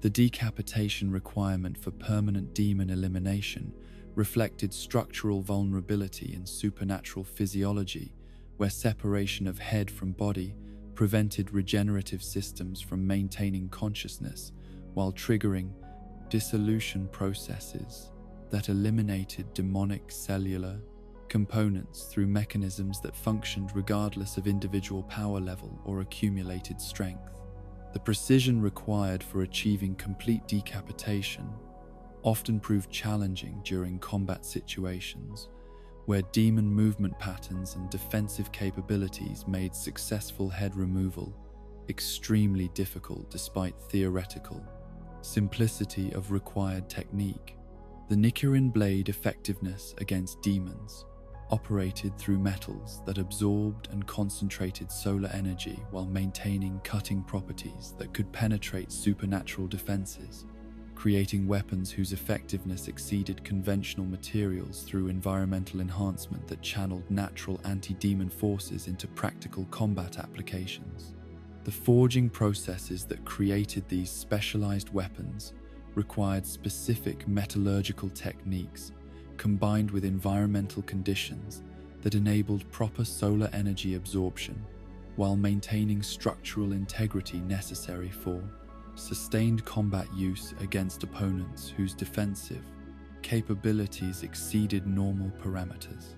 The decapitation requirement for permanent demon elimination reflected structural vulnerability in supernatural physiology, where separation of head from body prevented regenerative systems from maintaining consciousness, while triggering dissolution processes that eliminated demonic cellular components through mechanisms that functioned regardless of individual power level or accumulated strength. The precision required for achieving complete decapitation often proved challenging during combat situations, where demon movement patterns and defensive capabilities made successful head removal extremely difficult despite theoretical simplicity of required technique. The Nichiren blade effectiveness against demons operated through metals that absorbed and concentrated solar energy while maintaining cutting properties that could penetrate supernatural defenses, creating weapons whose effectiveness exceeded conventional materials through environmental enhancement that channeled natural anti-demon forces into practical combat applications. The forging processes that created these specialized weapons required specific metallurgical techniques combined with environmental conditions that enabled proper solar energy absorption while maintaining structural integrity necessary for sustained combat use against opponents whose defensive capabilities exceeded normal parameters.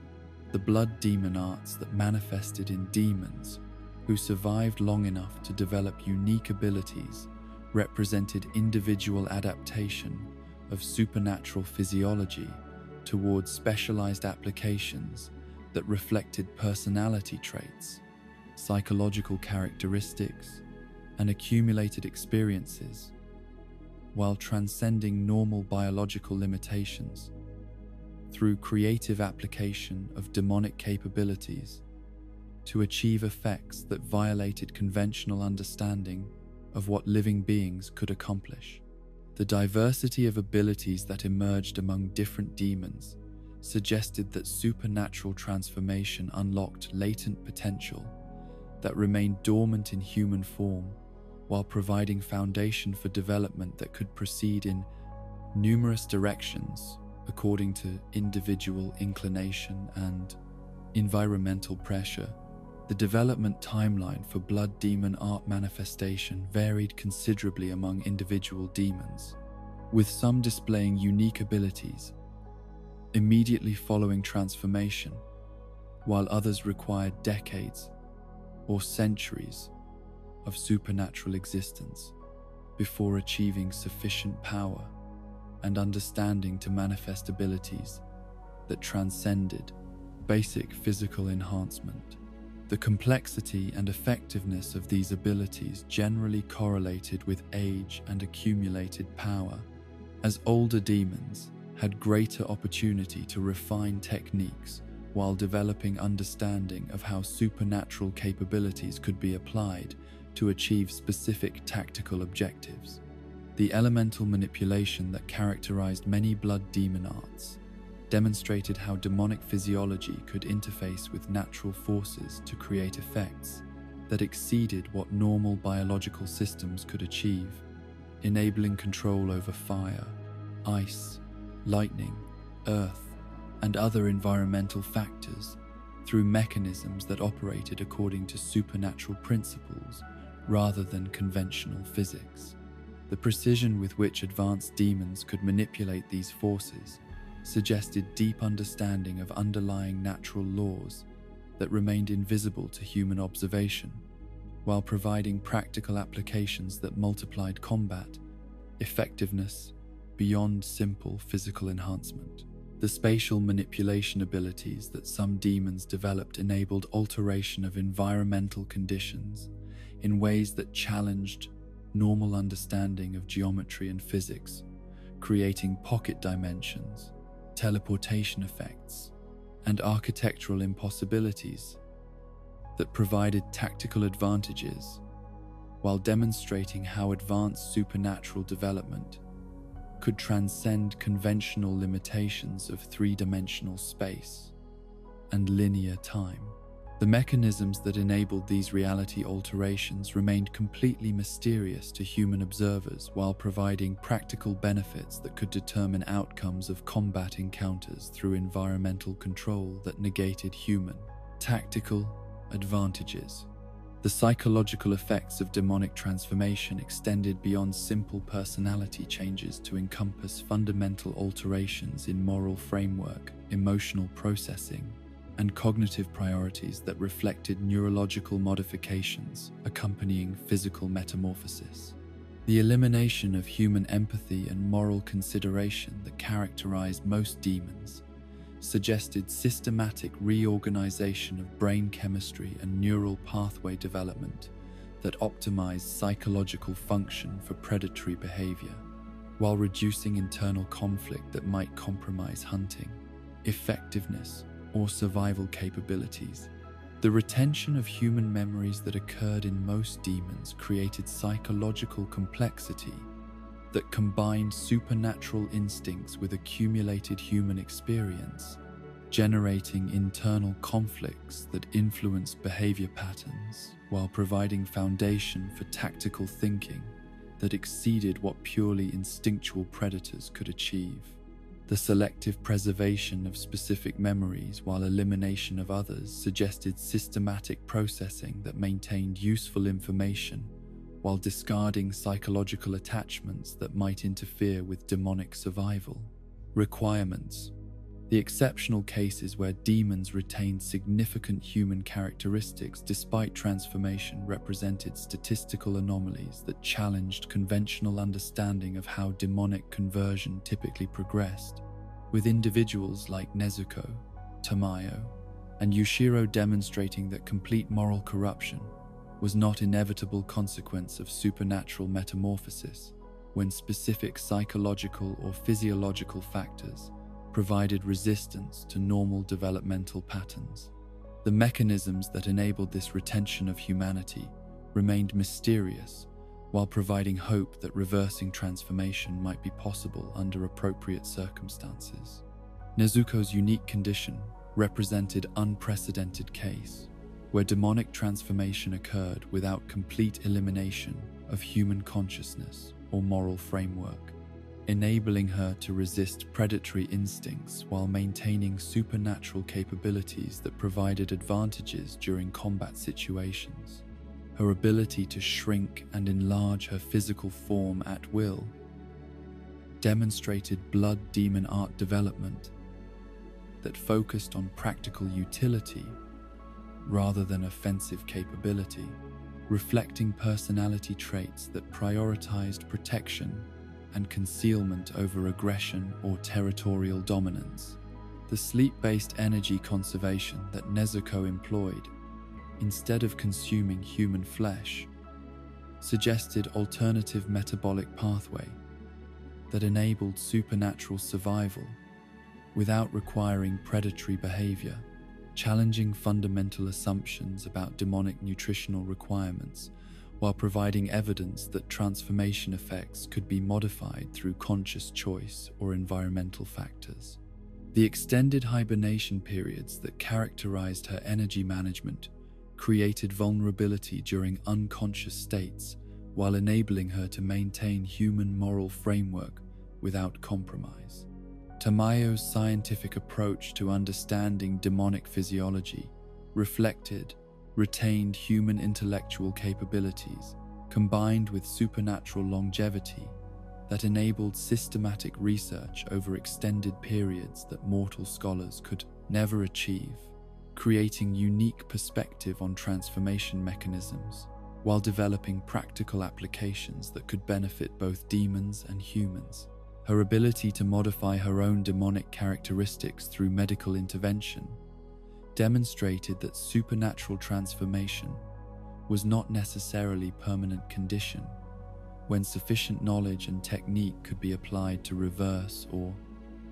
The blood demon arts that manifested in demons who survived long enough to develop unique abilities represented individual adaptation of supernatural physiology towards specialized applications that reflected personality traits, psychological characteristics, and accumulated experiences, while transcending normal biological limitations through creative application of demonic capabilities to achieve effects that violated conventional understanding of what living beings could accomplish. The diversity of abilities that emerged among different demons suggested that supernatural transformation unlocked latent potential that remained dormant in human form, while providing foundation for development that could proceed in numerous directions according to individual inclination and environmental pressure. The development timeline for blood demon art manifestation varied considerably among individual demons, with some displaying unique abilities immediately following transformation, while others required decades or centuries of supernatural existence before achieving sufficient power and understanding to manifest abilities that transcended basic physical enhancement. The complexity and effectiveness of these abilities generally correlated with age and accumulated power, as older demons had greater opportunity to refine techniques while developing understanding of how supernatural capabilities could be applied to achieve specific tactical objectives. The elemental manipulation that characterized many blood demon arts demonstrated how demonic physiology could interface with natural forces to create effects that exceeded what normal biological systems could achieve, enabling control over fire, ice, lightning, earth, and other environmental factors through mechanisms that operated according to supernatural principles rather than conventional physics. The precision with which advanced demons could manipulate these forces suggested deep understanding of underlying natural laws that remained invisible to human observation, while providing practical applications that multiplied combat effectiveness beyond simple physical enhancement. The spatial manipulation abilities that some demons developed enabled alteration of environmental conditions in ways that challenged normal understanding of geometry and physics, creating pocket dimensions, teleportation effects, and architectural impossibilities that provided tactical advantages while demonstrating how advanced supernatural development could transcend conventional limitations of three-dimensional space and linear time. The mechanisms that enabled these reality alterations remained completely mysterious to human observers while providing practical benefits that could determine outcomes of combat encounters through environmental control that negated human tactical advantages. The psychological effects of demonic transformation extended beyond simple personality changes to encompass fundamental alterations in moral framework, emotional processing, and cognitive priorities that reflected neurological modifications accompanying physical metamorphosis. The elimination of human empathy and moral consideration that characterized most demons suggested systematic reorganization of brain chemistry and neural pathway development that optimized psychological function for predatory behavior. while reducing internal conflict that might compromise hunting, effectiveness, or survival capabilities. The retention of human memories that occurred in most demons created psychological complexity that combined supernatural instincts with accumulated human experience, generating internal conflicts that influenced behavior patterns while providing foundation for tactical thinking that exceeded what purely instinctual predators could achieve. The selective preservation of specific memories while elimination of others suggested systematic processing that maintained useful information while discarding psychological attachments that might interfere with demonic survival. Requirements: the exceptional cases where demons retained significant human characteristics despite transformation represented statistical anomalies that challenged conventional understanding of how demonic conversion typically progressed, with individuals like Nezuko, Tamayo, and Yushiro demonstrating that complete moral corruption was not an inevitable consequence of supernatural metamorphosis when specific psychological or physiological factors provided resistance to normal developmental patterns. The mechanisms that enabled this retention of humanity remained mysterious, while providing hope that reversing transformation might be possible under appropriate circumstances. Nezuko's unique condition represented an unprecedented case, where demonic transformation occurred without complete elimination of human consciousness or moral framework, enabling her to resist predatory instincts while maintaining supernatural capabilities that provided advantages during combat situations. Her ability to shrink and enlarge her physical form at will demonstrated blood demon art development that focused on practical utility rather than offensive capability, reflecting personality traits that prioritized protection and concealment over aggression or territorial dominance. The sleep-based energy conservation that Nezuko employed, instead of consuming human flesh, suggested alternative metabolic pathway that enabled supernatural survival without requiring predatory behavior, challenging fundamental assumptions about demonic nutritional requirements while providing evidence that transformation effects could be modified through conscious choice or environmental factors. The extended hibernation periods that characterized her energy management created vulnerability during unconscious states while enabling her to maintain human moral framework without compromise. Tamayo's scientific approach to understanding demonic physiology reflected retained human intellectual capabilities combined with supernatural longevity that enabled systematic research over extended periods that mortal scholars could never achieve, creating unique perspective on transformation mechanisms while developing practical applications that could benefit both demons and humans. Her ability to modify her own demonic characteristics through medical intervention demonstrated that supernatural transformation was not necessarily a permanent condition when sufficient knowledge and technique could be applied to reverse or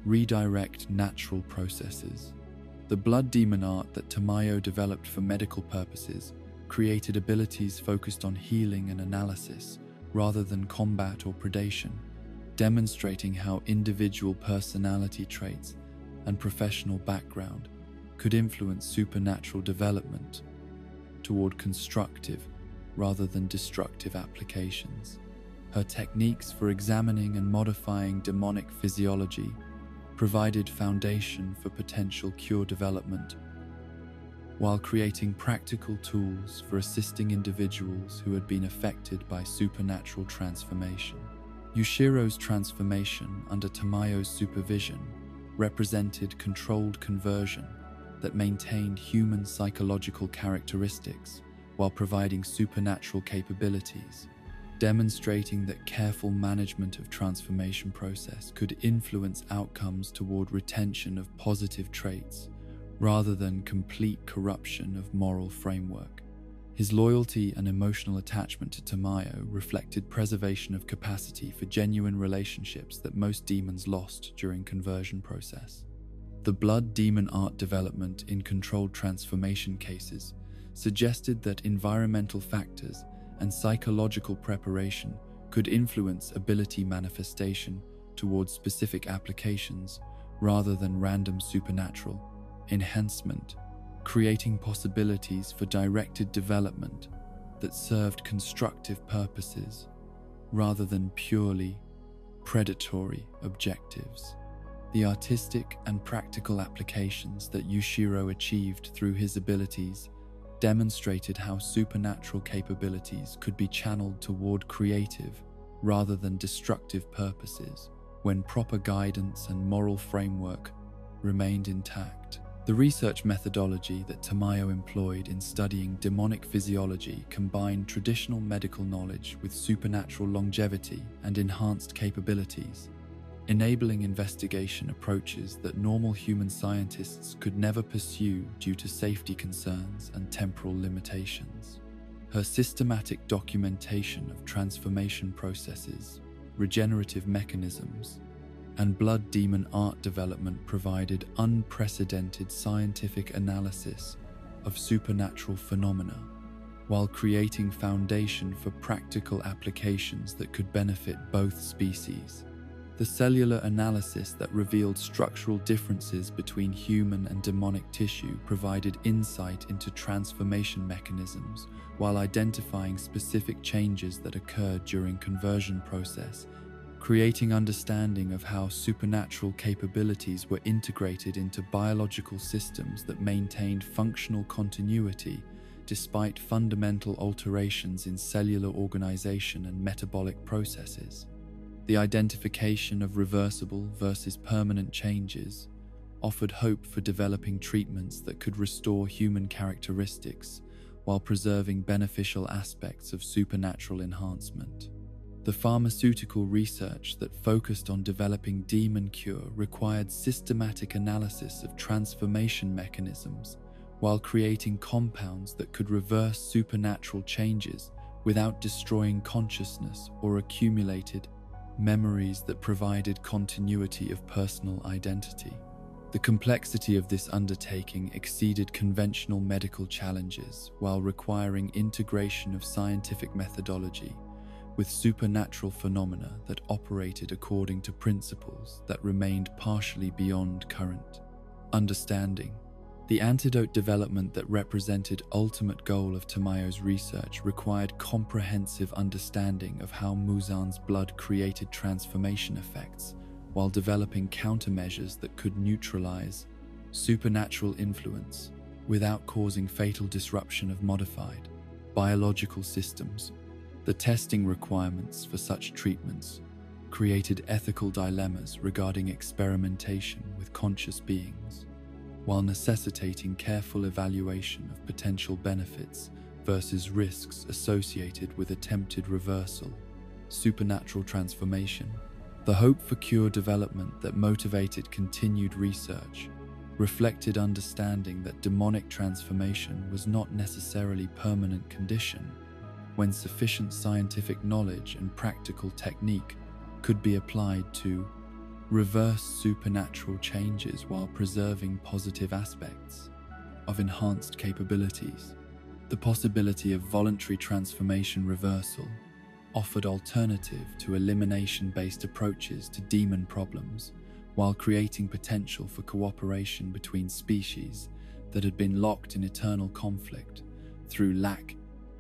redirect natural processes. The blood demon art that Tamayo developed for medical purposes created abilities focused on healing and analysis rather than combat or predation, demonstrating how individual personality traits and professional background could influence supernatural development toward constructive rather than destructive applications. Her techniques for examining and modifying demonic physiology provided foundation for potential cure development, while creating practical tools for assisting individuals who had been affected by supernatural transformation. Yushiro's transformation under Tamayo's supervision represented controlled conversion that maintained human psychological characteristics while providing supernatural capabilities, demonstrating that careful management of transformation process could influence outcomes toward retention of positive traits rather than complete corruption of moral framework. His loyalty and emotional attachment to Tamayo reflected preservation of capacity for genuine relationships that most demons lost during conversion process. The blood demon art development in controlled transformation cases suggested that environmental factors and psychological preparation could influence ability manifestation towards specific applications rather than random supernatural enhancement, creating possibilities for directed development that served constructive purposes rather than purely predatory objectives. The artistic and practical applications that Yushiro achieved through his abilities demonstrated how supernatural capabilities could be channeled toward creative rather than destructive purposes when proper guidance and moral framework remained intact. The research methodology that Tamayo employed in studying demonic physiology combined traditional medical knowledge with supernatural longevity and enhanced capabilities, enabling investigation approaches that normal human scientists could never pursue due to safety concerns and temporal limitations. Her systematic documentation of transformation processes, regenerative mechanisms, and blood demon art development provided unprecedented scientific analysis of supernatural phenomena, while creating foundation for practical applications that could benefit both species. The cellular analysis that revealed structural differences between human and demonic tissue provided insight into transformation mechanisms, while identifying specific changes that occurred during conversion process, creating understanding of how supernatural capabilities were integrated into biological systems that maintained functional continuity despite fundamental alterations in cellular organization and metabolic processes. The identification of reversible versus permanent changes offered hope for developing treatments that could restore human characteristics while preserving beneficial aspects of supernatural enhancement. The pharmaceutical research that focused on developing demon cure required systematic analysis of transformation mechanisms while creating compounds that could reverse supernatural changes without destroying consciousness or accumulated memories that provided continuity of personal identity. The complexity of this undertaking exceeded conventional medical challenges while requiring integration of scientific methodology with supernatural phenomena that operated according to principles that remained partially beyond current understanding. The antidote development that represented ultimate goal of Tamayo's research required comprehensive understanding of how Muzan's blood created transformation effects, while developing countermeasures that could neutralize supernatural influence without causing fatal disruption of modified biological systems. The testing requirements for such treatments created ethical dilemmas regarding experimentation with conscious beings, while necessitating careful evaluation of potential benefits versus risks associated with attempted reversal, supernatural transformation. The hope for cure development that motivated continued research reflected understanding that demonic transformation was not necessarily a permanent condition when sufficient scientific knowledge and practical technique could be applied to reverse supernatural changes while preserving positive aspects of enhanced capabilities. The possibility of voluntary transformation reversal offered alternative to elimination-based approaches to demon problems while creating potential for cooperation between species that had been locked in eternal conflict through lack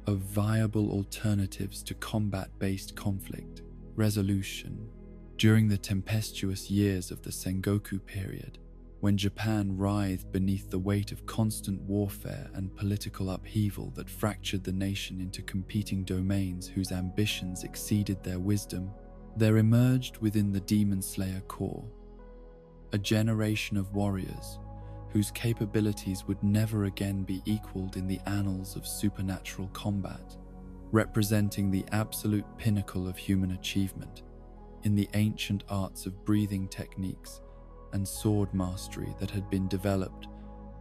of viable alternatives to combat-based conflict resolution. During the tempestuous years of the Sengoku period, when Japan writhed beneath the weight of constant warfare and political upheaval that fractured the nation into competing domains whose ambitions exceeded their wisdom, there emerged within the Demon Slayer Corps a generation of warriors whose capabilities would never again be equaled in the annals of supernatural combat, representing the absolute pinnacle of human achievement in the ancient arts of breathing techniques and sword mastery that had been developed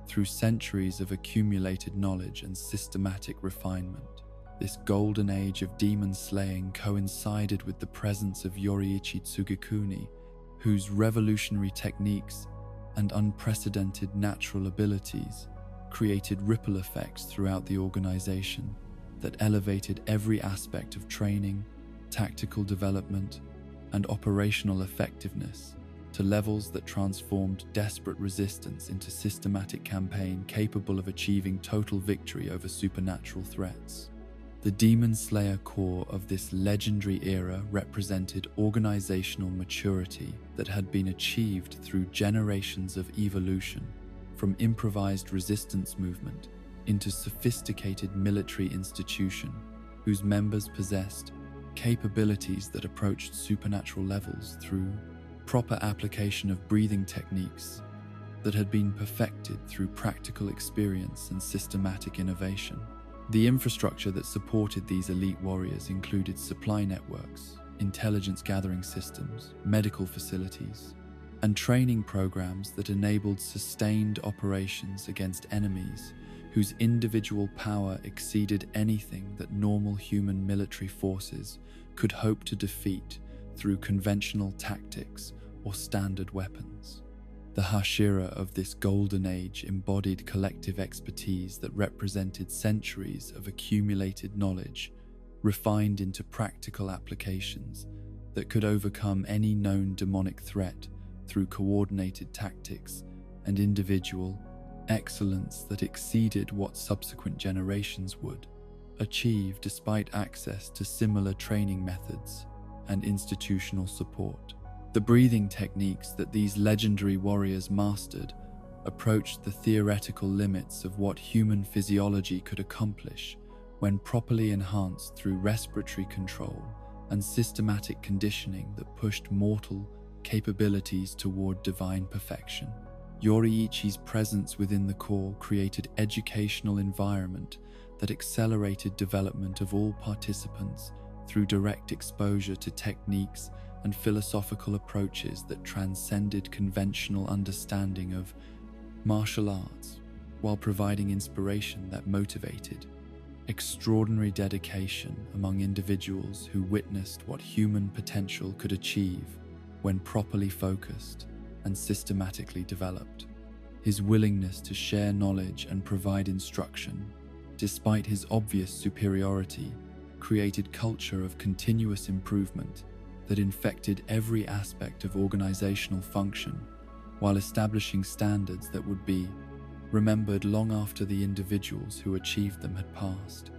through centuries of accumulated knowledge and systematic refinement. This golden age of demon slaying coincided with the presence of Yoriichi Tsugakuni, whose revolutionary techniques and unprecedented natural abilities created ripple effects throughout the organization that elevated every aspect of training, tactical development, and operational effectiveness to levels that transformed desperate resistance into systematic campaign capable of achieving total victory over supernatural threats. The Demon Slayer core of this legendary era represented organizational maturity that had been achieved through generations of evolution, from improvised resistance movement into sophisticated military institution, whose members possessed capabilities that approached supernatural levels through proper application of breathing techniques that had been perfected through practical experience and systematic innovation. The infrastructure that supported these elite warriors included supply networks, intelligence gathering systems, medical facilities, and training programs that enabled sustained operations against enemies whose individual power exceeded anything that normal human military forces could hope to defeat through conventional tactics or standard weapons. The Hashira of this golden age embodied collective expertise that represented centuries of accumulated knowledge, refined into practical applications that could overcome any known demonic threat through coordinated tactics and individual excellence that exceeded what subsequent generations would achieve despite access to similar training methods and institutional support. The breathing techniques that these legendary warriors mastered approached the theoretical limits of what human physiology could accomplish when properly enhanced through respiratory control and systematic conditioning that pushed mortal capabilities toward divine perfection. Yoriichi's presence within the core created educational environment that accelerated development of all participants through direct exposure to techniques and philosophical approaches that transcended conventional understanding of martial arts, while providing inspiration that motivated extraordinary dedication among individuals who witnessed what human potential could achieve when properly focused and systematically developed. His willingness to share knowledge and provide instruction, despite his obvious superiority, created culture of continuous improvement that infected every aspect of organizational function, while establishing standards that would be remembered long after the individuals who achieved them had passed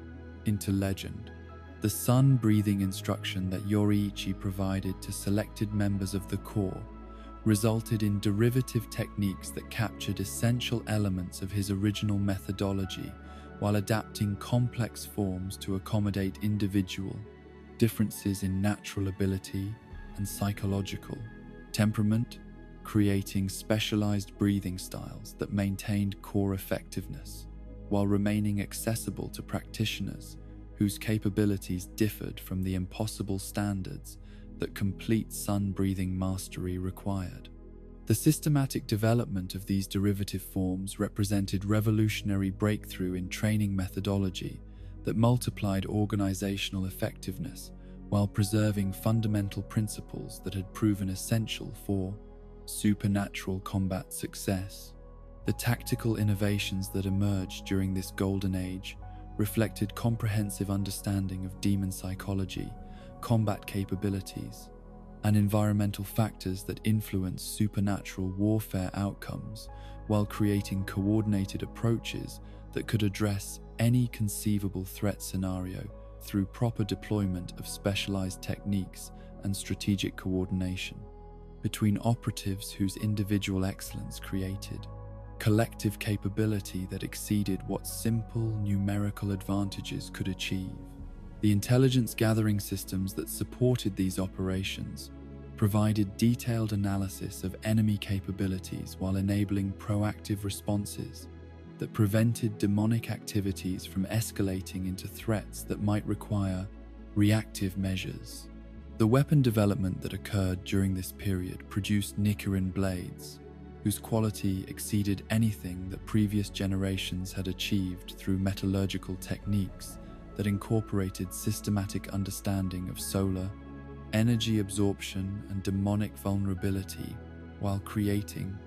into legend. The sun-breathing instruction that Yoriichi provided to selected members of the core resulted in derivative techniques that captured essential elements of his original methodology while adapting complex forms to accommodate individual differences in natural ability and psychological temperament, creating specialized breathing styles that maintained core effectiveness while remaining accessible to practitioners whose capabilities differed from the impossible standards that complete sun-breathing mastery required. The systematic development of these derivative forms represented revolutionary breakthrough in training methodology that multiplied organizational effectiveness while preserving fundamental principles that had proven essential for supernatural combat success. The tactical innovations that emerged during this golden age reflected comprehensive understanding of demon psychology, combat capabilities, and environmental factors that influence supernatural warfare outcomes, while creating coordinated approaches that could address any conceivable threat scenario through proper deployment of specialized techniques and strategic coordination between operatives whose individual excellence created collective capability that exceeded what simple numerical advantages could achieve. The intelligence gathering systems that supported these operations provided detailed analysis of enemy capabilities while enabling proactive responses that prevented demonic activities from escalating into threats that might require reactive measures. The weapon development that occurred during this period produced Nichiren blades, whose quality exceeded anything that previous generations had achieved through metallurgical techniques that incorporated systematic understanding of solar, energy absorption, and demonic vulnerability, while creating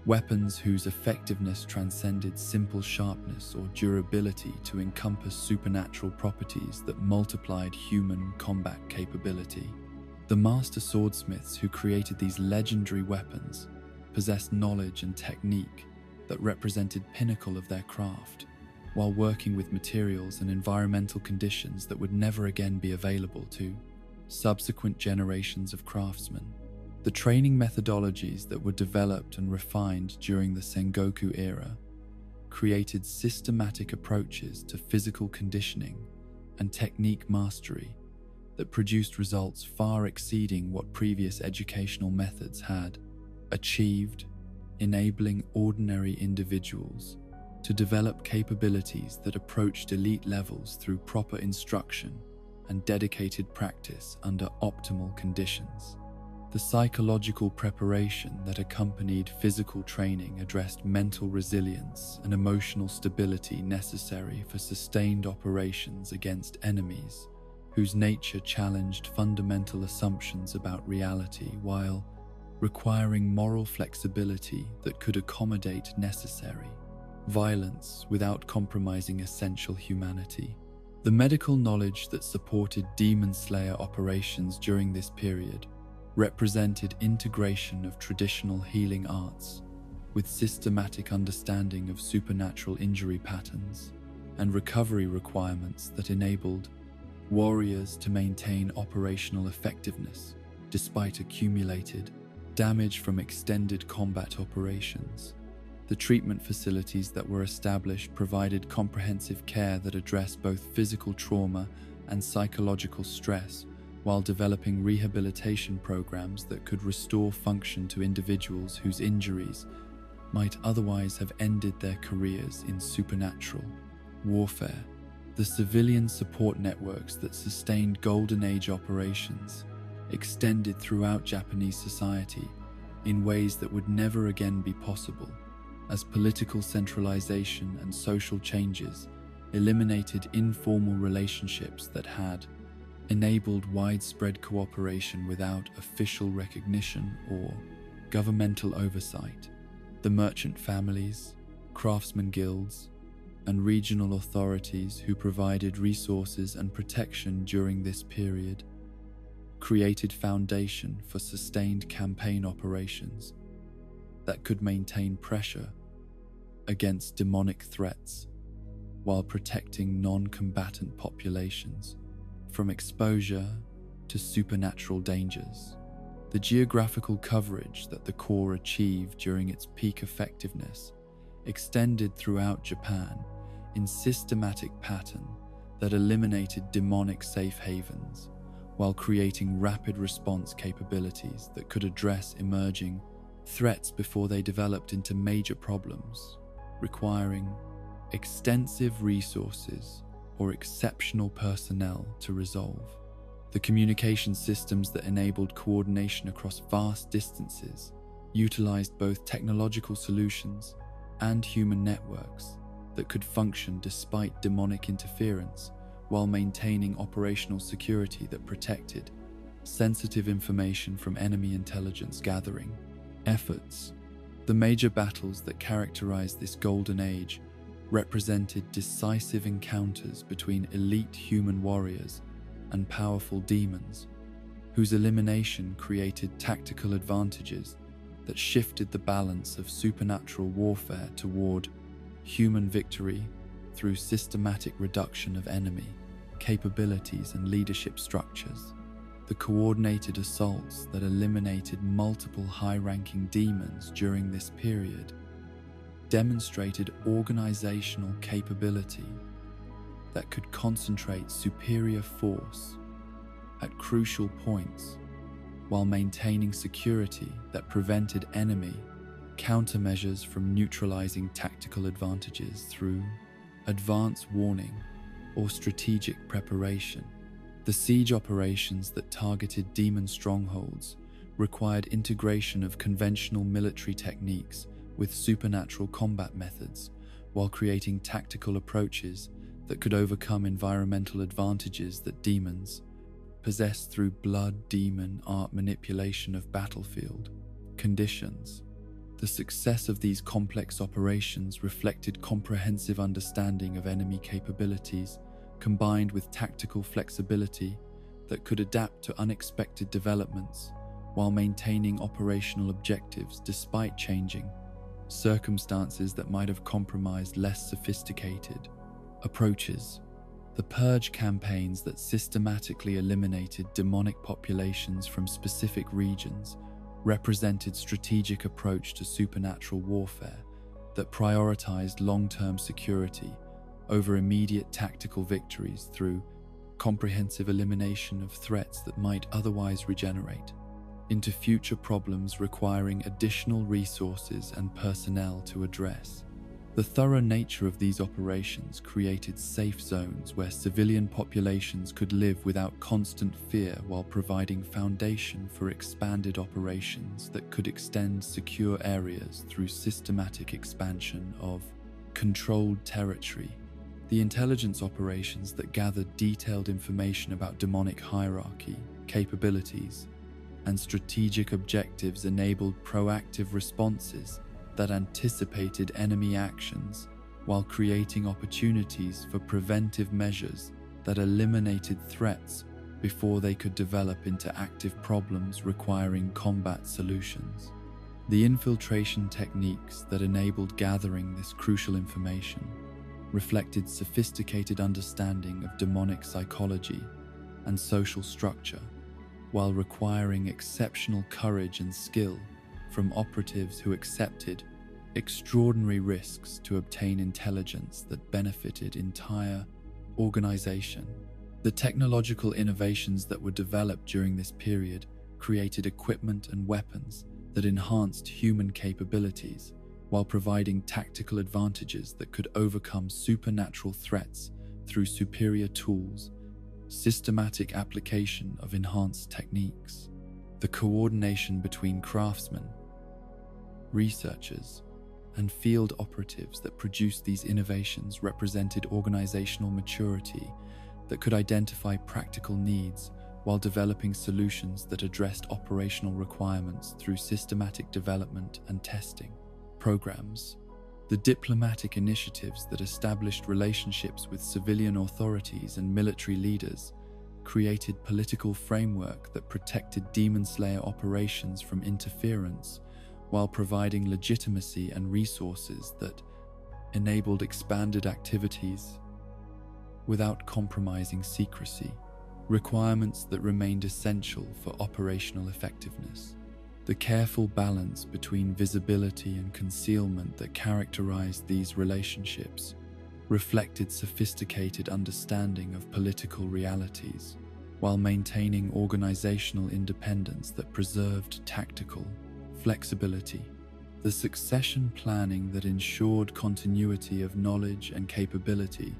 weapons whose effectiveness transcended simple sharpness or durability to encompass supernatural properties that multiplied human combat capability. The master swordsmiths who created these legendary weapons possessed knowledge and technique that represented pinnacle of their craft, while working with materials and environmental conditions that would never again be available to subsequent generations of craftsmen. The training methodologies that were developed and refined during the Sengoku era created systematic approaches to physical conditioning and technique mastery that produced results far exceeding what previous educational methods had achieved, enabling ordinary individuals to develop capabilities that approached elite levels through proper instruction and dedicated practice under optimal conditions. The psychological preparation that accompanied physical training addressed mental resilience and emotional stability necessary for sustained operations against enemies whose nature challenged fundamental assumptions about reality, while requiring moral flexibility that could accommodate necessary violence without compromising essential humanity. The medical knowledge that supported Demon Slayer operations during this period represented integration of traditional healing arts with systematic understanding of supernatural injury patterns and recovery requirements that enabled warriors to maintain operational effectiveness despite accumulated damage from extended combat operations. The treatment facilities that were established provided comprehensive care that addressed both physical trauma and psychological stress, while developing rehabilitation programs that could restore function to individuals whose injuries might otherwise have ended their careers in supernatural warfare. The civilian support networks that sustained Golden Age operations extended throughout Japanese society in ways that would never again be possible, as political centralization and social changes eliminated informal relationships that had enabled widespread cooperation without official recognition or governmental oversight. The merchant families, craftsman guilds, and regional authorities who provided resources and protection during this period created foundation for sustained campaign operations that could maintain pressure against demonic threats while protecting non-combatant populations from exposure to supernatural dangers. The geographical coverage that the Corps achieved during its peak effectiveness extended throughout Japan in systematic pattern that eliminated demonic safe havens while creating rapid response capabilities that could address emerging threats before they developed into major problems, requiring extensive resources or exceptional personnel to resolve. The communication systems that enabled coordination across vast distances utilized both technological solutions and human networks that could function despite demonic interference, while maintaining operational security that protected sensitive information from enemy intelligence gathering efforts. The major battles that characterized this golden age represented decisive encounters between elite human warriors and powerful demons, whose elimination created tactical advantages that shifted the balance of supernatural warfare toward human victory through systematic reduction of enemy capabilities and leadership structures. The coordinated assaults that eliminated multiple high-ranking demons during this period demonstrated organizational capability that could concentrate superior force at crucial points while maintaining security that prevented enemy countermeasures from neutralizing tactical advantages through advance warning or strategic preparation. The siege operations that targeted demon strongholds required integration of conventional military techniques with supernatural combat methods, while creating tactical approaches that could overcome environmental advantages that demons possess through blood demon art manipulation of battlefield conditions. The success of these complex operations reflected comprehensive understanding of enemy capabilities combined with tactical flexibility that could adapt to unexpected developments while maintaining operational objectives despite changing circumstances that might have compromised less sophisticated approaches. The purge campaigns that systematically eliminated demonic populations from specific regions represented strategic approach to supernatural warfare that prioritized long-term security over immediate tactical victories through comprehensive elimination of threats that might otherwise regenerate into future problems requiring additional resources and personnel to address. The thorough nature of these operations created safe zones where civilian populations could live without constant fear while providing foundation for expanded operations that could extend secure areas through systematic expansion of controlled territory. The intelligence operations that gathered detailed information about demonic hierarchy, capabilities, and strategic objectives enabled proactive responses that anticipated enemy actions while creating opportunities for preventive measures that eliminated threats before they could develop into active problems requiring combat solutions. The infiltration techniques that enabled gathering this crucial information reflected sophisticated understanding of demonic psychology and social structure, while requiring exceptional courage and skill from operatives who accepted extraordinary risks to obtain intelligence that benefited entire organization. The technological innovations that were developed during this period created equipment and weapons that enhanced human capabilities while providing tactical advantages that could overcome supernatural threats through superior tools, systematic application of enhanced techniques. The coordination between craftsmen, researchers, and field operatives that produced these innovations represented organizational maturity that could identify practical needs while developing solutions that addressed operational requirements through systematic development and testing programs. The diplomatic initiatives that established relationships with civilian authorities and military leaders created political framework that protected Demon Slayer operations from interference while providing legitimacy and resources that enabled expanded activities without compromising secrecy, requirements that remained essential for operational effectiveness. The careful balance between visibility and concealment that characterized these relationships reflected sophisticated understanding of political realities, while maintaining organizational independence that preserved tactical flexibility. The succession planning that ensured continuity of knowledge and capability,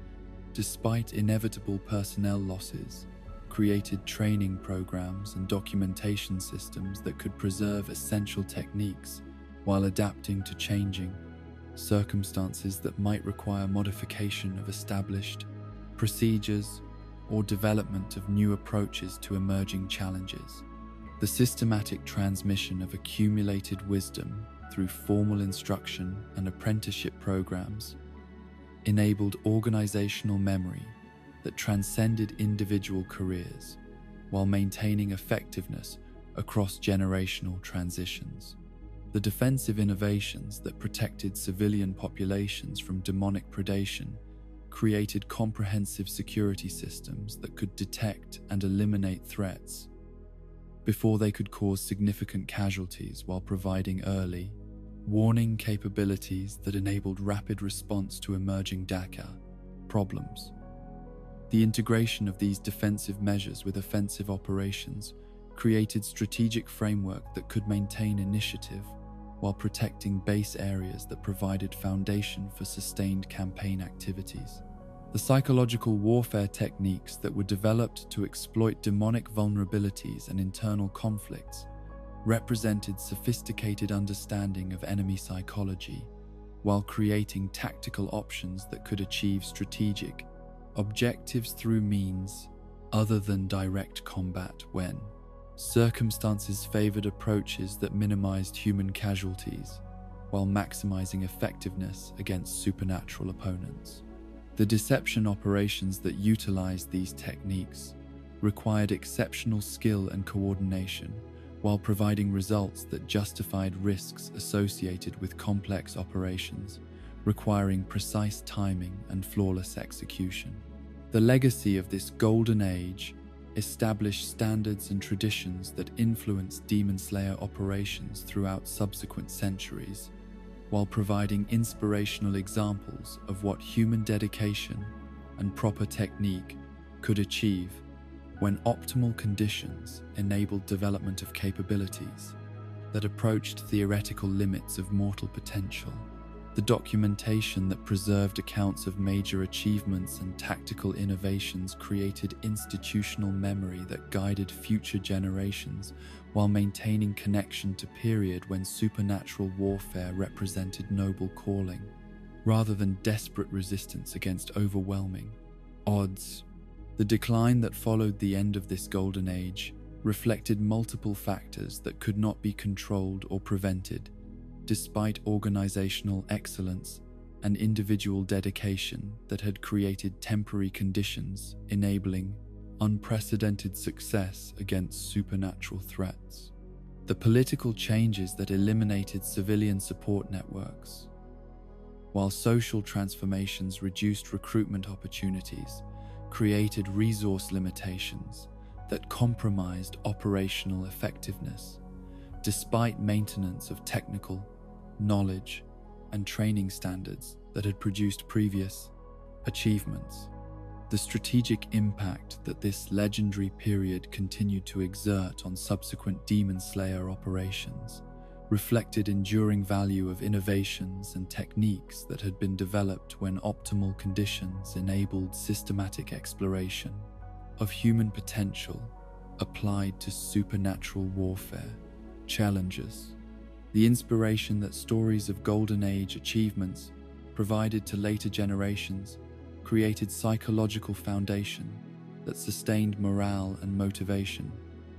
despite inevitable personnel losses, created training programs and documentation systems that could preserve essential techniques while adapting to changing circumstances that might require modification of established procedures or development of new approaches to emerging challenges. The systematic transmission of accumulated wisdom through formal instruction and apprenticeship programs enabled organizational memory that transcended individual careers while maintaining effectiveness across generational transitions. The defensive innovations that protected civilian populations from demonic predation created comprehensive security systems that could detect and eliminate threats before they could cause significant casualties, while providing early warning capabilities that enabled rapid response to emerging DACA problems. The integration of these defensive measures with offensive operations created strategic framework that could maintain initiative while protecting base areas that provided foundation for sustained campaign activities. The psychological warfare techniques that were developed to exploit demonic vulnerabilities and internal conflicts represented sophisticated understanding of enemy psychology, while creating tactical options that could achieve strategic objectives through means other than direct combat when circumstances favored approaches that minimized human casualties while maximizing effectiveness against supernatural opponents. The deception operations that utilized these techniques required exceptional skill and coordination, while providing results that justified risks associated with complex operations, requiring precise timing and flawless execution. The legacy of this golden age established standards and traditions that influenced Demon Slayer operations throughout subsequent centuries, while providing inspirational examples of what human dedication and proper technique could achieve when optimal conditions enabled development of capabilities that approached theoretical limits of mortal potential. The documentation that preserved accounts of major achievements and tactical innovations created institutional memory that guided future generations while maintaining connection to period when supernatural warfare represented noble calling, rather than desperate resistance against overwhelming odds. The decline that followed the end of this golden age reflected multiple factors that could not be controlled or prevented, despite organizational excellence and individual dedication that had created temporary conditions enabling unprecedented success against supernatural threats. The political changes that eliminated civilian support networks, while social transformations reduced recruitment opportunities, created resource limitations that compromised operational effectiveness, despite maintenance of technical knowledge and training standards that had produced previous achievements. The strategic impact that this legendary period continued to exert on subsequent Demon Slayer operations reflected enduring value of innovations and techniques that had been developed when optimal conditions enabled systematic exploration of human potential applied to supernatural warfare challenges. The inspiration that stories of Golden Age achievements provided to later generations created psychological foundation that sustained morale and motivation,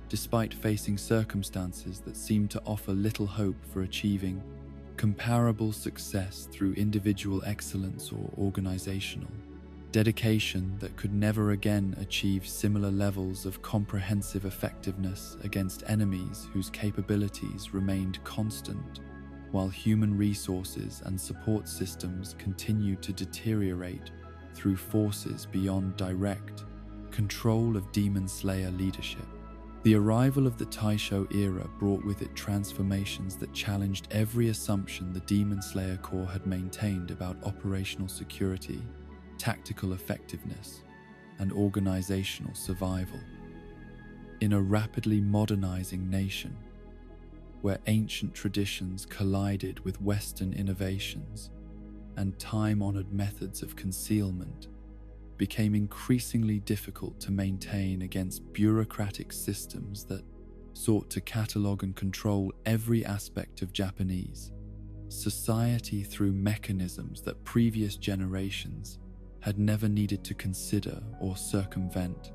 despite facing circumstances that seemed to offer little hope for achieving comparable success through individual excellence or organizational dedication that could never again achieve similar levels of comprehensive effectiveness against enemies whose capabilities remained constant, while human resources and support systems continued to deteriorate through forces beyond direct control of Demon Slayer leadership. The arrival of the Taisho era brought with it transformations that challenged every assumption the Demon Slayer Corps had maintained about operational security, tactical effectiveness, and organizational survival. In a rapidly modernizing nation, where ancient traditions collided with Western innovations and time-honored methods of concealment became increasingly difficult to maintain against bureaucratic systems that sought to catalog and control every aspect of Japanese society through mechanisms that previous generations had never needed to consider or circumvent.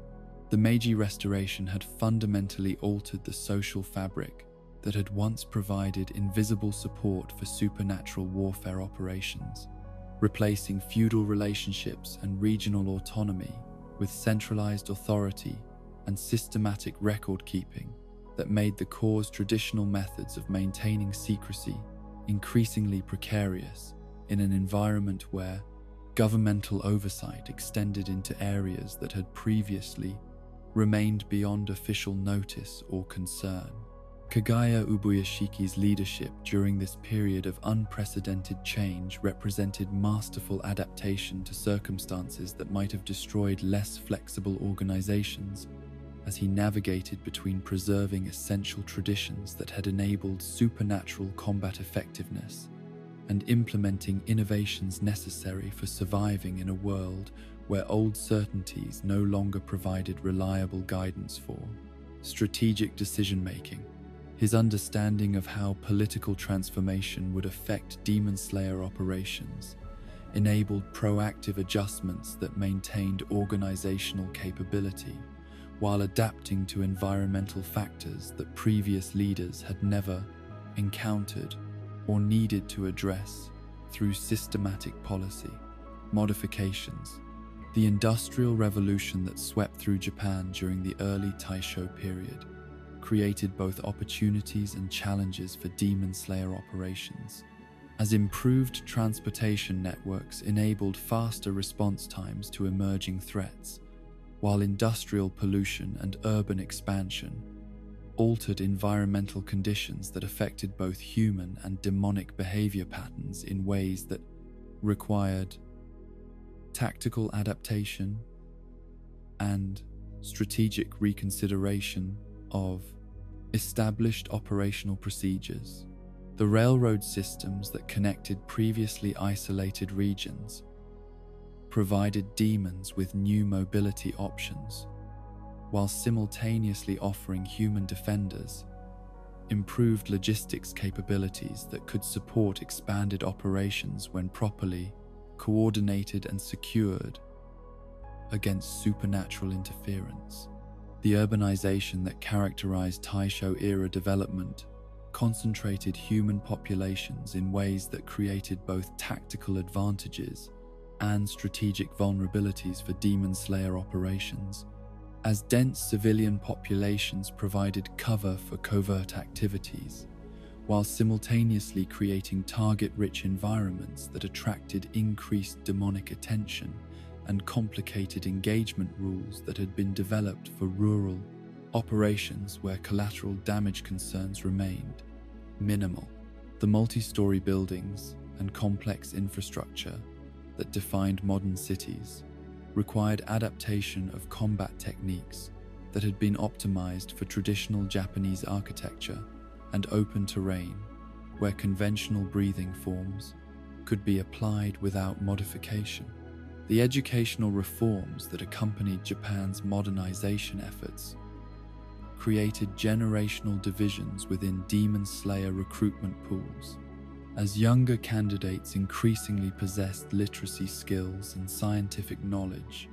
The Meiji Restoration had fundamentally altered the social fabric that had once provided invisible support for supernatural warfare operations, replacing feudal relationships and regional autonomy with centralized authority and systematic record-keeping that made the Corps' traditional methods of maintaining secrecy increasingly precarious in an environment where governmental oversight extended into areas that had previously remained beyond official notice or concern. Kagaya Ubuyashiki's leadership during this period of unprecedented change represented masterful adaptation to circumstances that might have destroyed less flexible organizations, as he navigated between preserving essential traditions that had enabled supernatural combat effectiveness and implementing innovations necessary for surviving in a world where old certainties no longer provided reliable guidance for strategic decision-making. His understanding of how political transformation would affect Demon Slayer operations enabled proactive adjustments that maintained organizational capability while adapting to environmental factors that previous leaders had never encountered or needed to address through systematic policy modifications. The Industrial Revolution that swept through Japan during the early Taisho period created both opportunities and challenges for Demon Slayer operations, as improved transportation networks enabled faster response times to emerging threats, while industrial pollution and urban expansion altered environmental conditions that affected both human and demonic behavior patterns in ways that required tactical adaptation and strategic reconsideration of established operational procedures. The railroad systems that connected previously isolated regions provided demons with new mobility options, while simultaneously offering human defenders improved logistics capabilities that could support expanded operations when properly coordinated and secured against supernatural interference. The urbanization that characterized Taisho-era development concentrated human populations in ways that created both tactical advantages and strategic vulnerabilities for Demon Slayer operations, as dense civilian populations provided cover for covert activities, while simultaneously creating target-rich environments that attracted increased demonic attention and complicated engagement rules that had been developed for rural operations where collateral damage concerns remained minimal. The multi-story buildings and complex infrastructure that defined modern cities required adaptation of combat techniques that had been optimized for traditional Japanese architecture and open terrain, where conventional breathing forms could be applied without modification. The educational reforms that accompanied Japan's modernization efforts created generational divisions within Demon Slayer recruitment pools, as younger candidates increasingly possessed literacy skills and scientific knowledge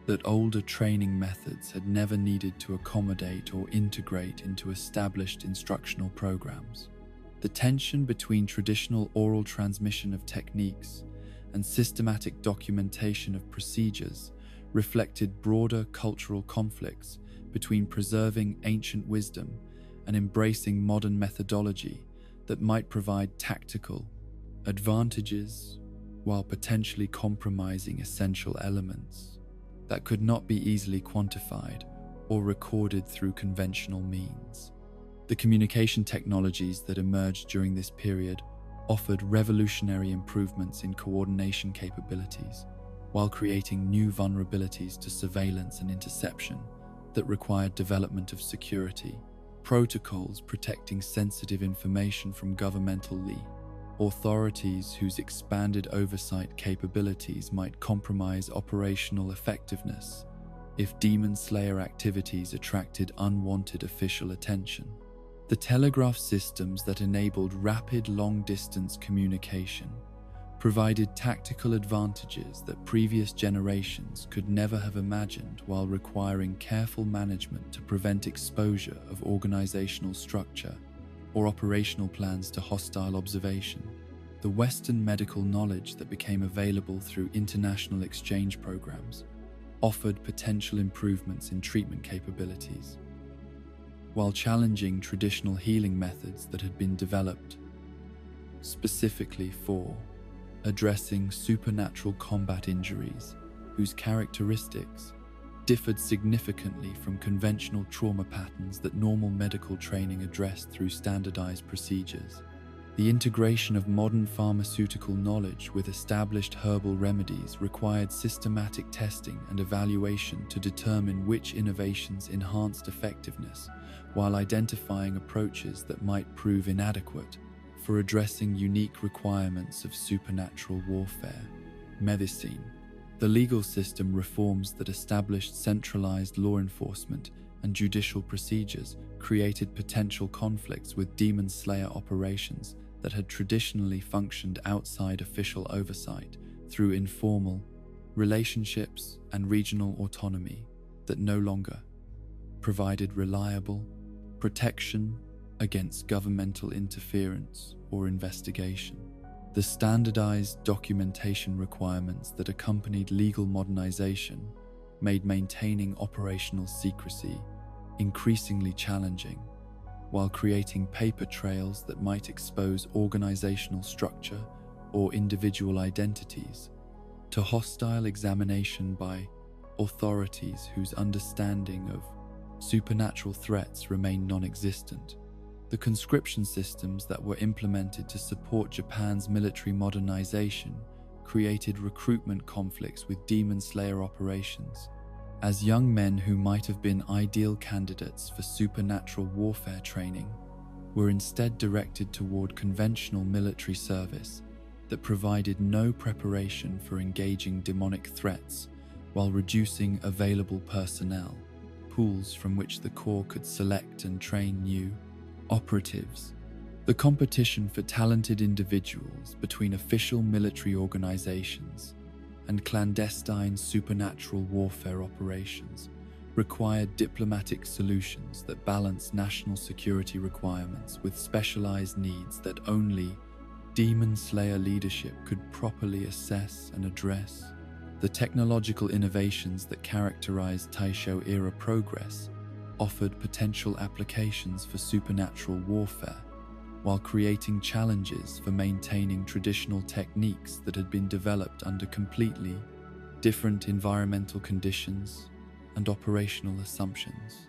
that older training methods had never needed to accommodate or integrate into established instructional programs. The tension between traditional oral transmission of techniques and systematic documentation of procedures reflected broader cultural conflicts between preserving ancient wisdom and embracing modern methodology that might provide tactical advantages while potentially compromising essential elements that could not be easily quantified or recorded through conventional means. The communication technologies that emerged during this period offered revolutionary improvements in coordination capabilities, while creating new vulnerabilities to surveillance and interception that required development of security protocols protecting sensitive information from governmental authorities whose expanded oversight capabilities might compromise operational effectiveness if Demon Slayer activities attracted unwanted official attention. The telegraph systems that enabled rapid long-distance communication provided tactical advantages that previous generations could never have imagined, while requiring careful management to prevent exposure of organizational structure or operational plans to hostile observation. The Western medical knowledge that became available through international exchange programs offered potential improvements in treatment capabilities, while challenging traditional healing methods that had been developed specifically for addressing supernatural combat injuries whose characteristics differed significantly from conventional trauma patterns that normal medical training addressed through standardized procedures. The integration of modern pharmaceutical knowledge with established herbal remedies required systematic testing and evaluation to determine which innovations enhanced effectiveness, while identifying approaches that might prove inadequate for addressing unique requirements of supernatural warfare. Medicine. The legal system reforms that established centralized law enforcement and judicial procedures created potential conflicts with Demon Slayer operations that had traditionally functioned outside official oversight through informal relationships and regional autonomy that no longer provided reliable protection against governmental interference or investigation. The standardized documentation requirements that accompanied legal modernization made maintaining operational secrecy increasingly challenging, while creating paper trails that might expose organizational structure or individual identities to hostile examination by authorities whose understanding of supernatural threats remained non-existent. The conscription systems that were implemented to support Japan's military modernization created recruitment conflicts with Demon Slayer operations, as young men who might have been ideal candidates for supernatural warfare training were instead directed toward conventional military service that provided no preparation for engaging demonic threats while reducing available personnel pools from which the Corps could select and train new operatives. The competition for talented individuals between official military organizations and clandestine supernatural warfare operations required diplomatic solutions that balanced national security requirements with specialized needs that only Demon Slayer leadership could properly assess and address. The technological innovations that characterized Taisho-era progress offered potential applications for supernatural warfare, while creating challenges for maintaining traditional techniques that had been developed under completely different environmental conditions and operational assumptions.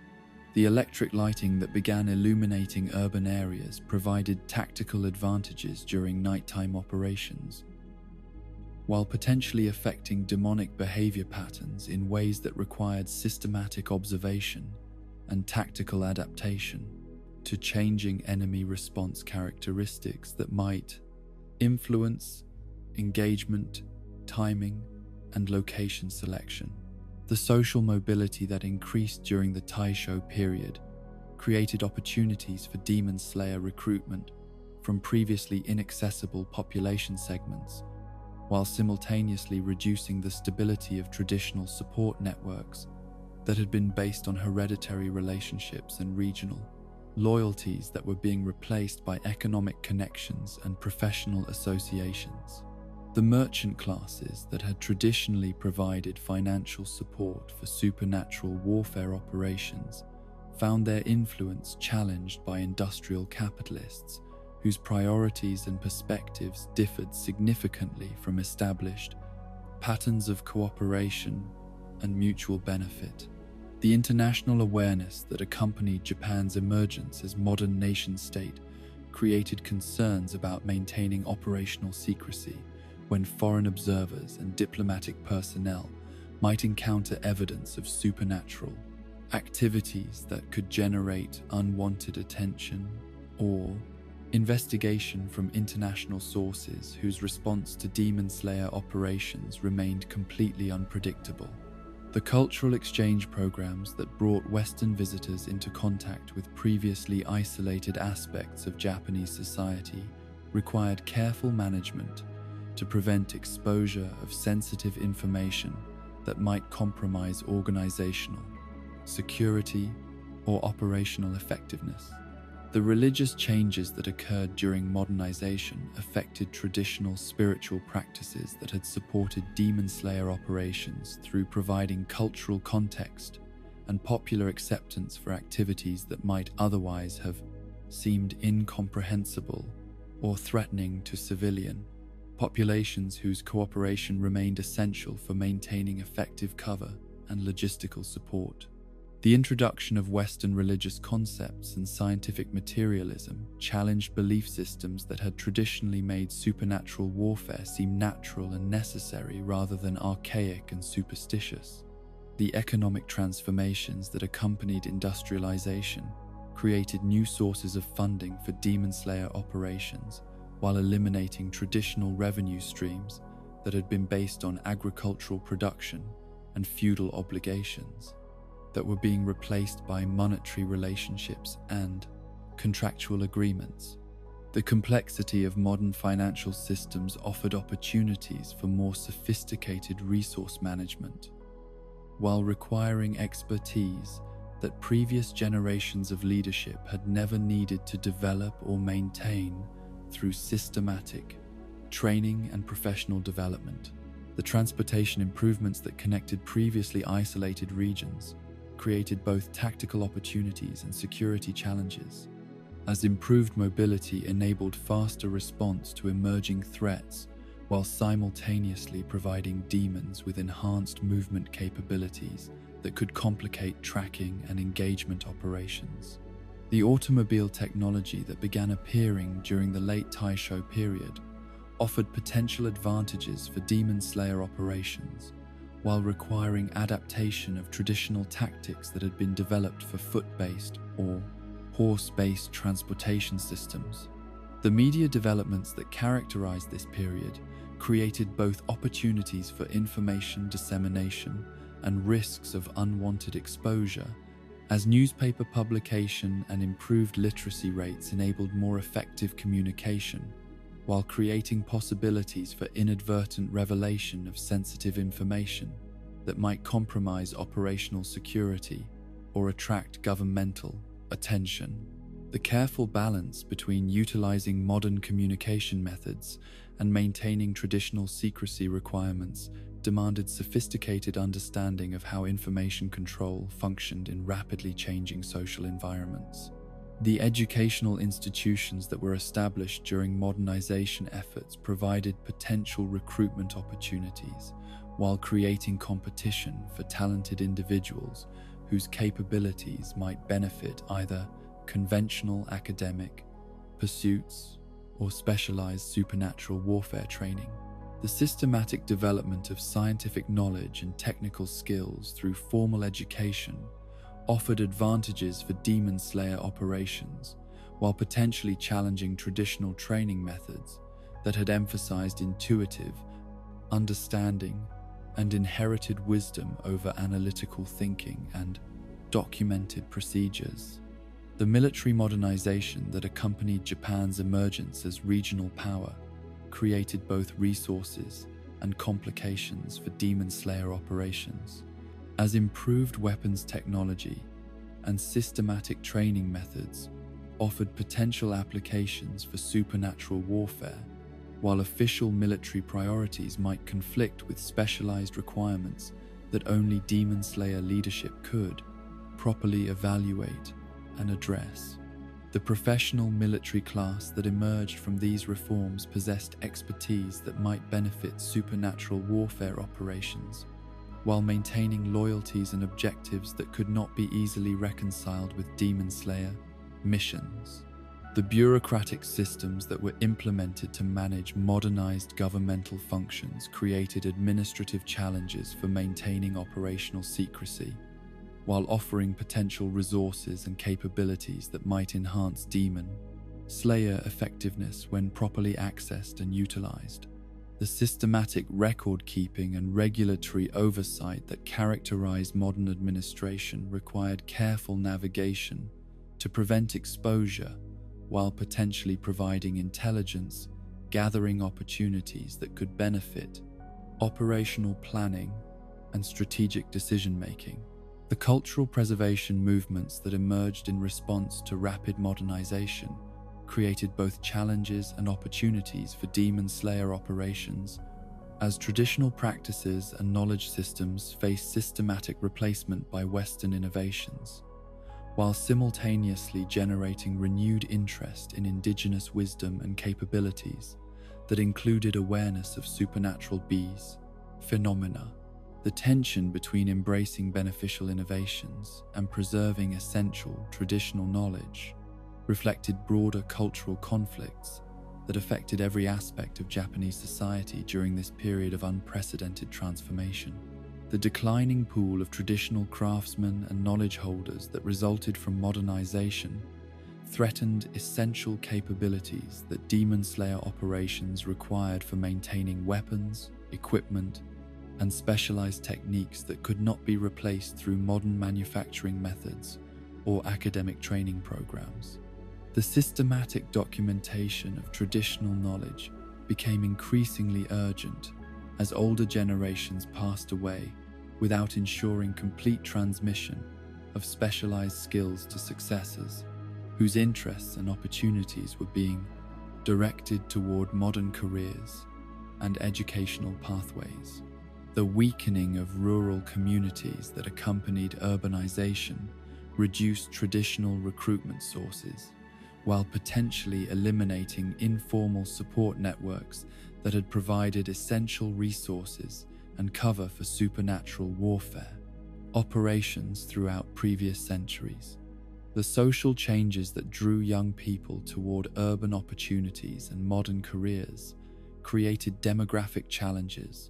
The electric lighting that began illuminating urban areas provided tactical advantages during nighttime operations, while potentially affecting demonic behavior patterns in ways that required systematic observation and tactical adaptation to changing enemy response characteristics that might influence engagement, timing, and location selection. The social mobility that increased during the Taisho period created opportunities for Demon Slayer recruitment from previously inaccessible population segments, while simultaneously reducing the stability of traditional support networks that had been based on hereditary relationships and regional loyalties that were being replaced by economic connections and professional associations. The merchant classes that had traditionally provided financial support for supernatural warfare operations found their influence challenged by industrial capitalists whose priorities and perspectives differed significantly from established patterns of cooperation and mutual benefit. The international awareness that accompanied Japan's emergence as modern nation-state created concerns about maintaining operational secrecy when foreign observers and diplomatic personnel might encounter evidence of supernatural activities that could generate unwanted attention or investigation from international sources whose response to Demon Slayer operations remained completely unpredictable. The cultural exchange programs that brought Western visitors into contact with previously isolated aspects of Japanese society required careful management to prevent exposure of sensitive information that might compromise organizational security or operational effectiveness. The religious changes that occurred during modernization affected traditional spiritual practices that had supported Demon Slayer operations through providing cultural context and popular acceptance for activities that might otherwise have seemed incomprehensible or threatening to civilian populations whose cooperation remained essential for maintaining effective cover and logistical support. The introduction of Western religious concepts and scientific materialism challenged belief systems that had traditionally made supernatural warfare seem natural and necessary rather than archaic and superstitious. The economic transformations that accompanied industrialization created new sources of funding for Demon Slayer operations while eliminating traditional revenue streams that had been based on agricultural production and feudal obligations. that were being replaced by monetary relationships and contractual agreements. The complexity of modern financial systems offered opportunities for more sophisticated resource management, while requiring expertise that previous generations of leadership had never needed to develop or maintain through systematic training and professional development. The transportation improvements that connected previously isolated regions created both tactical opportunities and security challenges, as improved mobility enabled faster response to emerging threats while simultaneously providing demons with enhanced movement capabilities that could complicate tracking and engagement operations. The automobile technology that began appearing during the late Taisho period offered potential advantages for demon slayer operations, while requiring adaptation of traditional tactics that had been developed for foot-based or horse-based transportation systems. The media developments that characterized this period created both opportunities for information dissemination and risks of unwanted exposure, as newspaper publication and improved literacy rates enabled more effective communication, while creating possibilities for inadvertent revelation of sensitive information that might compromise operational security or attract governmental attention. The careful balance between utilizing modern communication methods and maintaining traditional secrecy requirements demanded sophisticated understanding of how information control functioned in rapidly changing social environments. The educational institutions that were established during modernization efforts provided potential recruitment opportunities, while creating competition for talented individuals whose capabilities might benefit either conventional academic pursuits or specialized supernatural warfare training. The systematic development of scientific knowledge and technical skills through formal education offered advantages for demon slayer operations, while potentially challenging traditional training methods that had emphasized intuitive understanding and inherited wisdom over analytical thinking and documented procedures. The military modernization that accompanied Japan's emergence as regional power created both resources and complications for demon slayer operations, as improved weapons technology and systematic training methods offered potential applications for supernatural warfare, while official military priorities might conflict with specialized requirements that only demon slayer leadership could properly evaluate and address. The professional military class that emerged from these reforms possessed expertise that might benefit supernatural warfare operations, while maintaining loyalties and objectives that could not be easily reconciled with demon slayer missions. The bureaucratic systems that were implemented to manage modernized governmental functions created administrative challenges for maintaining operational secrecy, while offering potential resources and capabilities that might enhance demon slayer effectiveness when properly accessed and utilized. The systematic record-keeping and regulatory oversight that characterized modern administration required careful navigation to prevent exposure, while potentially providing intelligence gathering opportunities that could benefit operational planning and strategic decision-making. The cultural preservation movements that emerged in response to rapid modernization created both challenges and opportunities for demon slayer operations, as traditional practices and knowledge systems faced systematic replacement by Western innovations, while simultaneously generating renewed interest in indigenous wisdom and capabilities that included awareness of supernatural beings, phenomena. The tension between embracing beneficial innovations and preserving essential traditional knowledge reflected broader cultural conflicts that affected every aspect of Japanese society during this period of unprecedented transformation. The declining pool of traditional craftsmen and knowledge holders that resulted from modernization threatened essential capabilities that demon slayer operations required for maintaining weapons, equipment, and specialized techniques that could not be replaced through modern manufacturing methods or academic training programs. The systematic documentation of traditional knowledge became increasingly urgent as older generations passed away without ensuring complete transmission of specialized skills to successors, whose interests and opportunities were being directed toward modern careers and educational pathways. The weakening of rural communities that accompanied urbanization reduced traditional recruitment sources, while potentially eliminating informal support networks that had provided essential resources and cover for supernatural warfare operations throughout previous centuries. The social changes that drew young people toward urban opportunities and modern careers created demographic challenges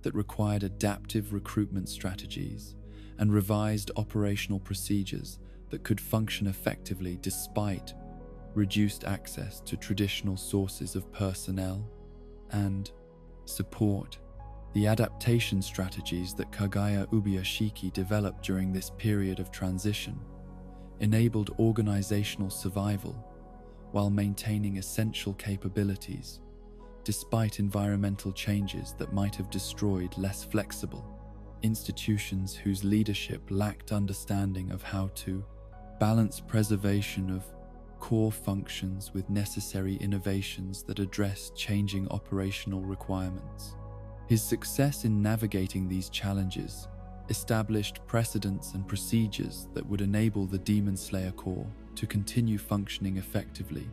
that required adaptive recruitment strategies and revised operational procedures that could function effectively despite reduced access to traditional sources of personnel and support. The adaptation strategies that Kagaya Ubuyashiki developed during this period of transition enabled organizational survival while maintaining essential capabilities, despite environmental changes that might have destroyed less flexible institutions whose leadership lacked understanding of how to balance preservation of core functions with necessary innovations that address changing operational requirements. His success in navigating these challenges established precedents and procedures that would enable the Demon Slayer Corps to continue functioning effectively,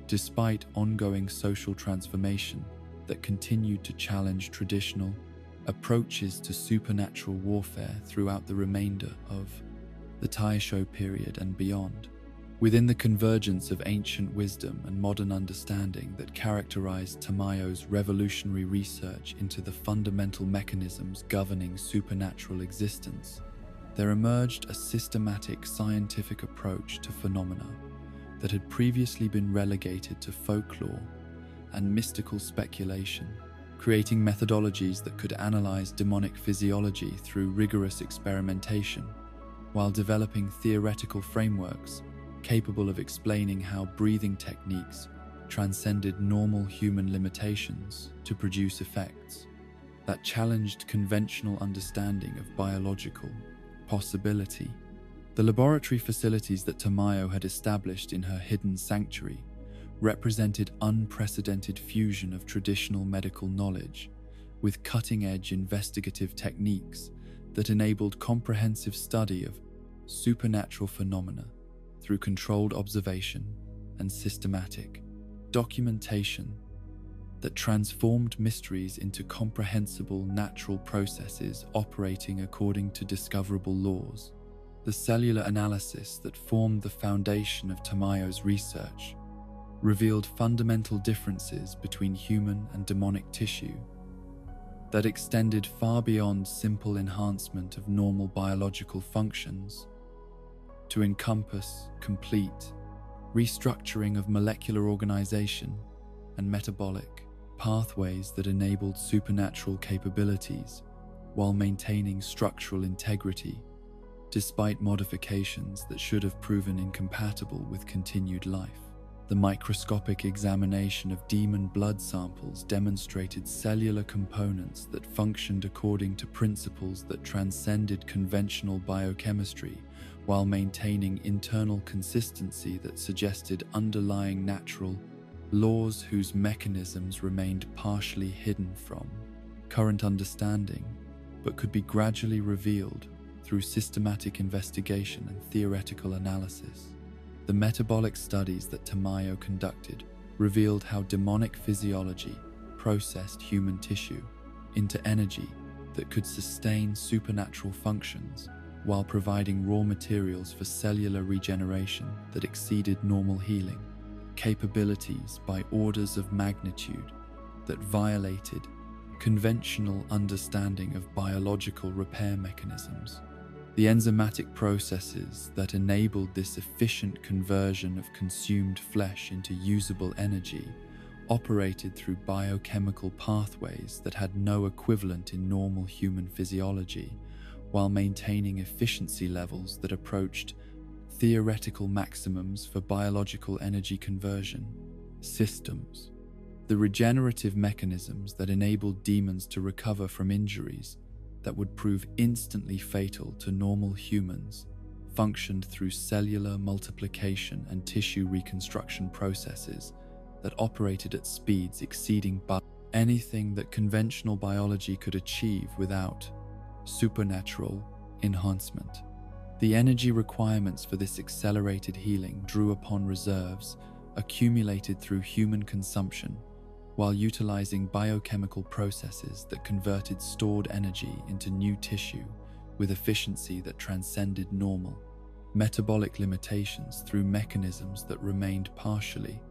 despite ongoing social transformation that continued to challenge traditional approaches to supernatural warfare throughout the remainder of the Taisho period and beyond. Within the convergence of ancient wisdom and modern understanding that characterized Tamayo's revolutionary research into the fundamental mechanisms governing supernatural existence, there emerged a systematic scientific approach to phenomena that had previously been relegated to folklore and mystical speculation, creating methodologies that could analyze demonic physiology through rigorous experimentation, while developing theoretical frameworks capable of explaining how breathing techniques transcended normal human limitations to produce effects that challenged conventional understanding of biological possibility. The laboratory facilities that Tamayo had established in her hidden sanctuary represented unprecedented fusion of traditional medical knowledge with cutting-edge investigative techniques that enabled comprehensive study of supernatural phenomena through controlled observation and systematic documentation that transformed mysteries into comprehensible natural processes operating according to discoverable laws. The cellular analysis that formed the foundation of Tamayo's research revealed fundamental differences between human and demonic tissue that extended far beyond simple enhancement of normal biological functions to encompass complete restructuring of molecular organization and metabolic pathways that enabled supernatural capabilities while maintaining structural integrity, despite modifications that should have proven incompatible with continued life. The microscopic examination of demon blood samples demonstrated cellular components that functioned according to principles that transcended conventional biochemistry, while maintaining internal consistency that suggested underlying natural laws whose mechanisms remained partially hidden from current understanding, but could be gradually revealed through systematic investigation and theoretical analysis. The metabolic studies that Tamayo conducted revealed how demonic physiology processed human tissue into energy that could sustain supernatural functions while providing raw materials for cellular regeneration that exceeded normal healing capabilities by orders of magnitude that violated conventional understanding of biological repair mechanisms. The enzymatic processes that enabled this efficient conversion of consumed flesh into usable energy operated through biochemical pathways that had no equivalent in normal human physiology, while maintaining efficiency levels that approached theoretical maximums for biological energy conversion systems. The regenerative mechanisms that enabled demons to recover from injuries that would prove instantly fatal to normal humans functioned through cellular multiplication and tissue reconstruction processes that operated at speeds exceeding anything that conventional biology could achieve without supernatural enhancement. The energy requirements for this accelerated healing drew upon reserves accumulated through human consumption, while utilizing biochemical processes that converted stored energy into new tissue with efficiency that transcended normal metabolic limitations through mechanisms that remained partially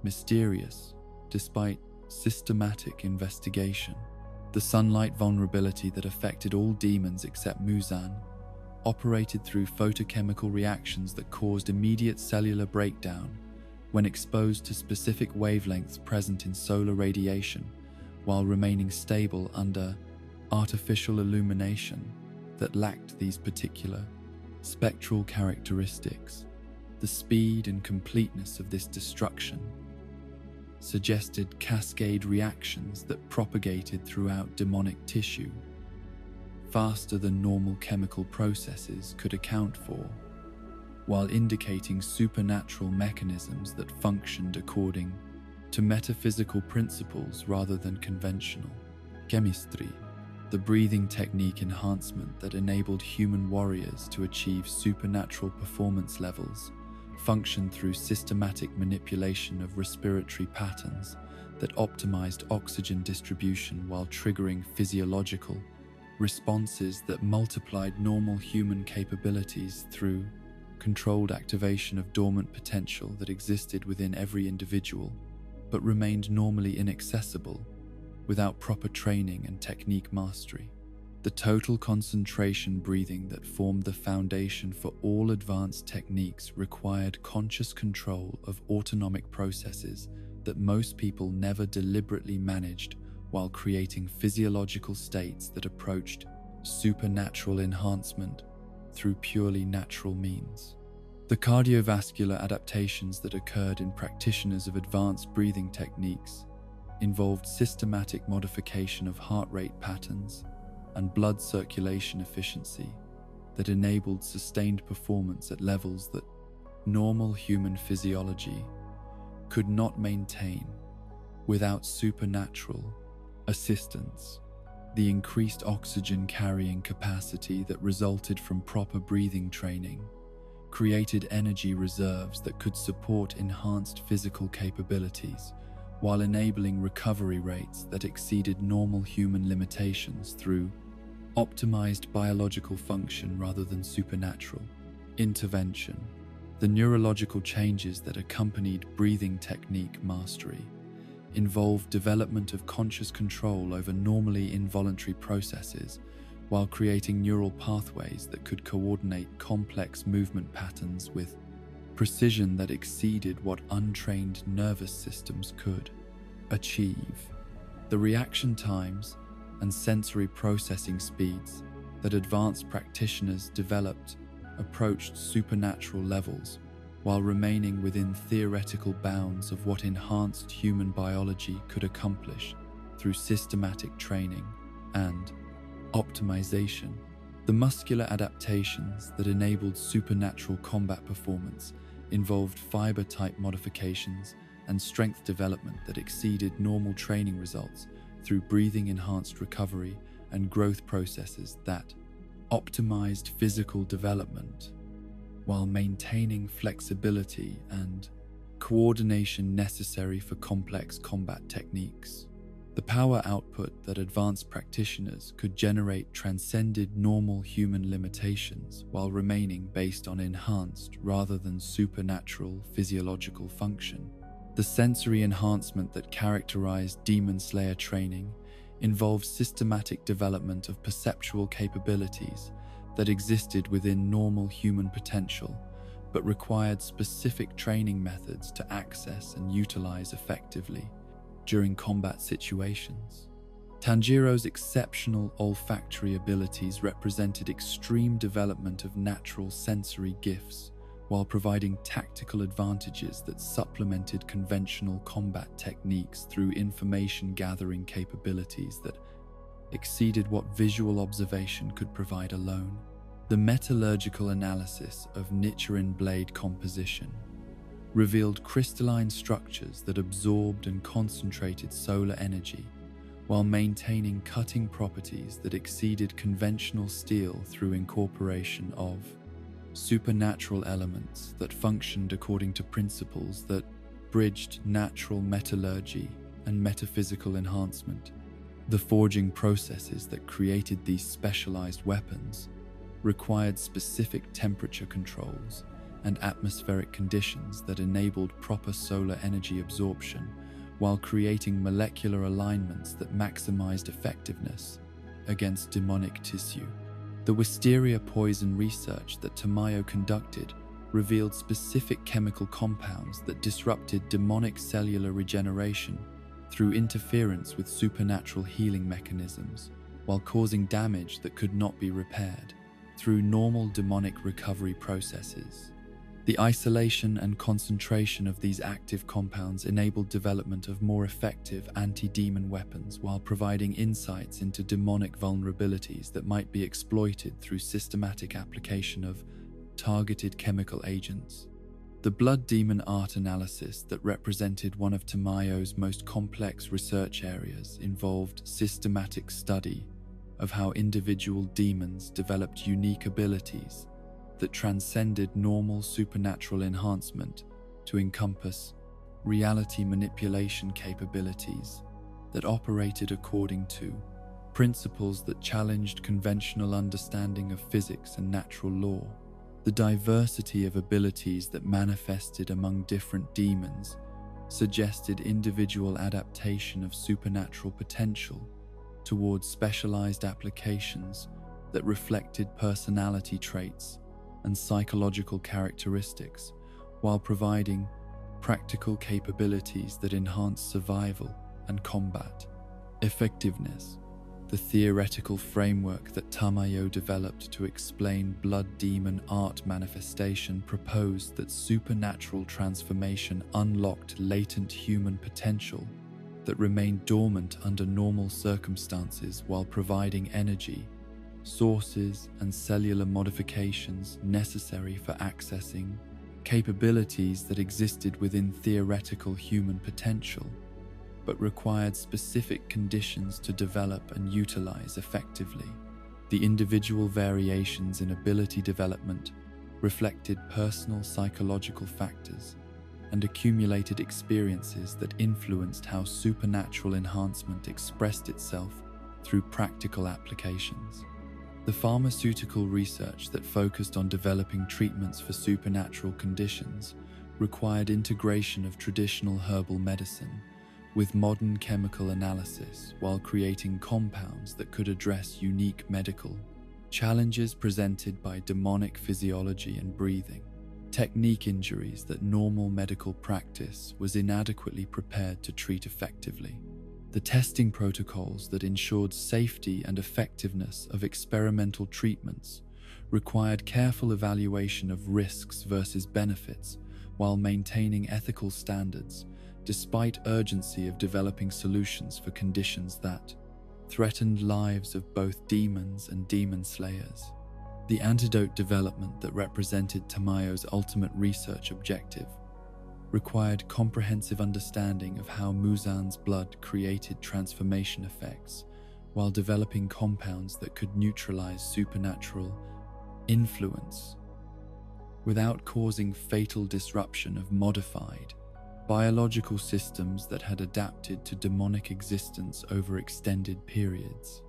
mysterious despite systematic investigation. The sunlight vulnerability that affected all demons except Muzan operated through photochemical reactions that caused immediate cellular breakdown when exposed to specific wavelengths present in solar radiation, while remaining stable under artificial illumination that lacked these particular spectral characteristics. The speed and completeness of this destruction suggested cascade reactions that propagated throughout demonic tissue, faster than normal chemical processes could account for, while indicating supernatural mechanisms that functioned according to metaphysical principles rather than conventional chemistry. The breathing technique enhancement that enabled human warriors to achieve supernatural performance levels functioned through systematic manipulation of respiratory patterns that optimized oxygen distribution while triggering physiological responses that multiplied normal human capabilities through controlled activation of dormant potential that existed within every individual but remained normally inaccessible without proper training and technique mastery. The total concentration breathing that formed the foundation for all advanced techniques required conscious control of autonomic processes that most people never deliberately managed, while creating physiological states that approached supernatural enhancement through purely natural means. The cardiovascular adaptations that occurred in practitioners of advanced breathing techniques involved systematic modification of heart rate patterns and blood circulation efficiency that enabled sustained performance at levels that normal human physiology could not maintain without supernatural assistance. The increased oxygen carrying capacity that resulted from proper breathing training created energy reserves that could support enhanced physical capabilities, while enabling recovery rates that exceeded normal human limitations through optimized biological function rather than supernatural intervention. The neurological changes that accompanied breathing technique mastery involved development of conscious control over normally involuntary processes, while creating neural pathways that could coordinate complex movement patterns with precision that exceeded what untrained nervous systems could achieve. The reaction times and sensory processing speeds that advanced practitioners developed approached supernatural levels, while remaining within theoretical bounds of what enhanced human biology could accomplish through systematic training and optimization. The muscular adaptations that enabled supernatural combat performance involved fiber type modifications and strength development that exceeded normal training results through breathing enhanced recovery and growth processes that optimized physical development while maintaining flexibility and coordination necessary for complex combat techniques. The power output that advanced practitioners could generate transcended normal human limitations while remaining based on enhanced rather than supernatural physiological function. The sensory enhancement that characterized Demon Slayer training involved systematic development of perceptual capabilities that existed within normal human potential, but required specific training methods to access and utilize effectively. during combat situations. Tanjiro's exceptional olfactory abilities represented extreme development of natural sensory gifts, while providing tactical advantages that supplemented conventional combat techniques through information-gathering capabilities that exceeded what visual observation could provide alone. The metallurgical analysis of Nichiren blade composition revealed crystalline structures that absorbed and concentrated solar energy, while maintaining cutting properties that exceeded conventional steel through incorporation of supernatural elements that functioned according to principles that bridged natural metallurgy and metaphysical enhancement. The forging processes that created these specialized weapons required specific temperature controls and atmospheric conditions that enabled proper solar energy absorption, while creating molecular alignments that maximized effectiveness against demonic tissue. The wisteria poison research that Tamayo conducted revealed specific chemical compounds that disrupted demonic cellular regeneration through interference with supernatural healing mechanisms, while causing damage that could not be repaired through normal demonic recovery processes. The isolation and concentration of these active compounds enabled development of more effective anti-demon weapons, while providing insights into demonic vulnerabilities that might be exploited through systematic application of targeted chemical agents. The blood demon art analysis that represented one of Tamayo's most complex research areas involved systematic study of how individual demons developed unique abilities that transcended normal supernatural enhancement to encompass reality manipulation capabilities that operated according to principles that challenged conventional understanding of physics and natural law. The diversity of abilities that manifested among different demons suggested individual adaptation of supernatural potential towards specialized applications that reflected personality traits and psychological characteristics, while providing practical capabilities that enhance survival and combat effectiveness. The theoretical framework that Tamayo developed to explain blood demon art manifestation proposed that supernatural transformation unlocked latent human potential that remained dormant under normal circumstances, while providing energy sources and cellular modifications necessary for accessing capabilities that existed within theoretical human potential, but required specific conditions to develop and utilize effectively. The individual variations in ability development reflected personal psychological factors and accumulated experiences that influenced how supernatural enhancement expressed itself through practical applications. The pharmaceutical research that focused on developing treatments for supernatural conditions required integration of traditional herbal medicine with modern chemical analysis, while creating compounds that could address unique medical challenges presented by demonic physiology and breathing technique injuries that normal medical practice was inadequately prepared to treat effectively. The testing protocols that ensured safety and effectiveness of experimental treatments required careful evaluation of risks versus benefits, while maintaining ethical standards despite urgency of developing solutions for conditions that threatened lives of both demons and demon slayers. The antidote development that represented Tamayo's ultimate research objective required comprehensive understanding of how Muzan's blood created transformation effects, while developing compounds that could neutralize supernatural influence without causing fatal disruption of modified biological systems that had adapted to demonic existence over extended periods.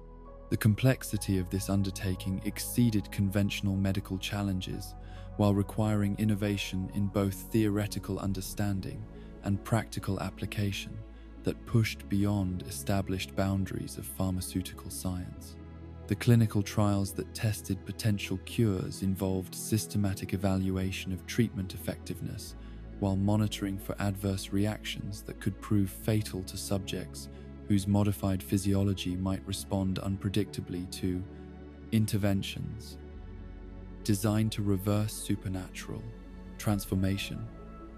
The complexity of this undertaking exceeded conventional medical challenges, while requiring innovation in both theoretical understanding and practical application that pushed beyond established boundaries of pharmaceutical science. The clinical trials that tested potential cures involved systematic evaluation of treatment effectiveness while monitoring for adverse reactions that could prove fatal to subjects whose modified physiology might respond unpredictably to interventions designed to reverse supernatural transformation.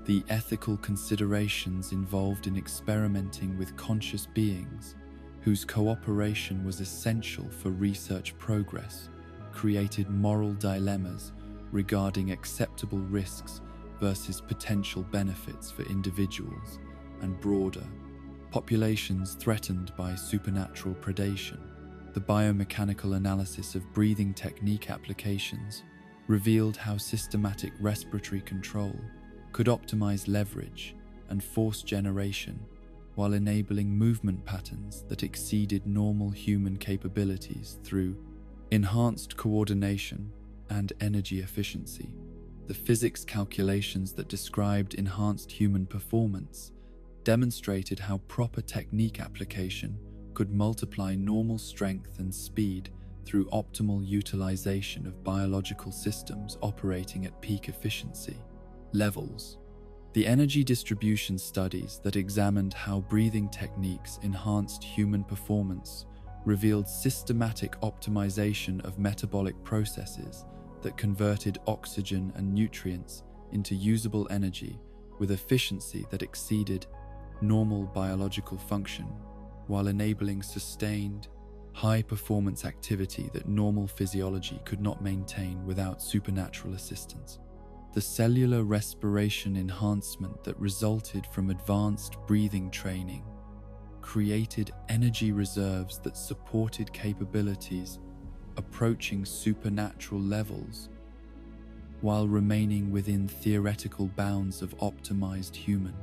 The ethical considerations involved in experimenting with conscious beings, whose cooperation was essential for research progress, created moral dilemmas regarding acceptable risks versus potential benefits for individuals and broader populations threatened by supernatural predation. The biomechanical analysis of breathing technique applications revealed how systematic respiratory control could optimize leverage and force generation while enabling movement patterns that exceeded normal human capabilities through enhanced coordination and energy efficiency. The physics calculations that described enhanced human performance demonstrated how proper technique application could multiply normal strength and speed through optimal utilization of biological systems operating at peak efficiency levels. The energy distribution studies that examined how breathing techniques enhanced human performance revealed systematic optimization of metabolic processes that converted oxygen and nutrients into usable energy with efficiency that exceeded normal biological function, while enabling sustained, high-performance activity that normal physiology could not maintain without supernatural assistance. The cellular respiration enhancement that resulted from advanced breathing training created energy reserves that supported capabilities approaching supernatural levels while remaining within theoretical bounds of optimized human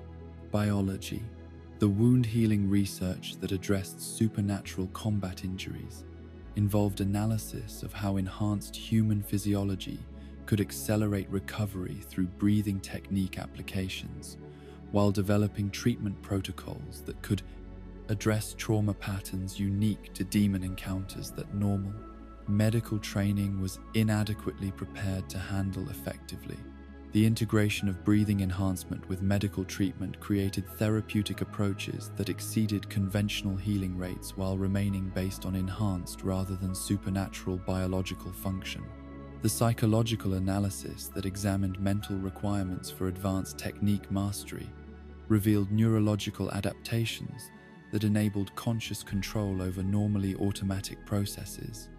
biology. The wound healing research that addressed supernatural combat injuries involved analysis of how enhanced human physiology could accelerate recovery through breathing technique applications, while developing treatment protocols that could address trauma patterns unique to demon encounters that normal medical training was inadequately prepared to handle effectively. The integration of breathing enhancement with medical treatment created therapeutic approaches that exceeded conventional healing rates while remaining based on enhanced rather than supernatural biological function. The psychological analysis that examined mental requirements for advanced technique mastery revealed neurological adaptations that enabled conscious control over normally automatic processes,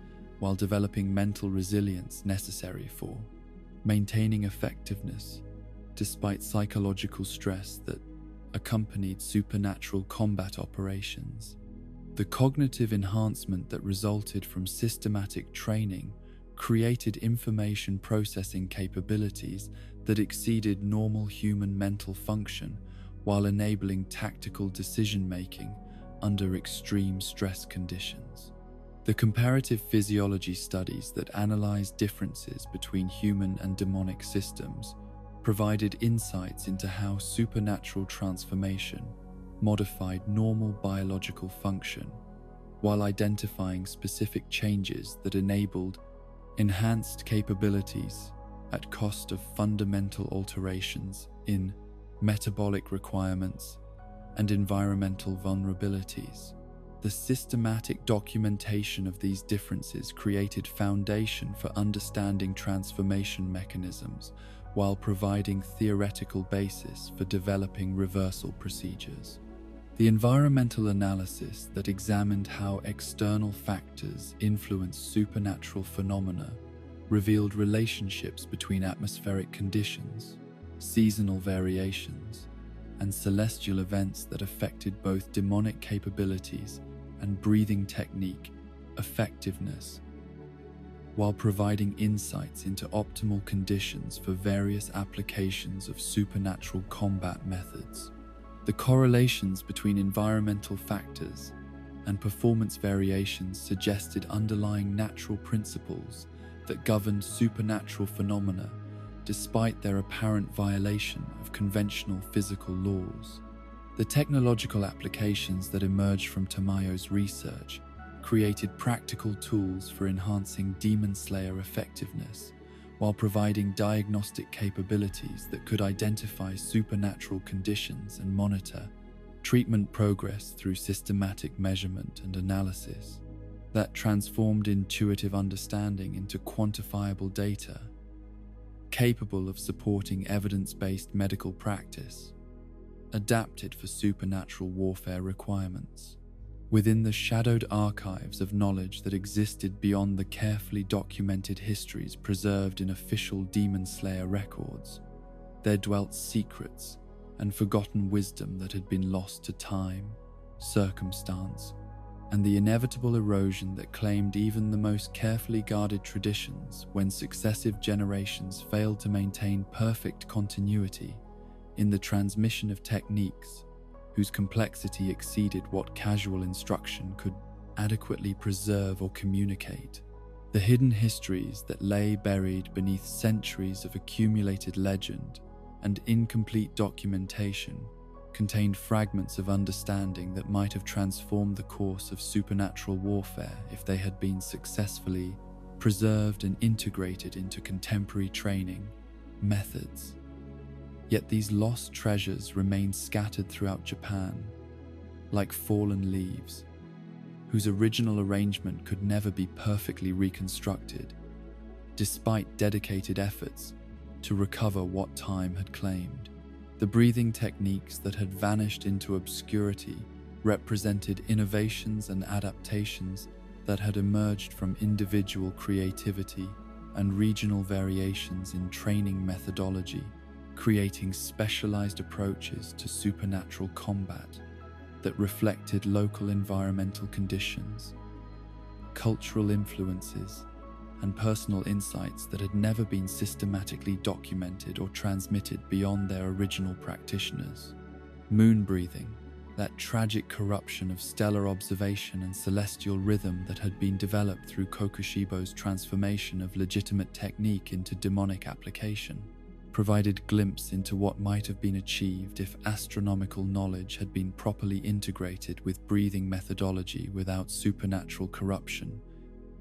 while developing mental resilience necessary for maintaining effectiveness despite psychological stress that accompanied supernatural combat operations. The cognitive enhancement that resulted from systematic training created information processing capabilities that exceeded normal human mental function while enabling tactical decision-making under extreme stress conditions. The comparative physiology studies that analyzed differences between human and demonic systems provided insights into how supernatural transformation modified normal biological function, while identifying specific changes that enabled enhanced capabilities at cost of fundamental alterations in metabolic requirements and environmental vulnerabilities. The systematic documentation of these differences created foundation for understanding transformation mechanisms while providing theoretical basis for developing reversal procedures. The environmental analysis that examined how external factors influence supernatural phenomena revealed relationships between atmospheric conditions, seasonal variations, and celestial events that affected both demonic capabilities and breathing technique effectiveness, while providing insights into optimal conditions for various applications of supernatural combat methods. The correlations between environmental factors and performance variations suggested underlying natural principles that governed supernatural phenomena despite their apparent violation of conventional physical laws. The technological applications that emerged from Tamayo's research created practical tools for enhancing Demon Slayer effectiveness while providing diagnostic capabilities that could identify supernatural conditions and monitor treatment progress through systematic measurement and analysis that transformed intuitive understanding into quantifiable data, capable of supporting evidence-based medical practice, adapted for supernatural warfare requirements. Within the shadowed archives of knowledge that existed beyond the carefully documented histories preserved in official Demon Slayer records, there dwelt secrets and forgotten wisdom that had been lost to time, circumstance, and the inevitable erosion that claimed even the most carefully guarded traditions when successive generations failed to maintain perfect continuity in the transmission of techniques whose complexity exceeded what casual instruction could adequately preserve or communicate. The hidden histories that lay buried beneath centuries of accumulated legend and incomplete documentation contained fragments of understanding that might have transformed the course of supernatural warfare if they had been successfully preserved and integrated into contemporary training methods. Yet these lost treasures remain scattered throughout Japan, like fallen leaves, whose original arrangement could never be perfectly reconstructed, despite dedicated efforts to recover what time had claimed. The breathing techniques that had vanished into obscurity represented innovations and adaptations that had emerged from individual creativity and regional variations in training methodology, creating specialized approaches to supernatural combat that reflected local environmental conditions, cultural influences, and personal insights that had never been systematically documented or transmitted beyond their original practitioners. Moon breathing, that tragic corruption of stellar observation and celestial rhythm that had been developed through Kokushibo's transformation of legitimate technique into demonic application, provided glimpse into what might have been achieved if astronomical knowledge had been properly integrated with breathing methodology without supernatural corruption,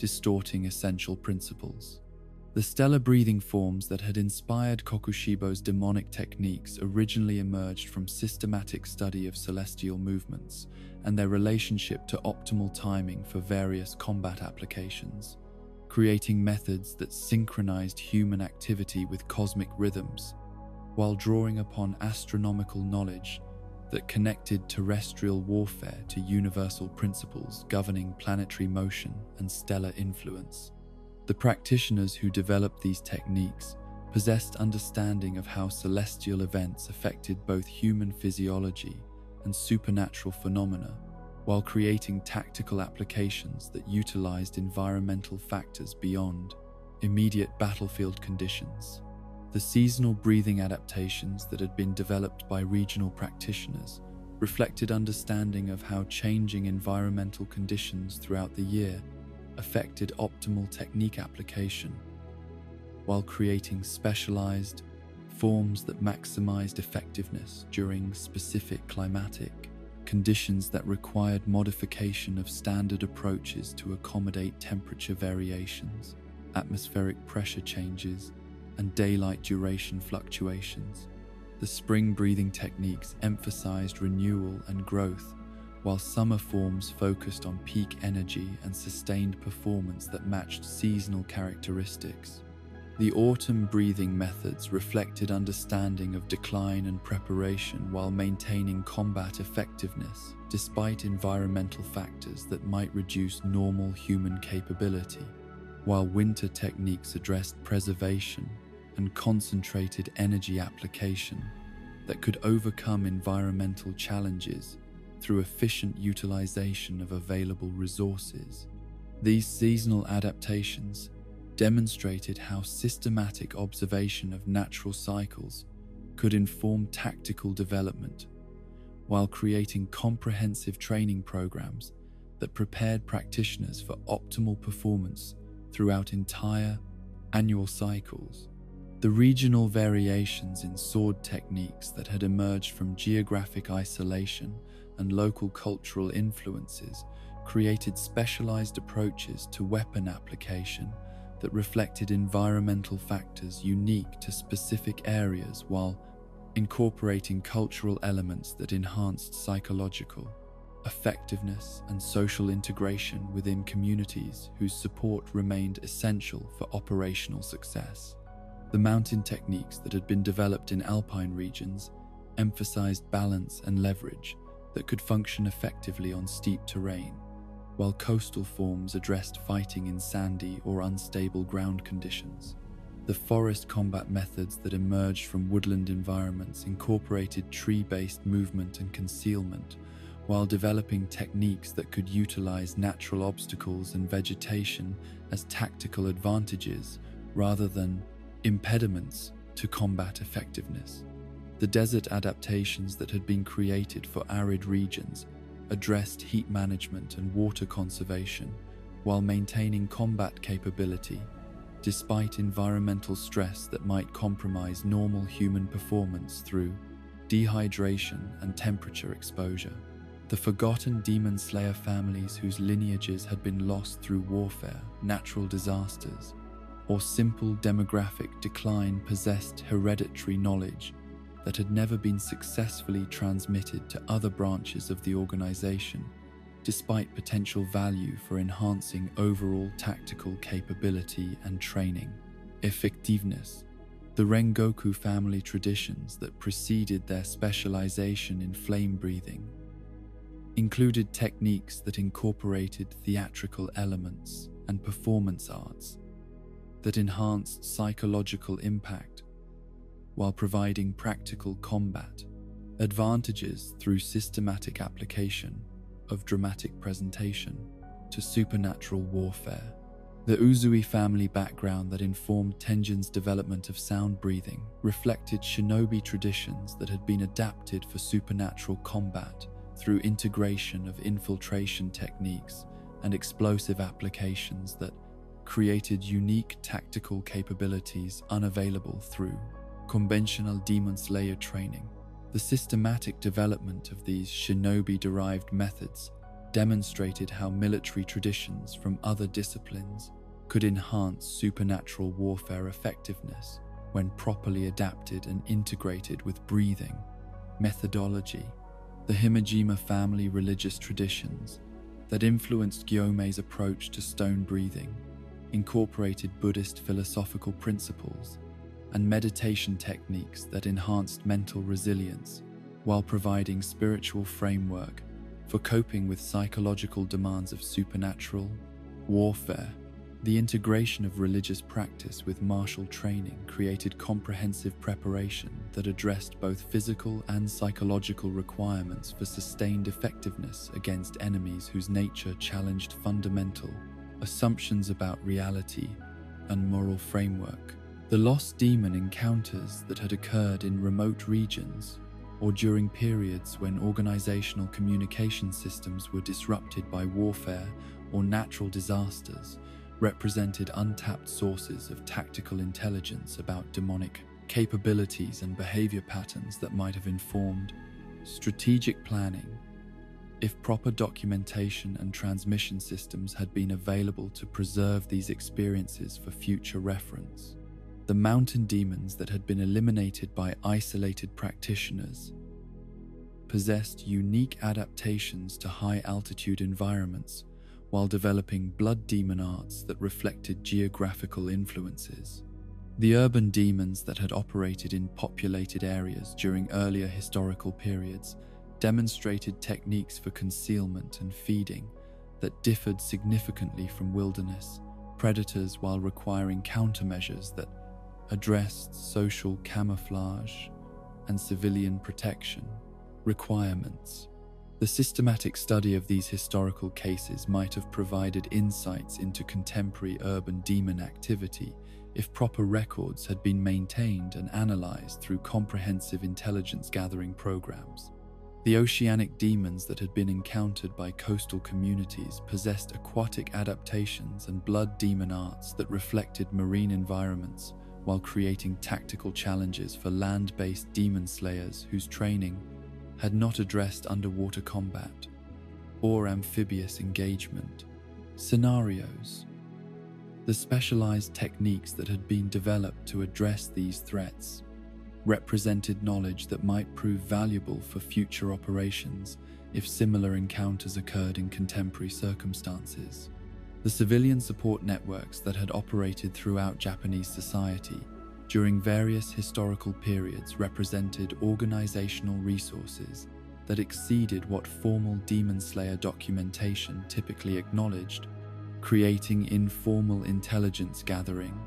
distorting essential principles. The stellar breathing forms that had inspired Kokushibo's demonic techniques originally emerged from systematic study of celestial movements and their relationship to optimal timing for various combat applications, creating methods that synchronized human activity with cosmic rhythms, while drawing upon astronomical knowledge that connected terrestrial warfare to universal principles governing planetary motion and stellar influence. The practitioners who developed these techniques possessed understanding of how celestial events affected both human physiology and supernatural phenomena, while creating tactical applications that utilized environmental factors beyond immediate battlefield conditions. The seasonal breathing adaptations that had been developed by regional practitioners reflected understanding of how changing environmental conditions throughout the year affected optimal technique application, while creating specialized forms that maximized effectiveness during specific climatic conditions that required modification of standard approaches to accommodate temperature variations, atmospheric pressure changes, and daylight duration fluctuations. The spring breathing techniques emphasized renewal and growth, while summer forms focused on peak energy and sustained performance that matched seasonal characteristics. The autumn breathing methods reflected understanding of decline and preparation while maintaining combat effectiveness despite environmental factors that might reduce normal human capability, while winter techniques addressed preservation and concentrated energy application that could overcome environmental challenges through efficient utilization of available resources. These seasonal adaptations demonstrated how systematic observation of natural cycles could inform tactical development, while creating comprehensive training programs that prepared practitioners for optimal performance throughout entire annual cycles. The regional variations in sword techniques that had emerged from geographic isolation and local cultural influences created specialized approaches to weapon application that reflected environmental factors unique to specific areas while incorporating cultural elements that enhanced psychological effectiveness and social integration within communities whose support remained essential for operational success. The mountain techniques that had been developed in alpine regions emphasized balance and leverage that could function effectively on steep terrain, while coastal forms addressed fighting in sandy or unstable ground conditions. The forest combat methods that emerged from woodland environments incorporated tree-based movement and concealment, while developing techniques that could utilize natural obstacles and vegetation as tactical advantages rather than impediments to combat effectiveness. The desert adaptations that had been created for arid regions addressed heat management and water conservation while maintaining combat capability, despite environmental stress that might compromise normal human performance through dehydration and temperature exposure. The forgotten demon slayer families whose lineages had been lost through warfare, natural disasters, or simple demographic decline possessed hereditary knowledge that had never been successfully transmitted to other branches of the organization, despite potential value for enhancing overall tactical capability and training. Effectiveness. The Rengoku family traditions that preceded their specialization in flame breathing included techniques that incorporated theatrical elements and performance arts that enhanced psychological impact while providing practical combat advantages through systematic application of dramatic presentation to supernatural warfare. The Uzui family background that informed Tenjin's development of sound breathing reflected shinobi traditions that had been adapted for supernatural combat through integration of infiltration techniques and explosive applications that created unique tactical capabilities unavailable through conventional demon slayer training. The systematic development of these shinobi-derived methods demonstrated how military traditions from other disciplines could enhance supernatural warfare effectiveness when properly adapted and integrated with breathing methodology. The Himejima family religious traditions that influenced Gyomei's approach to stone breathing incorporated Buddhist philosophical principles and meditation techniques that enhanced mental resilience while providing spiritual framework for coping with psychological demands of supernatural warfare. The integration of religious practice with martial training created comprehensive preparation that addressed both physical and psychological requirements for sustained effectiveness against enemies whose nature challenged fundamental assumptions about reality and moral framework. The lost demon encounters that had occurred in remote regions or during periods when organizational communication systems were disrupted by warfare or natural disasters represented untapped sources of tactical intelligence about demonic capabilities and behavior patterns that might have informed strategic planning if proper documentation and transmission systems had been available to preserve these experiences for future reference. The mountain demons that had been eliminated by isolated practitioners possessed unique adaptations to high-altitude environments while developing blood demon arts that reflected geographical influences. The urban demons that had operated in populated areas during earlier historical periods demonstrated techniques for concealment and feeding that differed significantly from wilderness predators while requiring countermeasures that addressed social camouflage and civilian protection requirements. The systematic study of these historical cases might have provided insights into contemporary urban demon activity if proper records had been maintained and analyzed through comprehensive intelligence gathering programs. The oceanic demons that had been encountered by coastal communities possessed aquatic adaptations and blood demon arts that reflected marine environments while creating tactical challenges for land-based demon slayers whose training had not addressed underwater combat or amphibious engagement scenarios. The specialized techniques that had been developed to address these threats represented knowledge that might prove valuable for future operations if similar encounters occurred in contemporary circumstances. The civilian support networks that had operated throughout Japanese society during various historical periods represented organizational resources that exceeded what formal Demon Slayer documentation typically acknowledged, creating informal intelligence gathering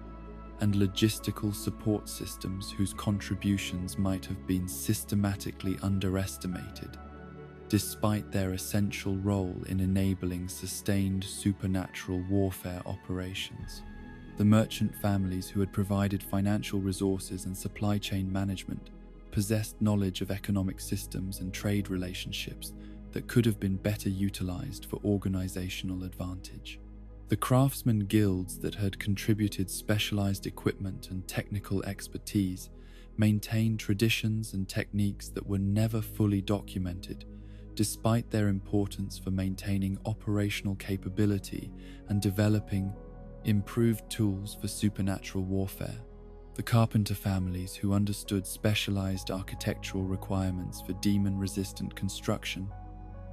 and logistical support systems whose contributions might have been systematically underestimated, despite their essential role in enabling sustained supernatural warfare operations. The merchant families who had provided financial resources and supply chain management possessed knowledge of economic systems and trade relationships that could have been better utilized for organizational advantage. The craftsman guilds that had contributed specialized equipment and technical expertise maintained traditions and techniques that were never fully documented, despite their importance for maintaining operational capability and developing improved tools for supernatural warfare. The carpenter families who understood specialized architectural requirements for demon-resistant construction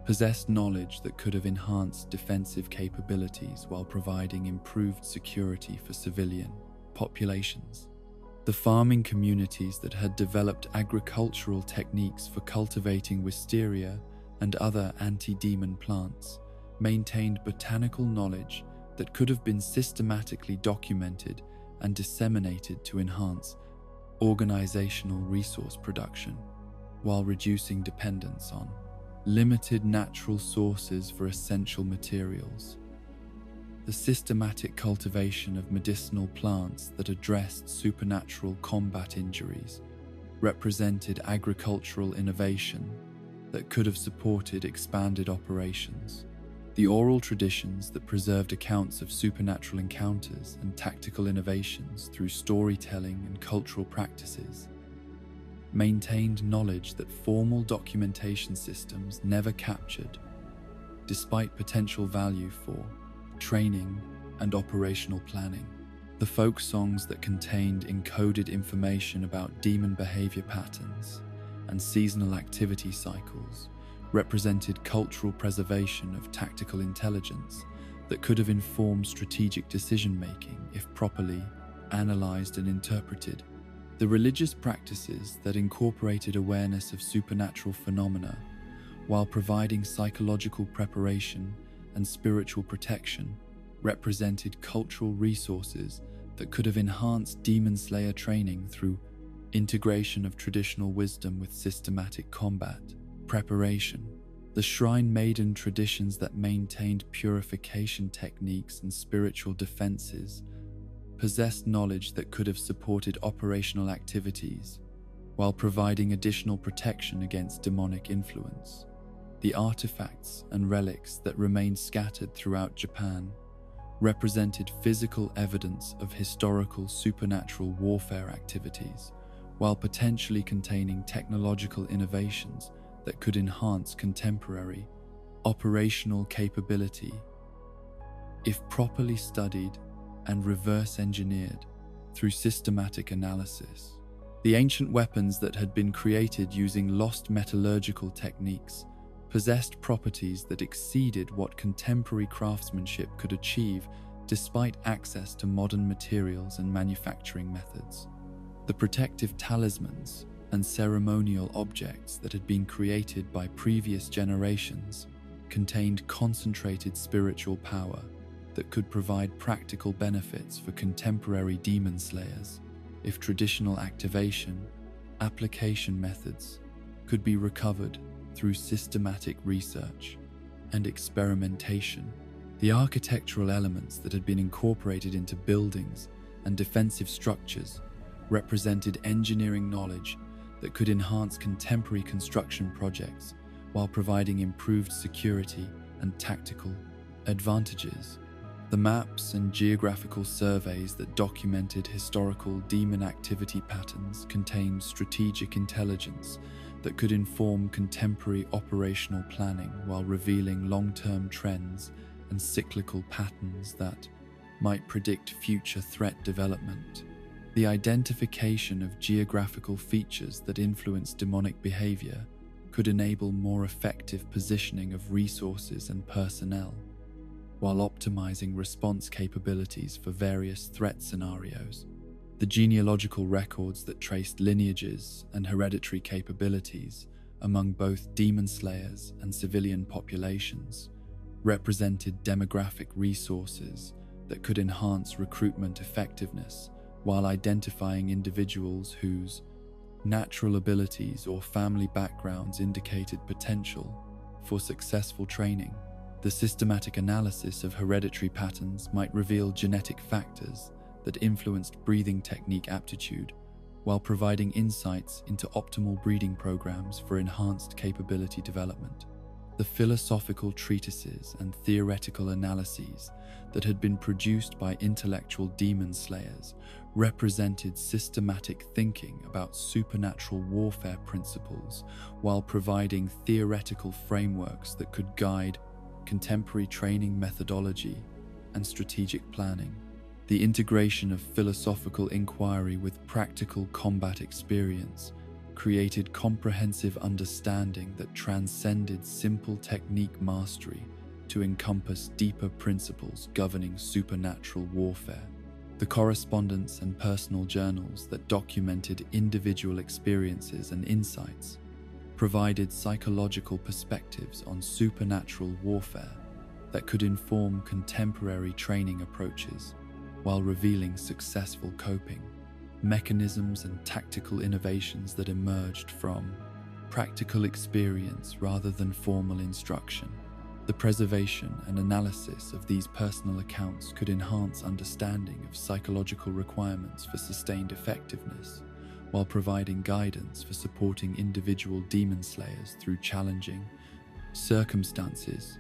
possessed knowledge that could have enhanced defensive capabilities while providing improved security for civilian populations. The farming communities that had developed agricultural techniques for cultivating wisteria and other anti-demon plants maintained botanical knowledge that could have been systematically documented and disseminated to enhance organizational resource production while reducing dependence on limited natural sources for essential materials. The systematic cultivation of medicinal plants that addressed supernatural combat injuries represented agricultural innovation that could have supported expanded operations. The oral traditions that preserved accounts of supernatural encounters and tactical innovations through storytelling and cultural practices maintained knowledge that formal documentation systems never captured, despite potential value for training and operational planning. The folk songs that contained encoded information about demon behavior patterns and seasonal activity cycles represented cultural preservation of tactical intelligence that could have informed strategic decision-making if properly analyzed and interpreted. The religious practices that incorporated awareness of supernatural phenomena while providing psychological preparation and spiritual protection represented cultural resources that could have enhanced Demon Slayer training through integration of traditional wisdom with systematic combat preparation. The Shrine Maiden traditions that maintained purification techniques and spiritual defenses possessed knowledge that could have supported operational activities while providing additional protection against demonic influence. The artifacts and relics that remained scattered throughout Japan represented physical evidence of historical supernatural warfare activities, while potentially containing technological innovations that could enhance contemporary operational capability. If properly studied and reverse engineered through systematic analysis, the ancient weapons that had been created using lost metallurgical techniques possessed properties that exceeded what contemporary craftsmanship could achieve despite access to modern materials and manufacturing methods. The protective talismans and ceremonial objects that had been created by previous generations contained concentrated spiritual power that could provide practical benefits for contemporary demon slayers if traditional application methods could be recovered through systematic research and experimentation. The architectural elements that had been incorporated into buildings and defensive structures represented engineering knowledge that could enhance contemporary construction projects while providing improved security and tactical advantages. The maps and geographical surveys that documented historical demon activity patterns contained strategic intelligence that could inform contemporary operational planning while revealing long-term trends and cyclical patterns that might predict future threat development. The identification of geographical features that influence demonic behavior could enable more effective positioning of resources and personnel, while optimizing response capabilities for various threat scenarios. The genealogical records that traced lineages and hereditary capabilities among both demon slayers and civilian populations represented demographic resources that could enhance recruitment effectiveness while identifying individuals whose natural abilities or family backgrounds indicated potential for successful training. The systematic analysis of hereditary patterns might reveal genetic factors that influenced breeding technique aptitude, while providing insights into optimal breeding programs for enhanced capability development. The philosophical treatises and theoretical analyses that had been produced by intellectual demon slayers represented systematic thinking about supernatural warfare principles, while providing theoretical frameworks that could guide contemporary training methodology and strategic planning. The integration of philosophical inquiry with practical combat experience created comprehensive understanding that transcended simple technique mastery to encompass deeper principles governing supernatural warfare. The correspondence and personal journals that documented individual experiences and insights provided psychological perspectives on supernatural warfare that could inform contemporary training approaches, while revealing successful coping mechanisms and tactical innovations that emerged from practical experience rather than formal instruction. The preservation and analysis of these personal accounts could enhance understanding of psychological requirements for sustained effectiveness, while providing guidance for supporting individual demon slayers through challenging circumstances.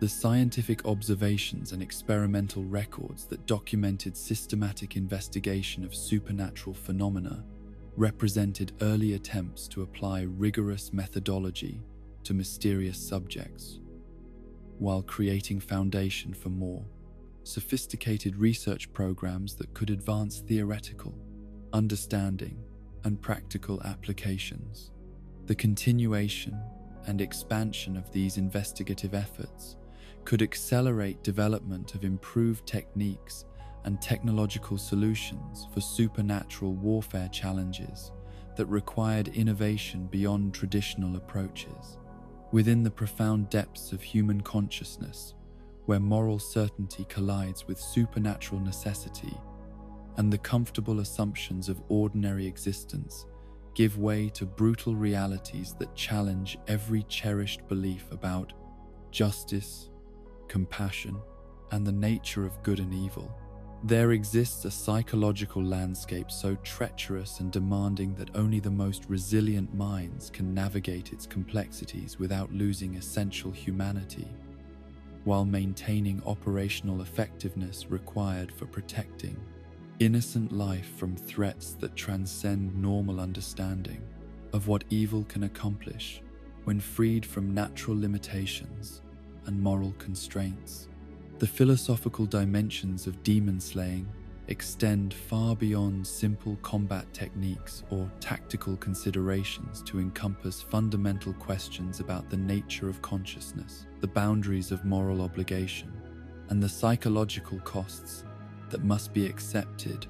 The scientific observations and experimental records that documented systematic investigation of supernatural phenomena represented early attempts to apply rigorous methodology to mysterious subjects, while creating foundation for more sophisticated research programs that could advance theoretical understanding and practical applications. The continuation and expansion of these investigative efforts could accelerate development of improved techniques and technological solutions for supernatural warfare challenges that required innovation beyond traditional approaches. Within the profound depths of human consciousness, where moral certainty collides with supernatural necessity, and the comfortable assumptions of ordinary existence give way to brutal realities that challenge every cherished belief about justice, compassion, and the nature of good and evil. There exists a psychological landscape so treacherous and demanding that only the most resilient minds can navigate its complexities without losing essential humanity, while maintaining operational effectiveness required for protecting innocent life from threats that transcend normal understanding of what evil can accomplish when freed from natural limitations and moral constraints. The philosophical dimensions of demon slaying extend far beyond simple combat techniques or tactical considerations to encompass fundamental questions about the nature of consciousness, the boundaries of moral obligation, and the psychological costs that must be accepted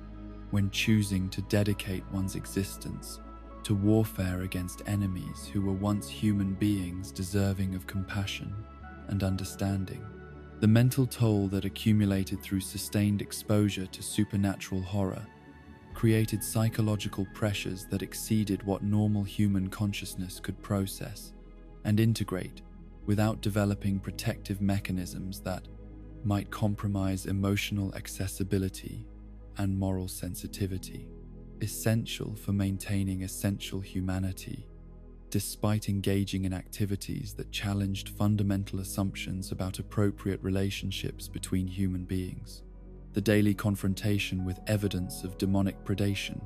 when choosing to dedicate one's existence to warfare against enemies who were once human beings deserving of compassion and understanding. The mental toll that accumulated through sustained exposure to supernatural horror created psychological pressures that exceeded what normal human consciousness could process and integrate without developing protective mechanisms that might compromise emotional accessibility and moral sensitivity, essential for maintaining essential humanity, despite engaging in activities that challenged fundamental assumptions about appropriate relationships between human beings. The daily confrontation with evidence of demonic predation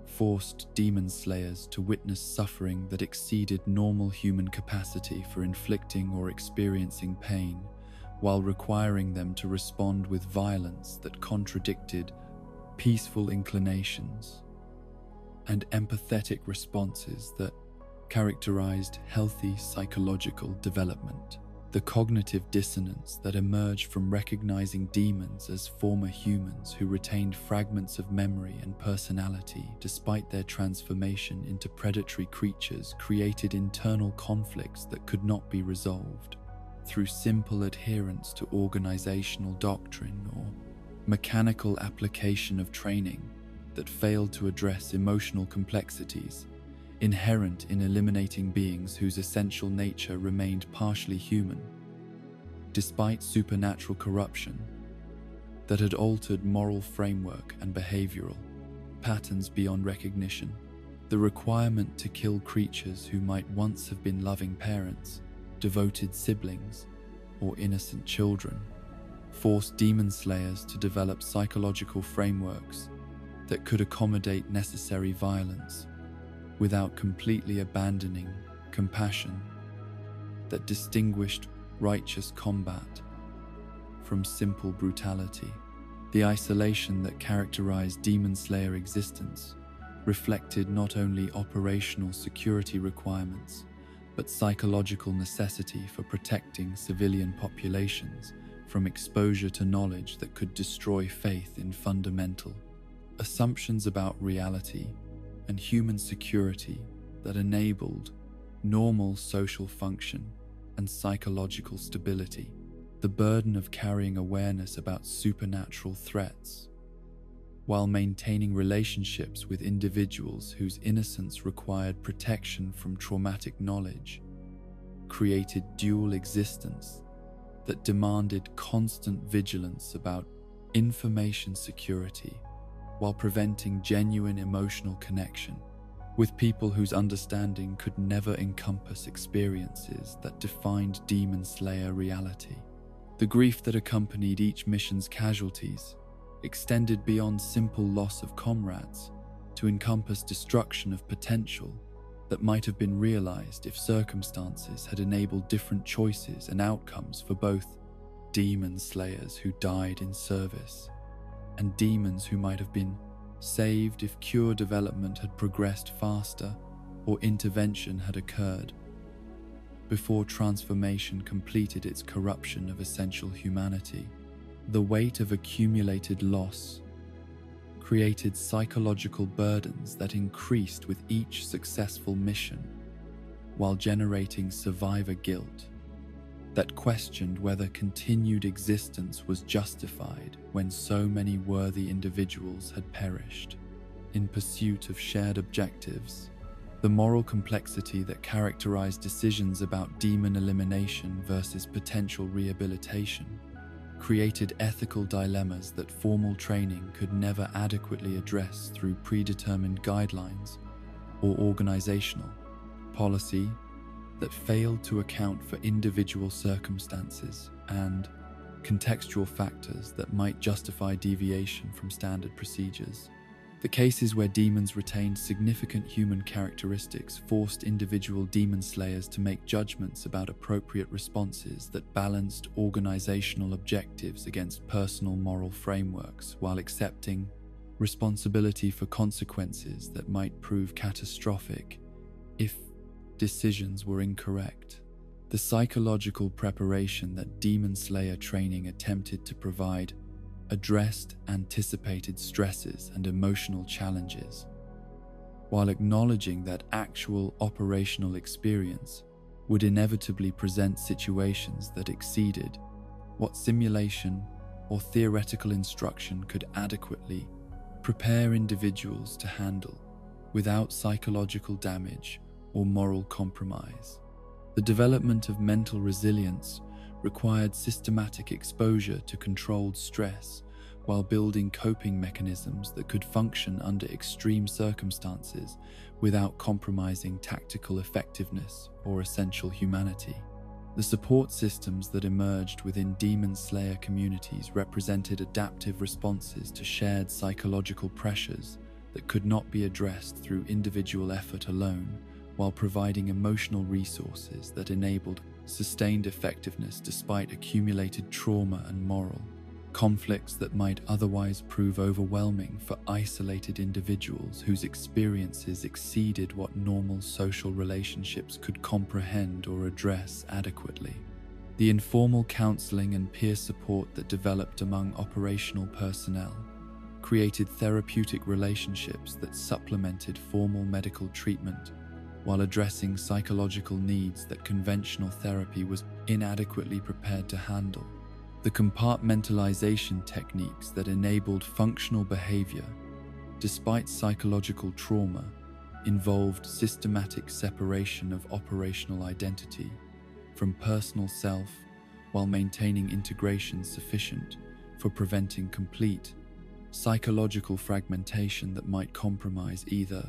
forced demon slayers to witness suffering that exceeded normal human capacity for inflicting or experiencing pain, while requiring them to respond with violence that contradicted peaceful inclinations and empathetic responses that characterized healthy psychological development. The cognitive dissonance that emerged from recognizing demons as former humans who retained fragments of memory and personality despite their transformation into predatory creatures created internal conflicts that could not be resolved through simple adherence to organizational doctrine or mechanical application of training that failed to address emotional complexities inherent in eliminating beings whose essential nature remained partially human, despite supernatural corruption that had altered moral framework and behavioral patterns beyond recognition. The requirement to kill creatures who might once have been loving parents, devoted siblings, or innocent children forced demon slayers to develop psychological frameworks that could accommodate necessary violence without completely abandoning compassion that distinguished righteous combat from simple brutality. The isolation that characterized Demon Slayer existence reflected not only operational security requirements, but psychological necessity for protecting civilian populations from exposure to knowledge that could destroy faith in fundamental assumptions about reality and human security that enabled normal social function and psychological stability. The burden of carrying awareness about supernatural threats while maintaining relationships with individuals whose innocence required protection from traumatic knowledge created dual existence that demanded constant vigilance about information security while preventing genuine emotional connection with people whose understanding could never encompass experiences that defined Demon Slayer reality. The grief that accompanied each mission's casualties extended beyond simple loss of comrades to encompass destruction of potential that might have been realized if circumstances had enabled different choices and outcomes for both demon slayers who died in service and demons who might have been saved if cure development had progressed faster or intervention had occurred before transformation completed its corruption of essential humanity. The weight of accumulated loss created psychological burdens that increased with each successful mission, while generating survivor guilt that questioned whether continued existence was justified when so many worthy individuals had perished. In pursuit of shared objectives, the moral complexity that characterized decisions about demon elimination versus potential rehabilitation created ethical dilemmas that formal training could never adequately address through predetermined guidelines or organizational policy that failed to account for individual circumstances and contextual factors that might justify deviation from standard procedures. The cases where demons retained significant human characteristics forced individual demon slayers to make judgments about appropriate responses that balanced organizational objectives against personal moral frameworks while accepting responsibility for consequences that might prove catastrophic if decisions were incorrect. The psychological preparation that Demon Slayer training attempted to provide addressed anticipated stresses and emotional challenges, while acknowledging that actual operational experience would inevitably present situations that exceeded what simulation or theoretical instruction could adequately prepare individuals to handle without psychological damage or moral compromise. The development of mental resilience required systematic exposure to controlled stress while building coping mechanisms that could function under extreme circumstances without compromising tactical effectiveness or essential humanity. The support systems that emerged within Demon Slayer communities represented adaptive responses to shared psychological pressures that could not be addressed through individual effort alone while providing emotional resources that enabled sustained effectiveness despite accumulated trauma and moral conflicts that might otherwise prove overwhelming for isolated individuals whose experiences exceeded what normal social relationships could comprehend or address adequately. The informal counseling and peer support that developed among operational personnel created therapeutic relationships that supplemented formal medical treatment while addressing psychological needs that conventional therapy was inadequately prepared to handle. The compartmentalization techniques that enabled functional behavior, despite psychological trauma, involved systematic separation of operational identity from personal self while maintaining integration sufficient for preventing complete psychological fragmentation that might compromise either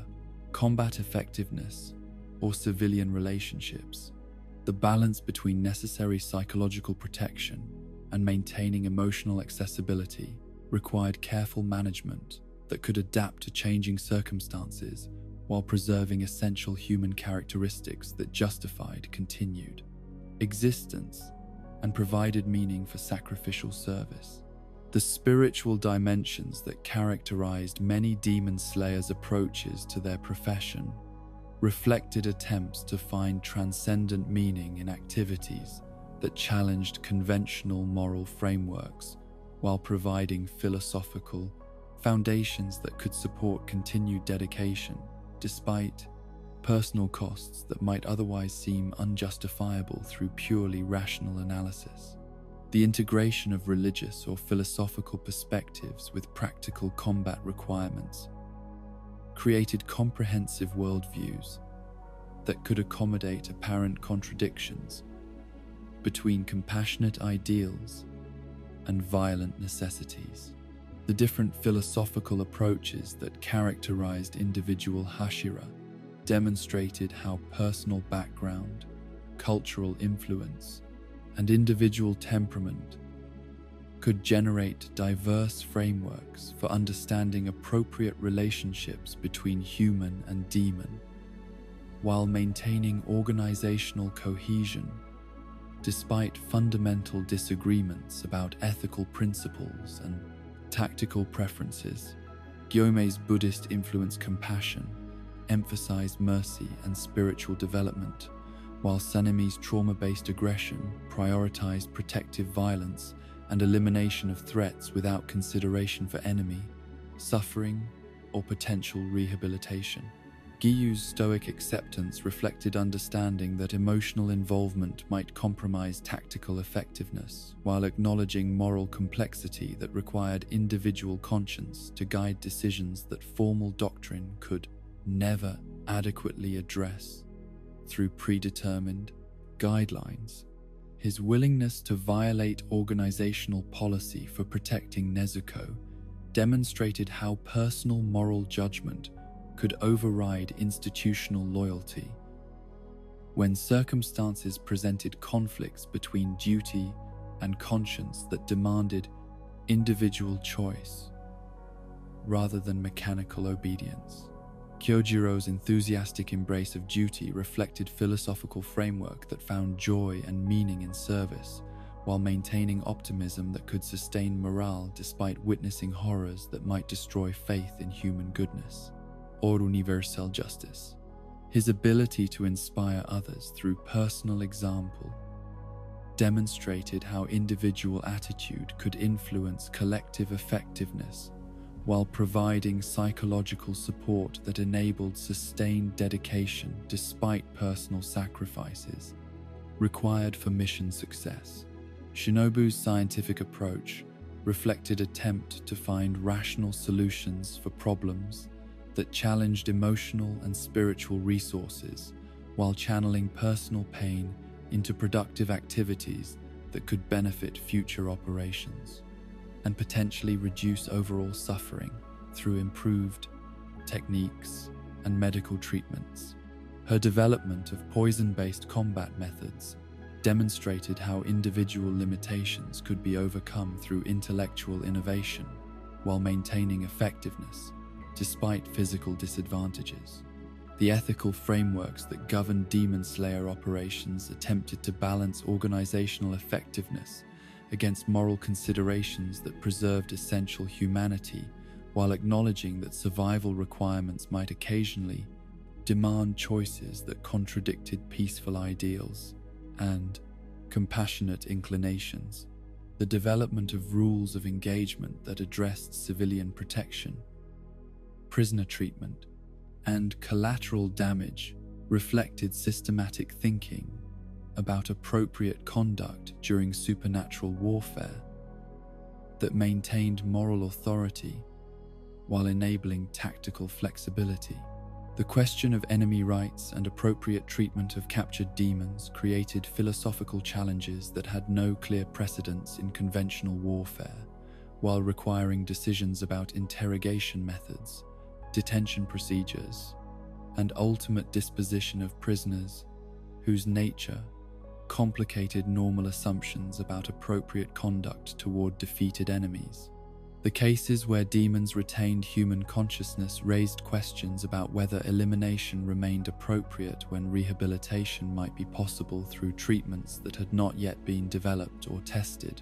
combat effectiveness or civilian relationships. The balance between necessary psychological protection and maintaining emotional accessibility required careful management that could adapt to changing circumstances while preserving essential human characteristics that justified continued existence and provided meaning for sacrificial service. The spiritual dimensions that characterized many demon slayers' approaches to their profession reflected attempts to find transcendent meaning in activities that challenged conventional moral frameworks while providing philosophical foundations that could support continued dedication despite personal costs that might otherwise seem unjustifiable through purely rational analysis. The integration of religious or philosophical perspectives with practical combat requirements created comprehensive worldviews that could accommodate apparent contradictions between compassionate ideals and violent necessities. The different philosophical approaches that characterized individual Hashira demonstrated how personal background, cultural influence, and individual temperament could generate diverse frameworks for understanding appropriate relationships between human and demon, while maintaining organizational cohesion despite fundamental disagreements about ethical principles and tactical preferences. Gyomei's Buddhist-influenced compassion emphasized mercy and spiritual development, while Sanemi's trauma-based aggression prioritized protective violence and elimination of threats without consideration for enemy, suffering, or potential rehabilitation. Giyu's stoic acceptance reflected understanding that emotional involvement might compromise tactical effectiveness, while acknowledging moral complexity that required individual conscience to guide decisions that formal doctrine could never adequately address through predetermined guidelines. His willingness to violate organizational policy for protecting Nezuko demonstrated how personal moral judgment could override institutional loyalty. When circumstances presented conflicts between duty and conscience that demanded individual choice rather than mechanical obedience. Kyojiro's enthusiastic embrace of duty reflected philosophical framework that found joy and meaning in service, while maintaining optimism that could sustain morale despite witnessing horrors that might destroy faith in human goodness or universal justice. His ability to inspire others through personal example demonstrated how individual attitude could influence collective effectiveness while providing psychological support that enabled sustained dedication despite personal sacrifices required for mission success. Shinobu's scientific approach reflected attempt to find rational solutions for problems that challenged emotional and spiritual resources while channeling personal pain into productive activities that could benefit future operations and potentially reduce overall suffering through improved techniques and medical treatments. Her development of poison-based combat methods demonstrated how individual limitations could be overcome through intellectual innovation while maintaining effectiveness despite physical disadvantages. The ethical frameworks that govern Demon Slayer operations attempted to balance organizational effectiveness against moral considerations that preserved essential humanity, while acknowledging that survival requirements might occasionally demand choices that contradicted peaceful ideals and compassionate inclinations. The development of rules of engagement that addressed civilian protection, prisoner treatment, and collateral damage reflected systematic thinking about appropriate conduct during supernatural warfare that maintained moral authority while enabling tactical flexibility. The question of enemy rights and appropriate treatment of captured demons created philosophical challenges that had no clear precedents in conventional warfare, while requiring decisions about interrogation methods, detention procedures, and ultimate disposition of prisoners whose nature complicated normal assumptions about appropriate conduct toward defeated enemies. The cases where demons retained human consciousness raised questions about whether elimination remained appropriate when rehabilitation might be possible through treatments that had not yet been developed or tested.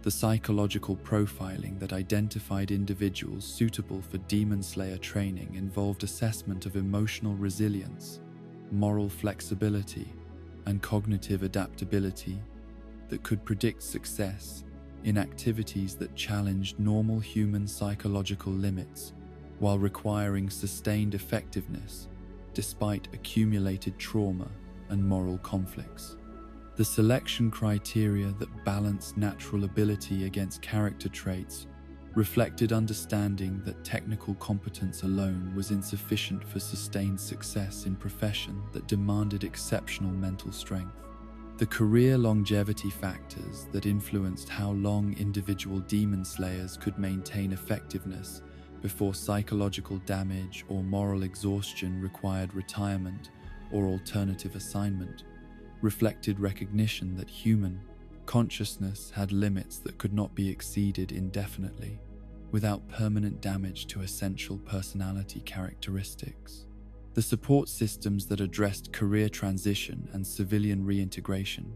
The psychological profiling that identified individuals suitable for Demon Slayer training involved assessment of emotional resilience, moral flexibility, and cognitive adaptability that could predict success in activities that challenged normal human psychological limits while requiring sustained effectiveness despite accumulated trauma and moral conflicts. The selection criteria that balanced natural ability against character traits reflected understanding that technical competence alone was insufficient for sustained success in profession that demanded exceptional mental strength. The career longevity factors that influenced how long individual demon slayers could maintain effectiveness before psychological damage or moral exhaustion required retirement or alternative assignment reflected recognition that human consciousness had limits that could not be exceeded indefinitely without permanent damage to essential personality characteristics. The support systems that addressed career transition and civilian reintegration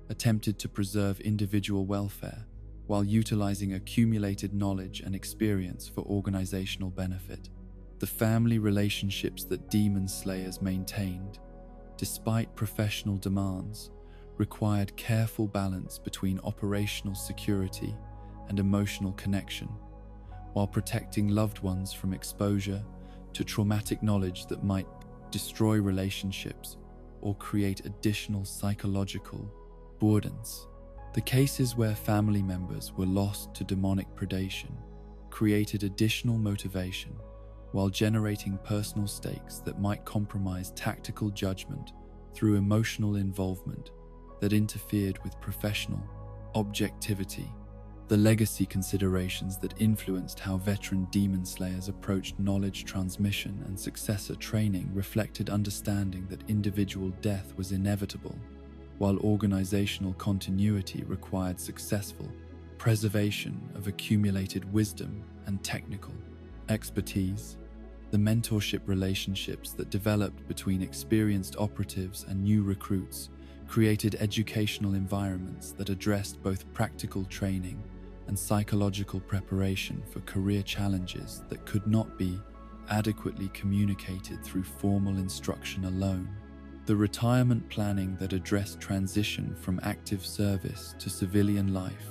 attempted to preserve individual welfare while utilizing accumulated knowledge and experience for organizational benefit. The family relationships that demon slayers maintained, despite professional demands, required careful balance between operational security and emotional connection, while protecting loved ones from exposure to traumatic knowledge that might destroy relationships or create additional psychological burdens. The cases where family members were lost to demonic predation created additional motivation while generating personal stakes that might compromise tactical judgment through emotional involvement that interfered with professional objectivity. The legacy considerations that influenced how veteran demon slayers approached knowledge transmission and successor training reflected understanding that individual death was inevitable, while organizational continuity required successful preservation of accumulated wisdom and technical expertise. The mentorship relationships that developed between experienced operatives and new recruits created educational environments that addressed both practical training and psychological preparation for career challenges that could not be adequately communicated through formal instruction alone. The retirement planning that addressed transition from active service to civilian life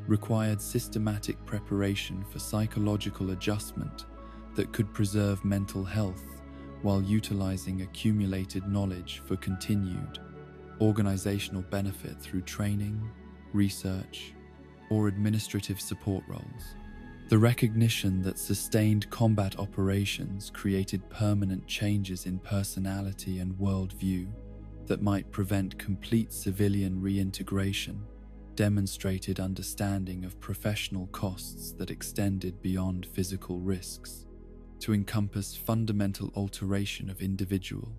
required systematic preparation for psychological adjustment that could preserve mental health while utilizing accumulated knowledge for continued organizational benefit through training, research, or administrative support roles. The recognition that sustained combat operations created permanent changes in personality and worldview that might prevent complete civilian reintegration demonstrated understanding of professional costs that extended beyond physical risks to encompass fundamental alteration of individual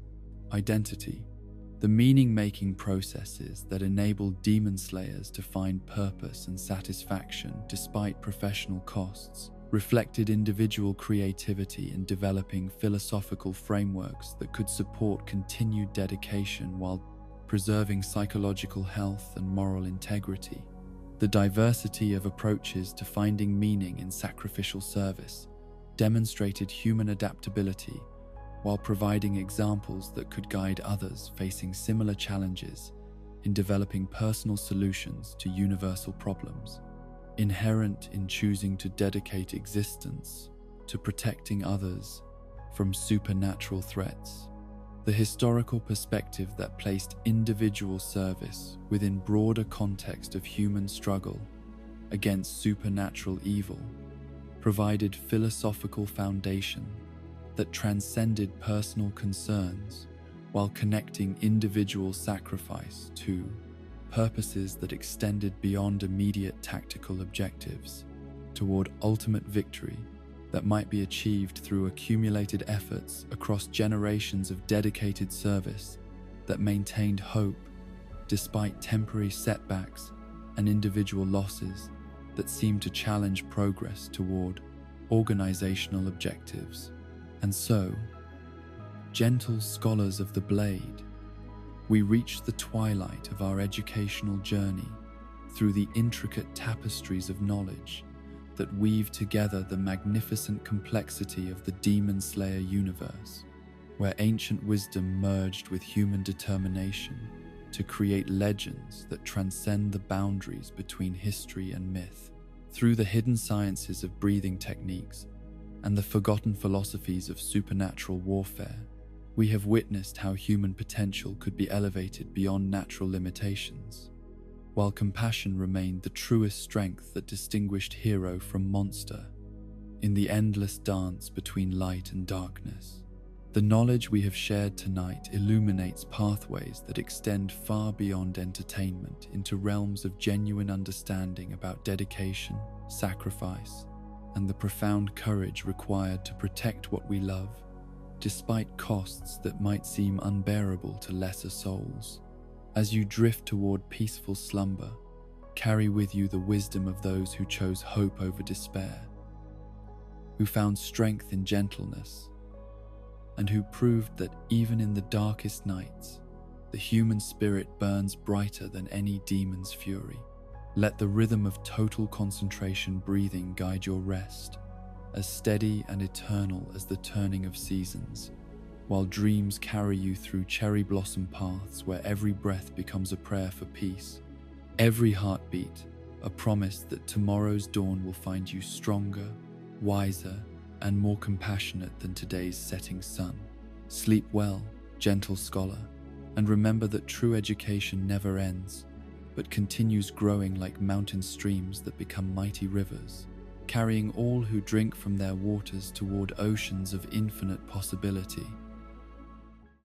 identity. The meaning-making processes that enabled demon slayers to find purpose and satisfaction despite professional costs reflected individual creativity in developing philosophical frameworks that could support continued dedication while preserving psychological health and moral integrity. The diversity of approaches to finding meaning in sacrificial service demonstrated human adaptability while providing examples that could guide others facing similar challenges in developing personal solutions to universal problems. Inherent in choosing to dedicate existence to protecting others from supernatural threats, the historical perspective that placed individual service within broader context of human struggle against supernatural evil provided philosophical foundation that transcended personal concerns while connecting individual sacrifice to purposes that extended beyond immediate tactical objectives toward ultimate victory that might be achieved through accumulated efforts across generations of dedicated service that maintained hope despite temporary setbacks and individual losses that seemed to challenge progress toward organizational objectives. And so, gentle scholars of the blade, we reach the twilight of our educational journey through the intricate tapestries of knowledge that weave together the magnificent complexity of the Demon Slayer universe, where ancient wisdom merged with human determination to create legends that transcend the boundaries between history and myth. Through the hidden sciences of breathing techniques and the forgotten philosophies of supernatural warfare, we have witnessed how human potential could be elevated beyond natural limitations, while compassion remained the truest strength that distinguished hero from monster in the endless dance between light and darkness. The knowledge we have shared tonight illuminates pathways that extend far beyond entertainment into realms of genuine understanding about dedication, sacrifice, and the profound courage required to protect what we love, despite costs that might seem unbearable to lesser souls. As you drift toward peaceful slumber, carry with you the wisdom of those who chose hope over despair, who found strength in gentleness, and who proved that even in the darkest nights, the human spirit burns brighter than any demon's fury. Let the rhythm of total concentration breathing guide your rest, as steady and eternal as the turning of seasons, while dreams carry you through cherry blossom paths where every breath becomes a prayer for peace, every heartbeat a promise that tomorrow's dawn will find you stronger, wiser, and more compassionate than today's setting sun. Sleep well, gentle scholar, and remember that true education never ends, but continues growing like mountain streams that become mighty rivers, carrying all who drink from their waters toward oceans of infinite possibility.